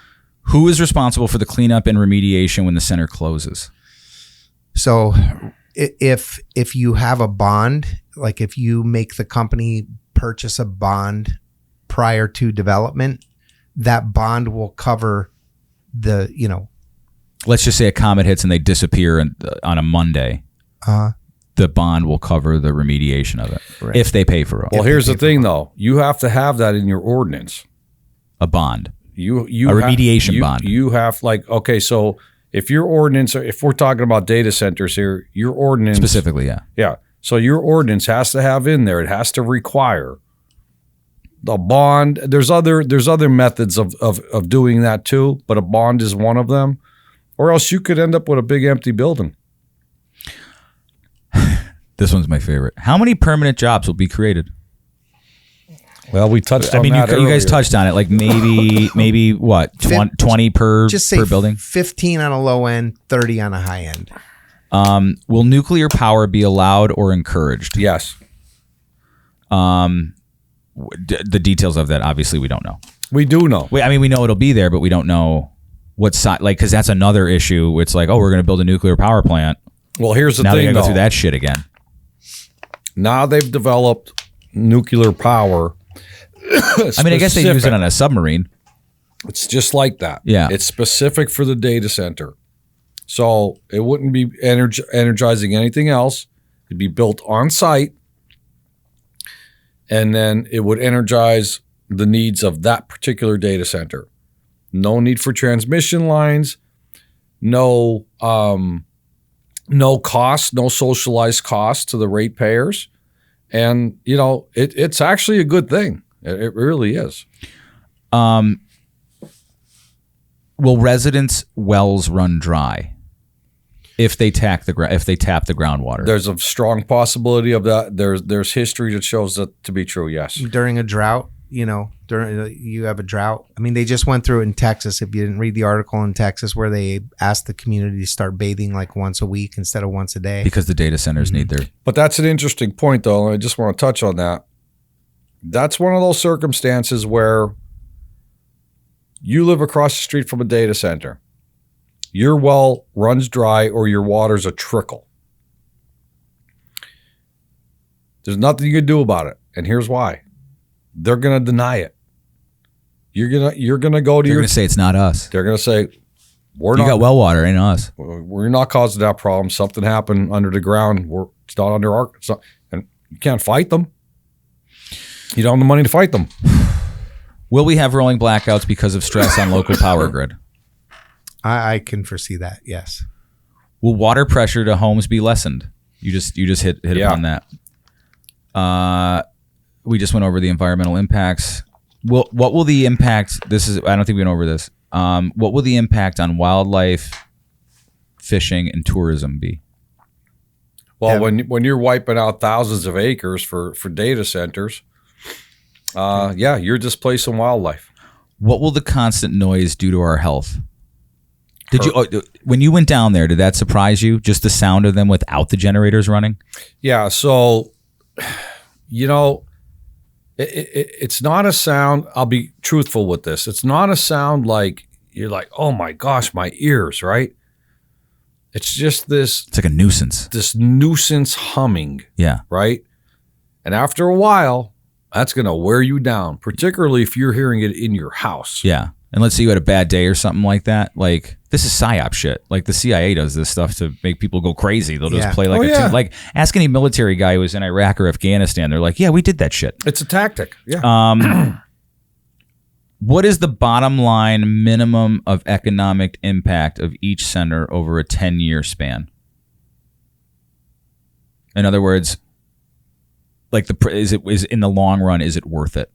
Speaker 2: Who is responsible for the cleanup and remediation when the center closes?
Speaker 1: So if you have a bond, like if you make the company purchase a bond prior to development, that bond will cover the,
Speaker 2: let's just say a comet hits and they disappear on a Monday. The bond will cover the remediation of it, right, if they pay for it.
Speaker 3: Well, here's the thing, though. You have to have that in your ordinance.
Speaker 2: A bond.
Speaker 3: A
Speaker 2: remediation bond.
Speaker 3: You have so if your ordinance, if we're talking about data centers here, your ordinance
Speaker 2: specifically, yeah.
Speaker 3: Yeah. So your ordinance has to have in there, it has to require the bond. There's other methods of doing that too, but a bond is one of them. Or else you could end up with a big empty building.
Speaker 2: This one's my favorite. How many permanent jobs will be created?
Speaker 3: Well, we touched on that.
Speaker 2: You guys touched on it. Like maybe what? 20 per building?
Speaker 1: 15 on a low end, 30 on a high end.
Speaker 2: Will nuclear power be allowed or encouraged?
Speaker 3: Yes.
Speaker 2: The details of that, obviously, we don't know.
Speaker 3: We do know.
Speaker 2: We know it'll be there, but we don't know what side. Like, because that's another issue. It's like, we're going to build a nuclear power plant.
Speaker 3: Well, here's the
Speaker 2: thing. Now they got to go through
Speaker 3: though.
Speaker 2: that shit again.
Speaker 3: Now they've developed nuclear power.
Speaker 2: I guess they use it on a submarine.
Speaker 3: It's just like that.
Speaker 2: Yeah.
Speaker 3: It's specific for the data center. So it wouldn't be energizing anything else. It'd be built on site. And then it would energize the needs of that particular data center. No need for transmission lines. No cost, no socialized cost to the ratepayers. And, it's actually a good thing. It really is.
Speaker 2: Will residents' wells run dry if they tap the groundwater?
Speaker 3: There's a strong possibility of that. There's history that shows that to be true, yes.
Speaker 1: During a drought, during you have a drought. I mean, they just went through it in Texas. If you didn't read the article in Texas where they asked the community to start bathing like once a week instead of once a day.
Speaker 2: Because the data centers need their...
Speaker 3: But that's an interesting point, though, and I just want to touch on that. That's one of those circumstances where you live across the street from a data center. Your well runs dry or your water's a trickle. There's nothing you can do about it. And here's why. They're going to deny it. You're going to go to
Speaker 2: They're going to say it's not us.
Speaker 3: They're going to say,
Speaker 2: you got well water, ain't us.
Speaker 3: We're not causing that problem. Something happened under the ground. It's not under our... and you can't fight them. You don't have the money to fight them.
Speaker 2: Will we have rolling blackouts because of stress on local power grid?
Speaker 1: I can foresee that, yes.
Speaker 2: Will water pressure to homes be lessened? You just hit upon that. We just went over the environmental impacts. What will the impact? I don't think we went over this. What will the impact on wildlife, fishing, and tourism be?
Speaker 3: Well, when you're wiping out thousands of acres for data centers, you're displacing wildlife.
Speaker 2: What will the constant noise do to our health? When you went down there, did that surprise you? Just the sound of them without the generators running?
Speaker 3: Yeah. So, it's not a sound. I'll be truthful with this. It's not a sound like you're like, oh my gosh, my ears, right? It's just this.
Speaker 2: It's like a nuisance.
Speaker 3: This nuisance humming.
Speaker 2: Yeah.
Speaker 3: Right. And after a while, that's going to wear you down, particularly if you're hearing it in your house.
Speaker 2: Yeah. And let's say you had a bad day or something like that. Like, this is psyop shit. Like, the CIA does this stuff to make people go crazy. They'll just play like ask any military guy who was in Iraq or Afghanistan. They're like, yeah, we did that shit.
Speaker 3: It's a tactic. Yeah.
Speaker 2: What is the bottom line minimum of economic impact of each center over a 10-year span? In other words, like is in the long run, is it worth it?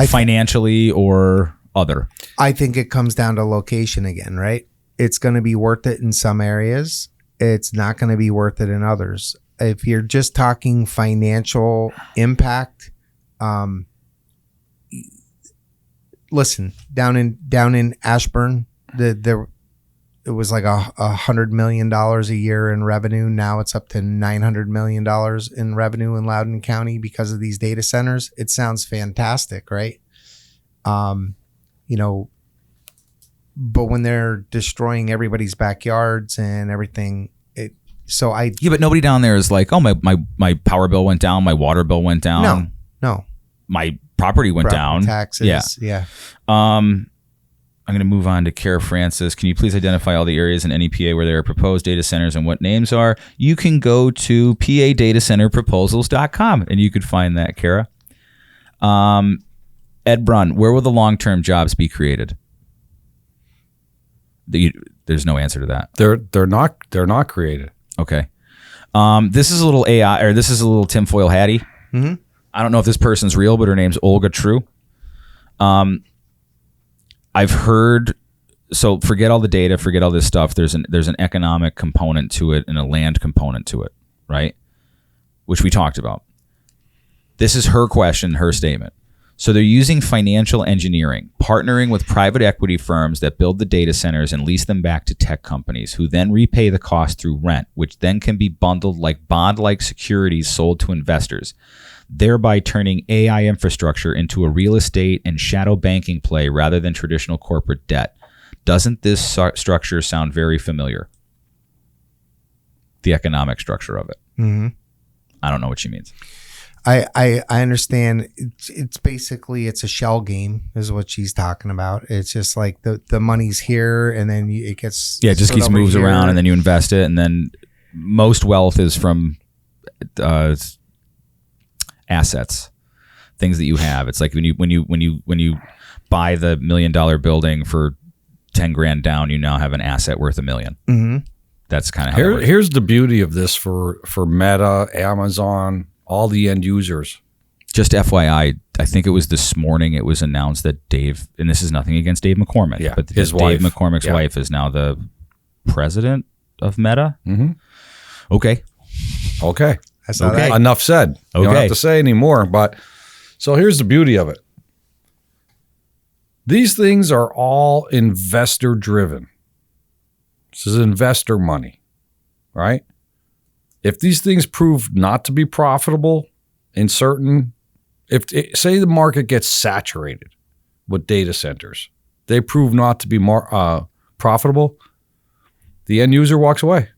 Speaker 2: Financially or other?
Speaker 1: I think it comes down to location again, right? It's going to be worth it in some areas. It's not going to be worth it in others. If you're just talking financial impact, listen, down in Ashburn, it was like $100 million a year in revenue. Now it's up to $900 million in revenue in Loudoun County because of these data centers. It sounds fantastic, right? But when they're destroying everybody's backyards and everything, but
Speaker 2: nobody down there is like, oh, my power bill went down, my water bill went down.
Speaker 1: No.
Speaker 2: My property went down.
Speaker 1: Taxes. Yeah.
Speaker 2: I'm going to move on to Kara Francis. Can you please identify all the areas in NEPA where there are proposed data centers and what names are? You can go to padatacenterproposals.com and you could find that, Kara. Ed Brunn, where will the long-term jobs be created? There's no answer to that.
Speaker 3: They're not created.
Speaker 2: Okay. This is a little AI, or this is a little tinfoil hattie.
Speaker 1: Mm-hmm.
Speaker 2: I don't know if this person's real, but her name's Olga True. I've heard, so forget all the data, forget all this stuff. There's an economic component to it and a land component to it, right? Which we talked about. This is her question, her statement. So they're using financial engineering, partnering with private equity firms that build the data centers and lease them back to tech companies who then repay the cost through rent, which then can be bundled like bond-like securities sold to investors, thereby turning AI infrastructure into a real estate and shadow banking play rather than traditional corporate debt. Doesn't this structure sound very familiar? The economic structure of it.
Speaker 1: Mm-hmm.
Speaker 2: I don't know what she means.
Speaker 1: I understand. It's basically, it's a shell game is what she's talking about. It's just like the money's here and then it gets...
Speaker 2: Yeah, it just keeps moves around and then you invest it, and then most wealth is from... assets, things that you have. It's like when you buy the $1 million building for 10 grand down, you now have an asset worth $1 million.
Speaker 1: Mm-hmm.
Speaker 2: That's kind of how
Speaker 3: here's the beauty of this for Meta, Amazon, all the end users.
Speaker 2: Just FYI, I think it was this morning it was announced that Dave, and this is nothing against Dave McCormick, but
Speaker 3: his wife.
Speaker 2: Dave McCormick's wife is now the president of Meta.
Speaker 3: Mm-hmm.
Speaker 2: Okay.
Speaker 3: That's
Speaker 1: okay.
Speaker 3: Enough said. You don't have to say anymore, but So here's the beauty of it. These things are all investor driven. This is investor money, right? If these things prove not to be profitable in certain, say the market gets saturated with data centers, they prove not to be more profitable, the end user walks away.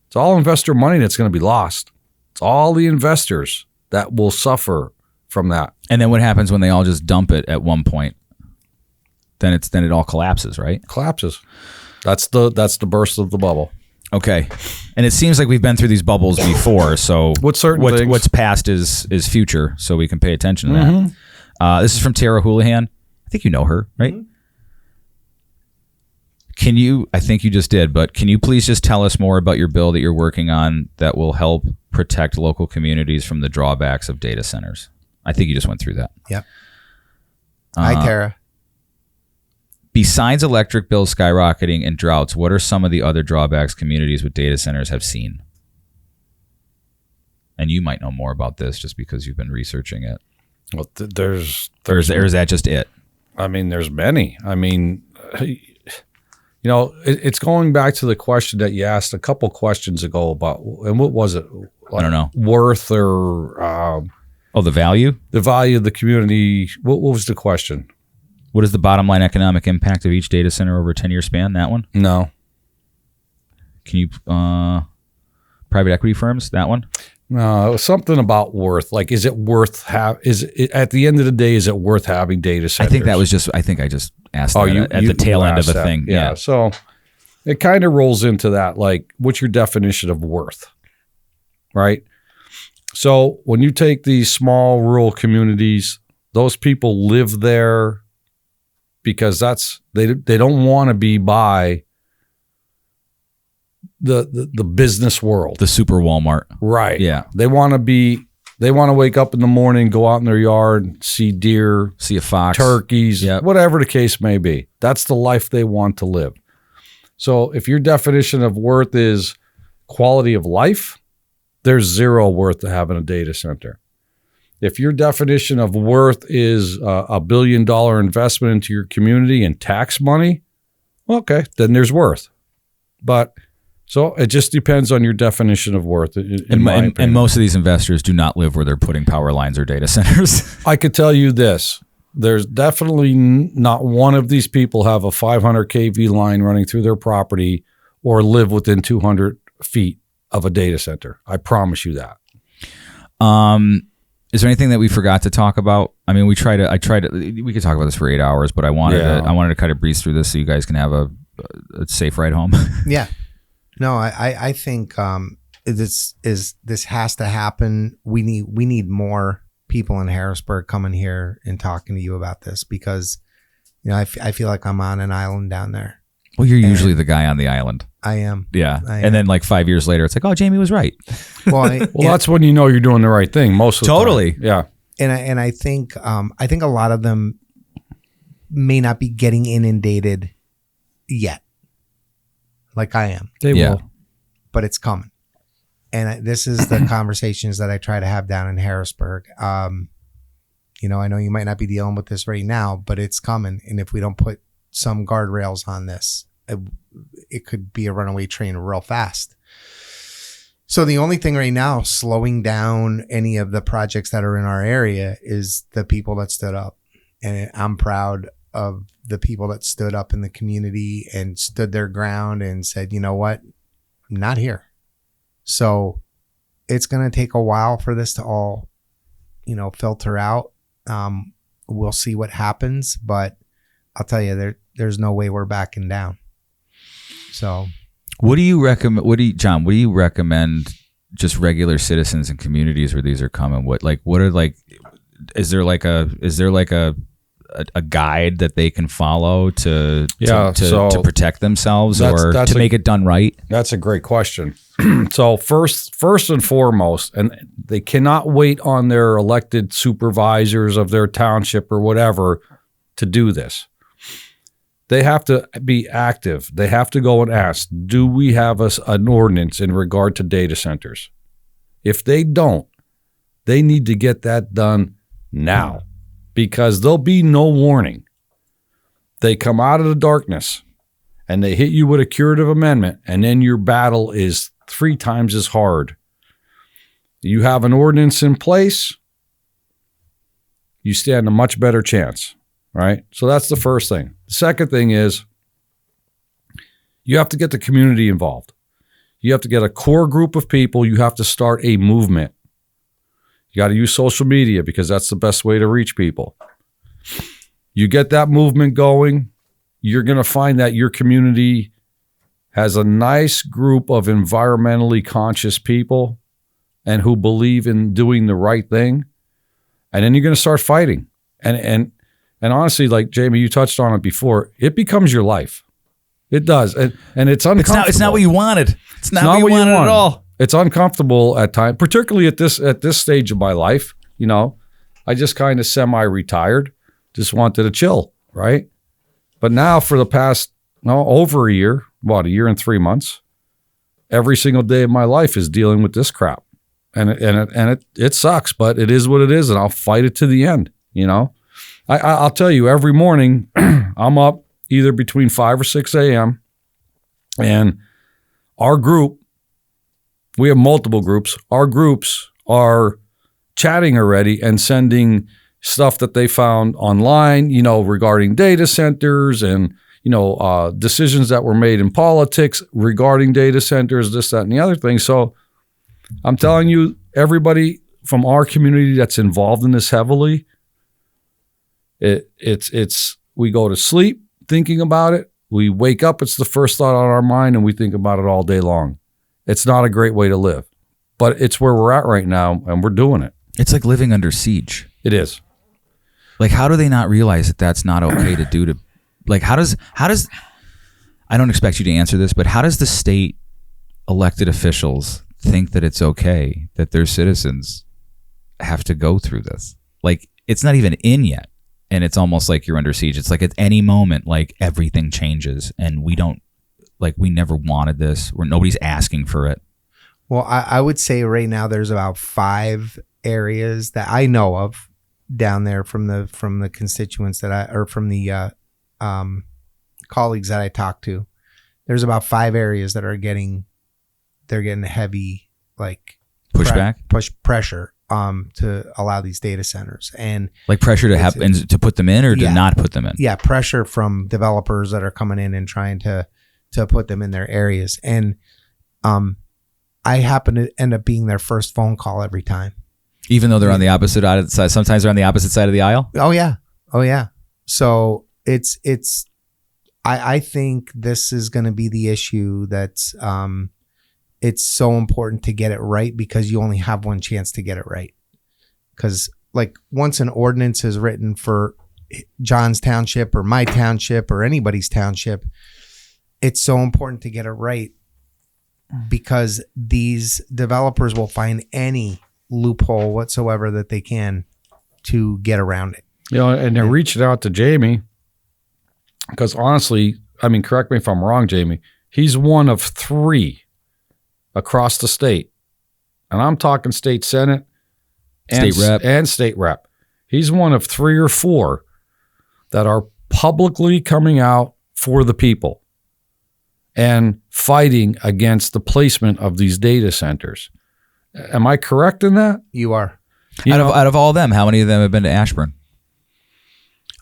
Speaker 3: It's all investor money that's going to be lost. It's all the investors that will suffer from that.
Speaker 2: And then what happens when they all just dump it at one point? Then it all collapses, right?
Speaker 3: Collapses. That's the burst of the bubble.
Speaker 2: Okay. And it seems like we've been through these bubbles before. So
Speaker 3: things.
Speaker 2: What's past is future, so we can pay attention to that. This is from Tara Houlihan. I think you know her, right? Mm-hmm. I think you just did, but can you please just tell us more about your bill that you're working on that will help protect local communities from the drawbacks of data centers? I think you just went through that.
Speaker 1: Yep. Hi, Tara.
Speaker 2: Besides electric bills skyrocketing and droughts, what are some of the other drawbacks communities with data centers have seen? And you might know more about this just because you've been researching it.
Speaker 3: Well, there's
Speaker 2: or is that just it?
Speaker 3: I mean, there's many. I mean, it's going back to the question that you asked a couple questions ago about, and what was it?
Speaker 2: I don't know.
Speaker 3: Worth or
Speaker 2: the value?
Speaker 3: The value of the community. What was the question?
Speaker 2: What is the bottom line economic impact of each data center over a 10-year span? That one?
Speaker 3: No.
Speaker 2: Can you private equity firms? That one?
Speaker 3: No, it was something about worth. Like, is it worth at the end of the day, is it worth having data centers?
Speaker 2: I think I just asked that at the tail end of a thing. Yeah.
Speaker 3: So it kind of rolls into that. Like, what's your definition of worth? Right. So when you take these small rural communities, those people live there because they don't want to be by the business world,
Speaker 2: the super Walmart,
Speaker 3: right?
Speaker 2: Yeah,
Speaker 3: they want to wake up in the morning, go out in their yard, see deer,
Speaker 2: see a fox,
Speaker 3: turkeys, whatever the case may be. That's the life they want to live. So if your definition of worth is quality of life, there's zero worth to having a data center. If your definition of worth is $1 billion investment into your community and tax money, okay, then there's worth. But so it just depends on your definition of worth.
Speaker 2: And most of these investors do not live where they're putting power lines or data centers.
Speaker 3: I could tell you this. There's definitely not one of these people have a 500 kV line running through their property or live within 200 feet of a data center. I promise you that.
Speaker 2: Is there anything that we forgot to talk about? I mean, we could talk about this for 8 hours, but I wanted to kind of breeze through this so you guys can have a safe ride home.
Speaker 1: Yeah. No, I think this has to happen. We need more people in Harrisburg coming here and talking to you about this because, I feel like I'm on an island down there.
Speaker 2: Well, you're usually the guy on the island.
Speaker 1: I am.
Speaker 2: Yeah. And then like 5 years later, it's like, oh, Jamie was right.
Speaker 3: Well, that's when you know you're doing the right thing most of the time. Yeah.
Speaker 1: And I think a lot of them may not be getting inundated yet. Like I am.
Speaker 3: They will.
Speaker 1: But it's coming. And this is the conversations that I try to have down in Harrisburg. I know you might not be dealing with this right now, but it's coming. And if we don't put some guardrails on this, it could be a runaway train real fast. So the only thing right now slowing down any of the projects that are in our area is the people that stood up. And I'm proud of the people that stood up in the community and stood their ground and said, you know what, I'm not here. So it's going to take a while for this to all, filter out. We'll see what happens, but I'll tell you, there's no way we're backing down. So
Speaker 2: what do you recommend? John, what do you recommend just regular citizens and communities where these are coming? Is there like a guide that they can follow to protect themselves or to make it done right?
Speaker 3: That's a great question. So first and foremost, and they cannot wait on their elected supervisors of their township or whatever to do this. They have to be active. They have to go and ask, do we have an ordinance in regard to data centers? If they don't, they need to get that done now, because there'll be no warning. They come out of the darkness and they hit you with a curative amendment, and then your battle is 3 times as hard. You have an ordinance in place, you stand a much better chance, right? So that's the first thing. The second thing is you have to get the community involved. You have to get a core group of people. You have to start a movement. You got to use social media because that's the best way to reach people. You get that movement going, you're going to find that your community has a nice group of environmentally conscious people and who believe in doing the right thing. And then you're going to start fighting. And honestly, like Jamie, you touched on it before, it becomes your life. It does. And it's uncomfortable.
Speaker 2: It's not what you wanted. It's not what you wanted at all.
Speaker 3: It's uncomfortable at times, particularly at this stage of my life. You know, I just kind of semi-retired, just wanted to chill, right? But now for the past, over a year, about a year and 3 months, every single day of my life is dealing with this crap. And it sucks, but it is what it is, and I'll fight it to the end, you know? I'll tell you, every morning I'm up either between 5 or 6 a.m. and our group, we have multiple groups. Our groups are chatting already and sending stuff that they found online, you know, regarding data centers and, you know, decisions that were made in politics regarding data centers, this, that, and the other thing. So I'm telling you, everybody from our community that's involved in this heavily, it's we go to sleep thinking about it. We wake up, it's the first thought on our mind, and we think about it all day long. It's not a great way to live, but it's where we're at right now, and we're doing it.
Speaker 2: It's like living under siege.
Speaker 3: It is.
Speaker 2: Like, how do they not realize that that's not okay to do to, like, how does, I don't expect you to answer this, but how does the state elected officials think that it's okay that their citizens have to go through this? Like, it's not even in yet. And it's almost like you're under siege. It's like at any moment, like everything changes and we never wanted this, or nobody's asking for it.
Speaker 1: Well, I would say right now there's about 5 areas that I know of down there from the constituents from the colleagues that I talk to. There's about 5 areas that are getting heavy, like
Speaker 2: pushback,
Speaker 1: pressure to allow these data centers, and
Speaker 2: like pressure to happen to put them in or to not put them in.
Speaker 1: Yeah, pressure from developers that are coming in and trying to put them in their areas. And I happen to end up being their first phone call every time.
Speaker 2: Even though they're on the opposite side, sometimes they're on the opposite side of the aisle.
Speaker 1: Oh yeah. So I think this is going to be the issue that's it's so important to get it right, because you only have one chance to get it right. Because like once an ordinance is written for John's township or my township or anybody's township, it's so important to get it right, because these developers will find any loophole whatsoever that they can to get around it.
Speaker 3: You know, and they're reaching out to Jamie because honestly, I mean, correct me if I'm wrong, Jamie, he's one of 3 across the state. And I'm talking state senate and state rep. He's one of 3 or 4 that are publicly coming out for the people and fighting against the placement of these data centers. Am I correct in that?
Speaker 1: You are.
Speaker 2: Out of all of them, how many of them have been to Ashburn?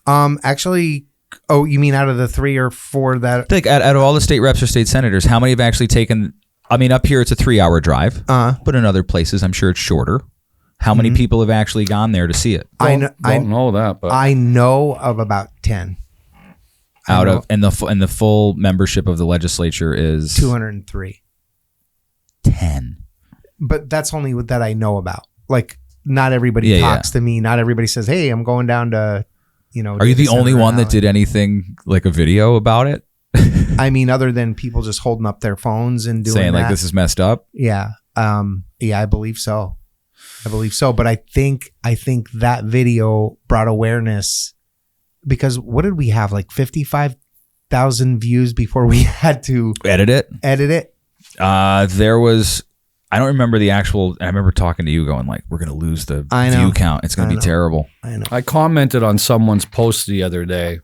Speaker 1: Actually, you mean out of the 3 or 4 that...
Speaker 2: Like out of all the state reps or state senators, how many have actually taken... I mean, up here it's a 3-hour drive, but in other places I'm sure it's shorter. How many people have actually gone there to see it?
Speaker 3: I don't know that, but
Speaker 1: I know of about 10.
Speaker 2: And the full membership of the legislature is
Speaker 1: 203.
Speaker 2: 10.
Speaker 1: But that's only what that I know about. Like, not everybody talks to me. Not everybody says, "Hey, I'm going down to, you know."
Speaker 2: Are you the only one that did anything like a video about it?
Speaker 1: I mean, other than people just holding up their phones and doing
Speaker 2: saying
Speaker 1: that.
Speaker 2: Like this is messed up.
Speaker 1: Yeah. I believe so. But I think that video brought awareness, because what did we have? Like 55,000 views before we had to
Speaker 2: edit it.
Speaker 1: There
Speaker 2: was, I don't remember the actual. I remember talking to you, going like, "We're going to lose the
Speaker 1: I know.
Speaker 2: view count. It's going to be terrible."
Speaker 1: I know.
Speaker 3: I commented on someone's post the other day,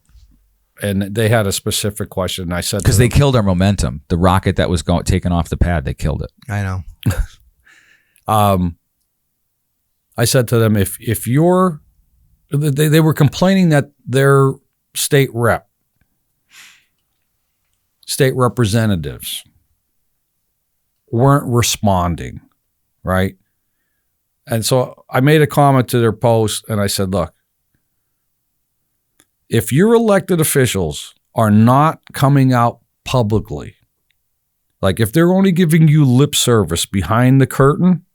Speaker 3: and they had a specific question. And I said,
Speaker 2: Because they killed our momentum. The rocket that was taken off the pad, they killed it.
Speaker 1: I know.
Speaker 3: I said to them, if you're, they were complaining that their state representatives weren't responding, right? And so I made a comment to their post, and I said, look, if your elected officials are not coming out publicly, like if they're only giving you lip service behind the curtain,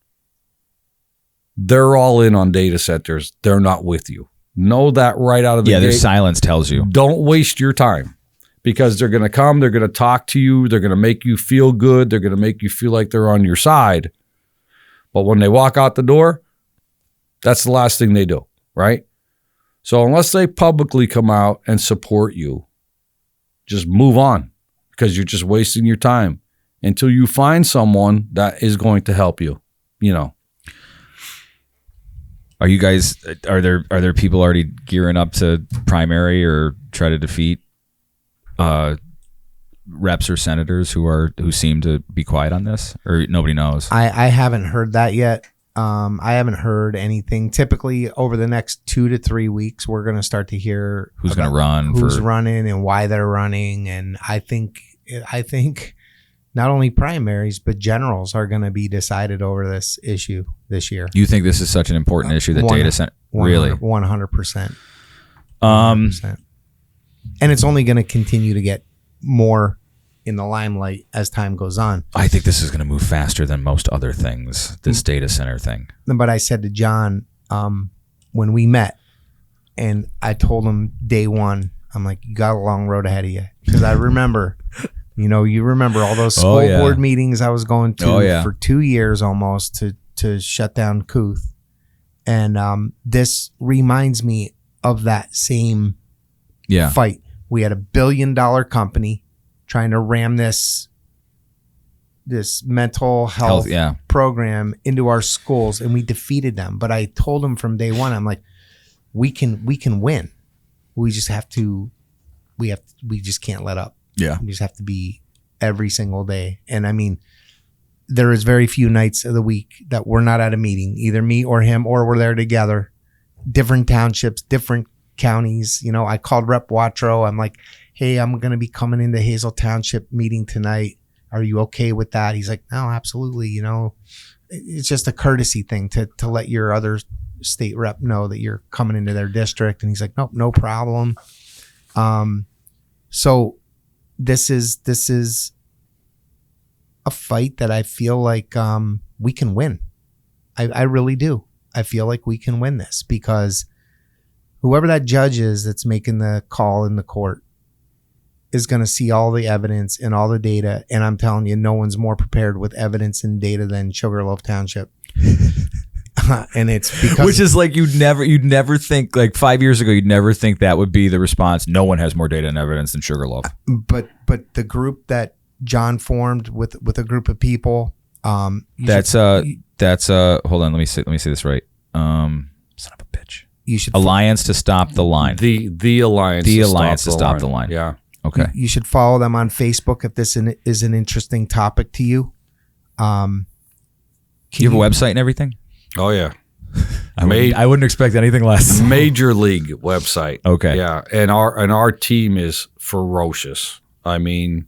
Speaker 3: they're all in on data centers. They're not with you. Know that right out of the gate.
Speaker 2: Yeah, their silence tells you.
Speaker 3: Don't waste your time, because they're going to come, they're going to talk to you, they're going to make you feel good, they're going to make you feel like they're on your side. But when they walk out the door, that's the last thing they do, right? So unless they publicly come out and support you, just move on, because you're just wasting your time until you find someone that is going to help you, you know.
Speaker 2: Are you guys? Are there people already gearing up to primary or try to defeat reps or senators who seem to be quiet on this, or nobody knows?
Speaker 1: I haven't heard that yet. I haven't heard anything. Typically, over the next 2 to 3 weeks, we're going to start to hear
Speaker 2: Who's going to run,
Speaker 1: who's running, and why they're running. And I think not only primaries but generals are going to be decided over this issue this year.
Speaker 2: You think this is such an important issue that data center? Really,
Speaker 1: 100%. And it's only going to continue to get more in the limelight as time goes on.
Speaker 2: I think this is going to move faster than most other things, this data center thing.
Speaker 1: But I said to John, when we met, and I told him day one, I'm like, you got a long road ahead of you. Because I remember, you remember all those school board meetings I was going to for 2 years almost to shut down Couth. And this reminds me of that same fight. We had $1 billion company trying to ram this mental health program into our schools, and we defeated them. But I told them from day one, I'm like, we can win. We just have to. We just can't let up.
Speaker 2: Yeah,
Speaker 1: we just have to be every single day. And I mean, there is very few nights of the week that we're not at a meeting, either me or him, or we're there together. Different townships, different counties. I called Rep Watro. I'm like, hey, I'm going to be coming into Hazel Township meeting tonight. Are you okay with that? He's like, no, absolutely. It's just a courtesy thing to let your other state rep know that you're coming into their district. And he's like, nope, no problem. So this is a fight that I feel like we can win. I really do. I feel like we can win this, because whoever that judge is that's making the call in the court is going to see all the evidence and all the data. And I'm telling you, no one's more prepared with evidence and data than Sugarloaf Township. And it's because,
Speaker 2: which is like, you'd never think, like 5 years ago, you'd never think that would be the response. No one has more data and evidence than Sugarloaf.
Speaker 1: But the group that John formed with a group of people, hold on. Let me say this right. Son of a bitch. You should
Speaker 2: Alliance to Stop the Line.
Speaker 3: The Alliance.
Speaker 2: The Alliance to Stop the Line.
Speaker 3: Yeah.
Speaker 2: Okay.
Speaker 1: You should follow them on Facebook if this is an interesting topic to you.
Speaker 2: You have a website and everything?
Speaker 3: Oh yeah.
Speaker 2: I wouldn't expect anything less.
Speaker 3: Major League website.
Speaker 2: Okay.
Speaker 3: Yeah, and our team is ferocious. I mean,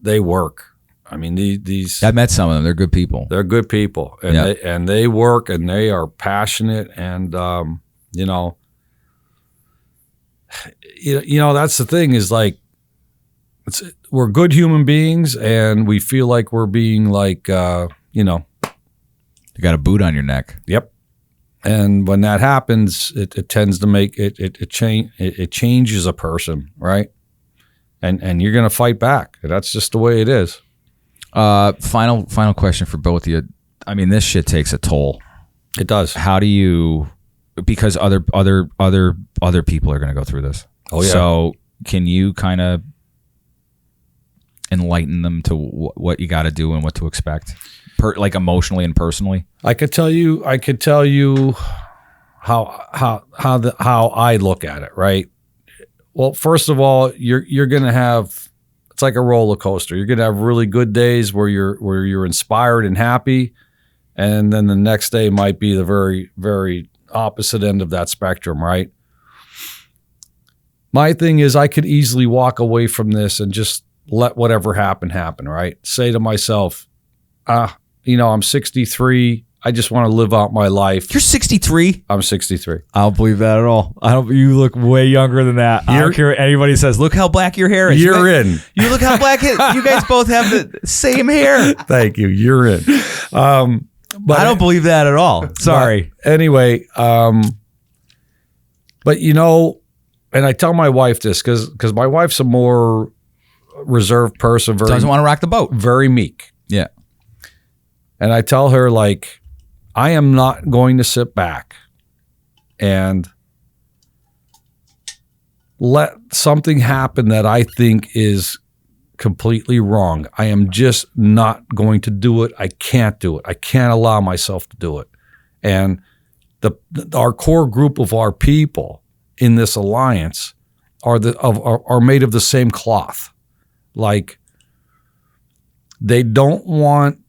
Speaker 3: they work. I mean, these.
Speaker 2: I've met some of them. They're good people.
Speaker 3: They're good people, and they work, and they are passionate, and that's the thing, is like, we're good human beings, and we feel like we're being like,
Speaker 2: You got a boot on your neck.
Speaker 3: Yep. And when that happens, it tends to make it changes a person, right? And you're going to fight back. That's just the way it is.
Speaker 2: Final question for both of you. I mean, this shit takes a toll.
Speaker 3: It does.
Speaker 2: How do you? Because other people are going to go through this.
Speaker 3: Oh yeah.
Speaker 2: So can you kind of enlighten them to what you got to do and what to expect, like emotionally and personally?
Speaker 3: I could tell you how I look at it, right? Well, first of all, you're going to have, it's like a roller coaster. You're going to have really good days where you're inspired and happy, and then the next day might be the very, very opposite end of that spectrum, right? My thing is, I could easily walk away from this and just let whatever happen, right? Say to myself, I'm 63. I just want to live out my life.
Speaker 2: You're 63?
Speaker 3: I'm 63.
Speaker 2: I don't believe that at all. You look way younger than that. I don't care what anybody says. Look how black your hair is.
Speaker 3: You
Speaker 2: look how black it is. You guys both have the same hair.
Speaker 3: Thank you. You're in.
Speaker 2: But I don't believe that at all. Sorry.
Speaker 3: Anyway, but and I tell my wife this because my wife's a more reserved person.
Speaker 2: Doesn't want to rock the boat.
Speaker 3: Very meek.
Speaker 2: Yeah.
Speaker 3: And I tell her, like, I am not going to sit back and let something happen that I think is completely wrong. I am just not going to do it. I can't do it. I can't allow myself to do it. And our core group of our people in this alliance are made of the same cloth. Like, they don't want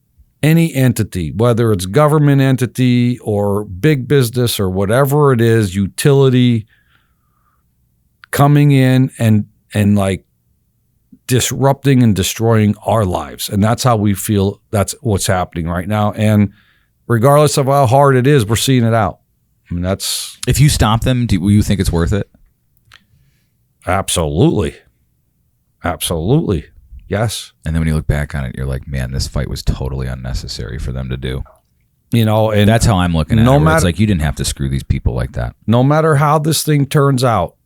Speaker 3: any entity, whether it's government entity or big business or whatever it is, utility, coming in and like disrupting and destroying our lives. And that's how we feel that's what's happening right now. And regardless of how hard it is, we're seeing it out. I mean, that's...
Speaker 2: If you stop them, will you think it's worth it?
Speaker 3: Absolutely. Absolutely. Yes.
Speaker 2: And then when you look back on it, you're like, man, this fight was totally unnecessary for them to do.
Speaker 3: And
Speaker 2: that's how I'm looking at it. It's like, you didn't have to screw these people like that.
Speaker 3: No matter how this thing turns out,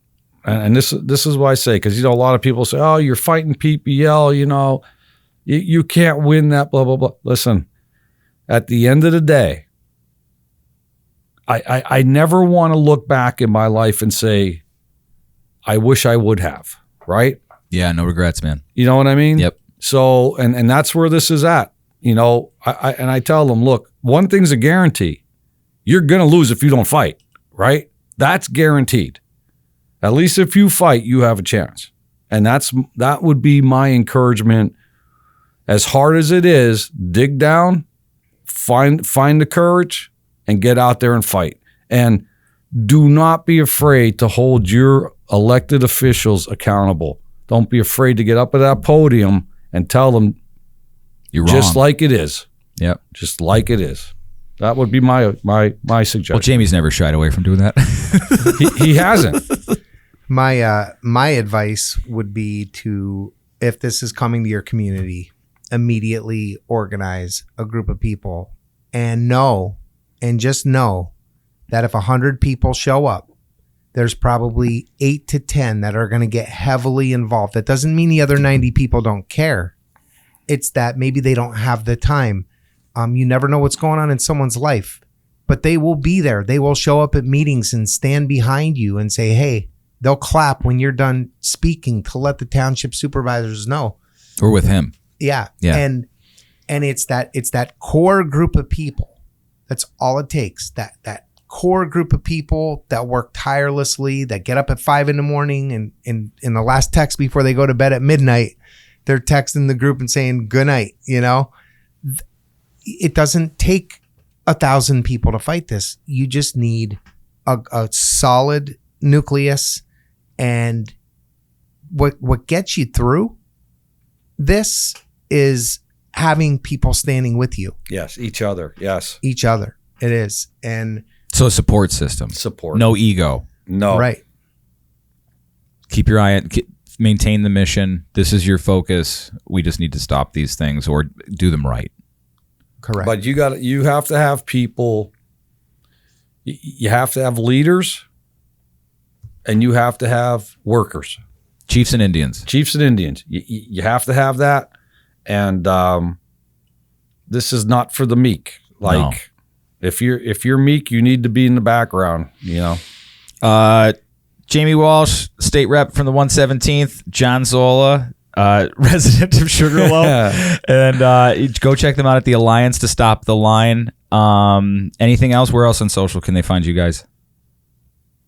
Speaker 3: and this is what I say, because, a lot of people say, oh, you're fighting PPL, you can't win that, blah, blah, blah. Listen, at the end of the day, I never want to look back in my life and say, I wish I would have, right?
Speaker 2: Yeah, no regrets, man.
Speaker 3: You know what I mean?
Speaker 2: Yep.
Speaker 3: So, and that's where this is at. I tell them, look, one thing's a guarantee. You're going to lose if you don't fight, right? That's guaranteed. At least if you fight, you have a chance. And that would be my encouragement. As hard as it is, dig down, find the courage, and get out there and fight. And do not be afraid to hold your elected officials accountable. Don't be afraid to get up at that podium and tell them
Speaker 2: you're
Speaker 3: just
Speaker 2: wrong.
Speaker 3: like it is.
Speaker 2: Yep.
Speaker 3: Just like it is. That would be my suggestion.
Speaker 2: Well, Jamie's never shied away from doing that.
Speaker 3: he hasn't.
Speaker 1: My advice would be to, if this is coming to your community, immediately organize a group of people and just know that if 100 people show up, there's probably 8 to 10 that are going to get heavily involved. That doesn't mean the other 90 people don't care. It's that maybe they don't have the time. You never know what's going on in someone's life, but they will be there. They will show up at meetings and stand behind you and say, hey, they'll clap when you're done speaking to let the township supervisors know.
Speaker 2: Or with him.
Speaker 1: Yeah.
Speaker 2: Yeah.
Speaker 1: And it's that core group of people. That's all it takes. That core group of people that work tirelessly, that get up at 5 a.m. and in the last text before they go to bed at midnight, they're texting the group and saying good night. It doesn't take 1,000 people to fight this. You just need a solid nucleus, and what gets you through this is having people standing with you.
Speaker 3: Yes, each other. Yes,
Speaker 1: each other. It is. And
Speaker 2: so a support system.
Speaker 3: Support.
Speaker 2: No ego.
Speaker 3: No.
Speaker 1: Right.
Speaker 2: Keep your eye on, maintain the mission. This is your focus. We just need to stop these things or do them right.
Speaker 1: Correct.
Speaker 3: But you have to have people, you have to have leaders, and you have to have workers.
Speaker 2: Chiefs and Indians.
Speaker 3: You have to have that. And this is not for the meek. Like,
Speaker 2: no.
Speaker 3: If you're meek, you need to be in the background,
Speaker 2: Jamie Walsh, state rep from the 117th. John Zola, resident of Sugarloaf. And go check them out at the Alliance to Stop the Line. Anything else? Where else on social can they find you guys?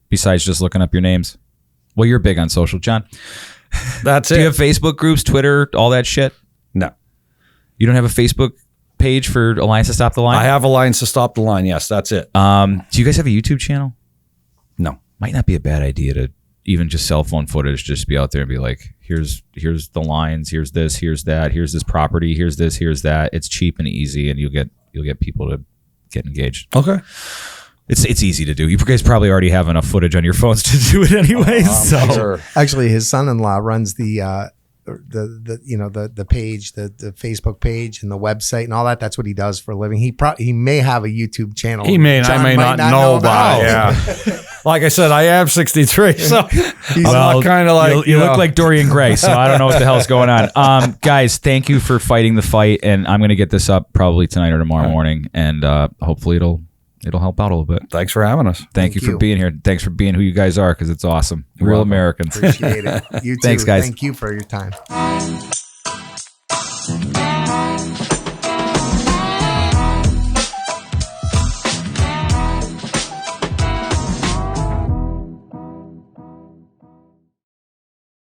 Speaker 2: Besides just looking up your names. Well, you're big on social, John.
Speaker 3: That's it.
Speaker 2: Do you have Facebook groups, Twitter, all that shit?
Speaker 3: No.
Speaker 2: You don't have a Facebook page for Alliance to Stop the Line?
Speaker 3: I have Alliance to Stop the Line. Yes, that's it.
Speaker 2: Do you guys have a YouTube channel?
Speaker 3: No.
Speaker 2: Might not be a bad idea to even just cell phone footage, just be out there and be like, here's the lines, here's this, here's that, here's this property, here's this, here's that. It's cheap and easy, and you'll get people to get engaged.
Speaker 3: Okay.
Speaker 2: It's easy to do. You guys probably already have enough footage on your phones to do it anyway.
Speaker 3: Sure.
Speaker 1: Actually, his son-in-law runs the page, the Facebook page and the website and all that. That's what he does for a living. He may have a YouTube channel.
Speaker 3: I may not know about. Yeah. Like I said, I am 63, so I'm kind of like
Speaker 2: you look like Dorian Gray, so I don't know what the hell's going on. Guys, thank you for fighting the fight, and I'm going to get this up probably tonight or tomorrow morning, and hopefully it'll help out a little bit.
Speaker 3: Thanks for having us.
Speaker 2: Thank you for being here. Thanks for being who you guys are, because it's awesome. Real Americans.
Speaker 1: Appreciate it. You too.
Speaker 2: Thanks, guys.
Speaker 1: Thank you for your time.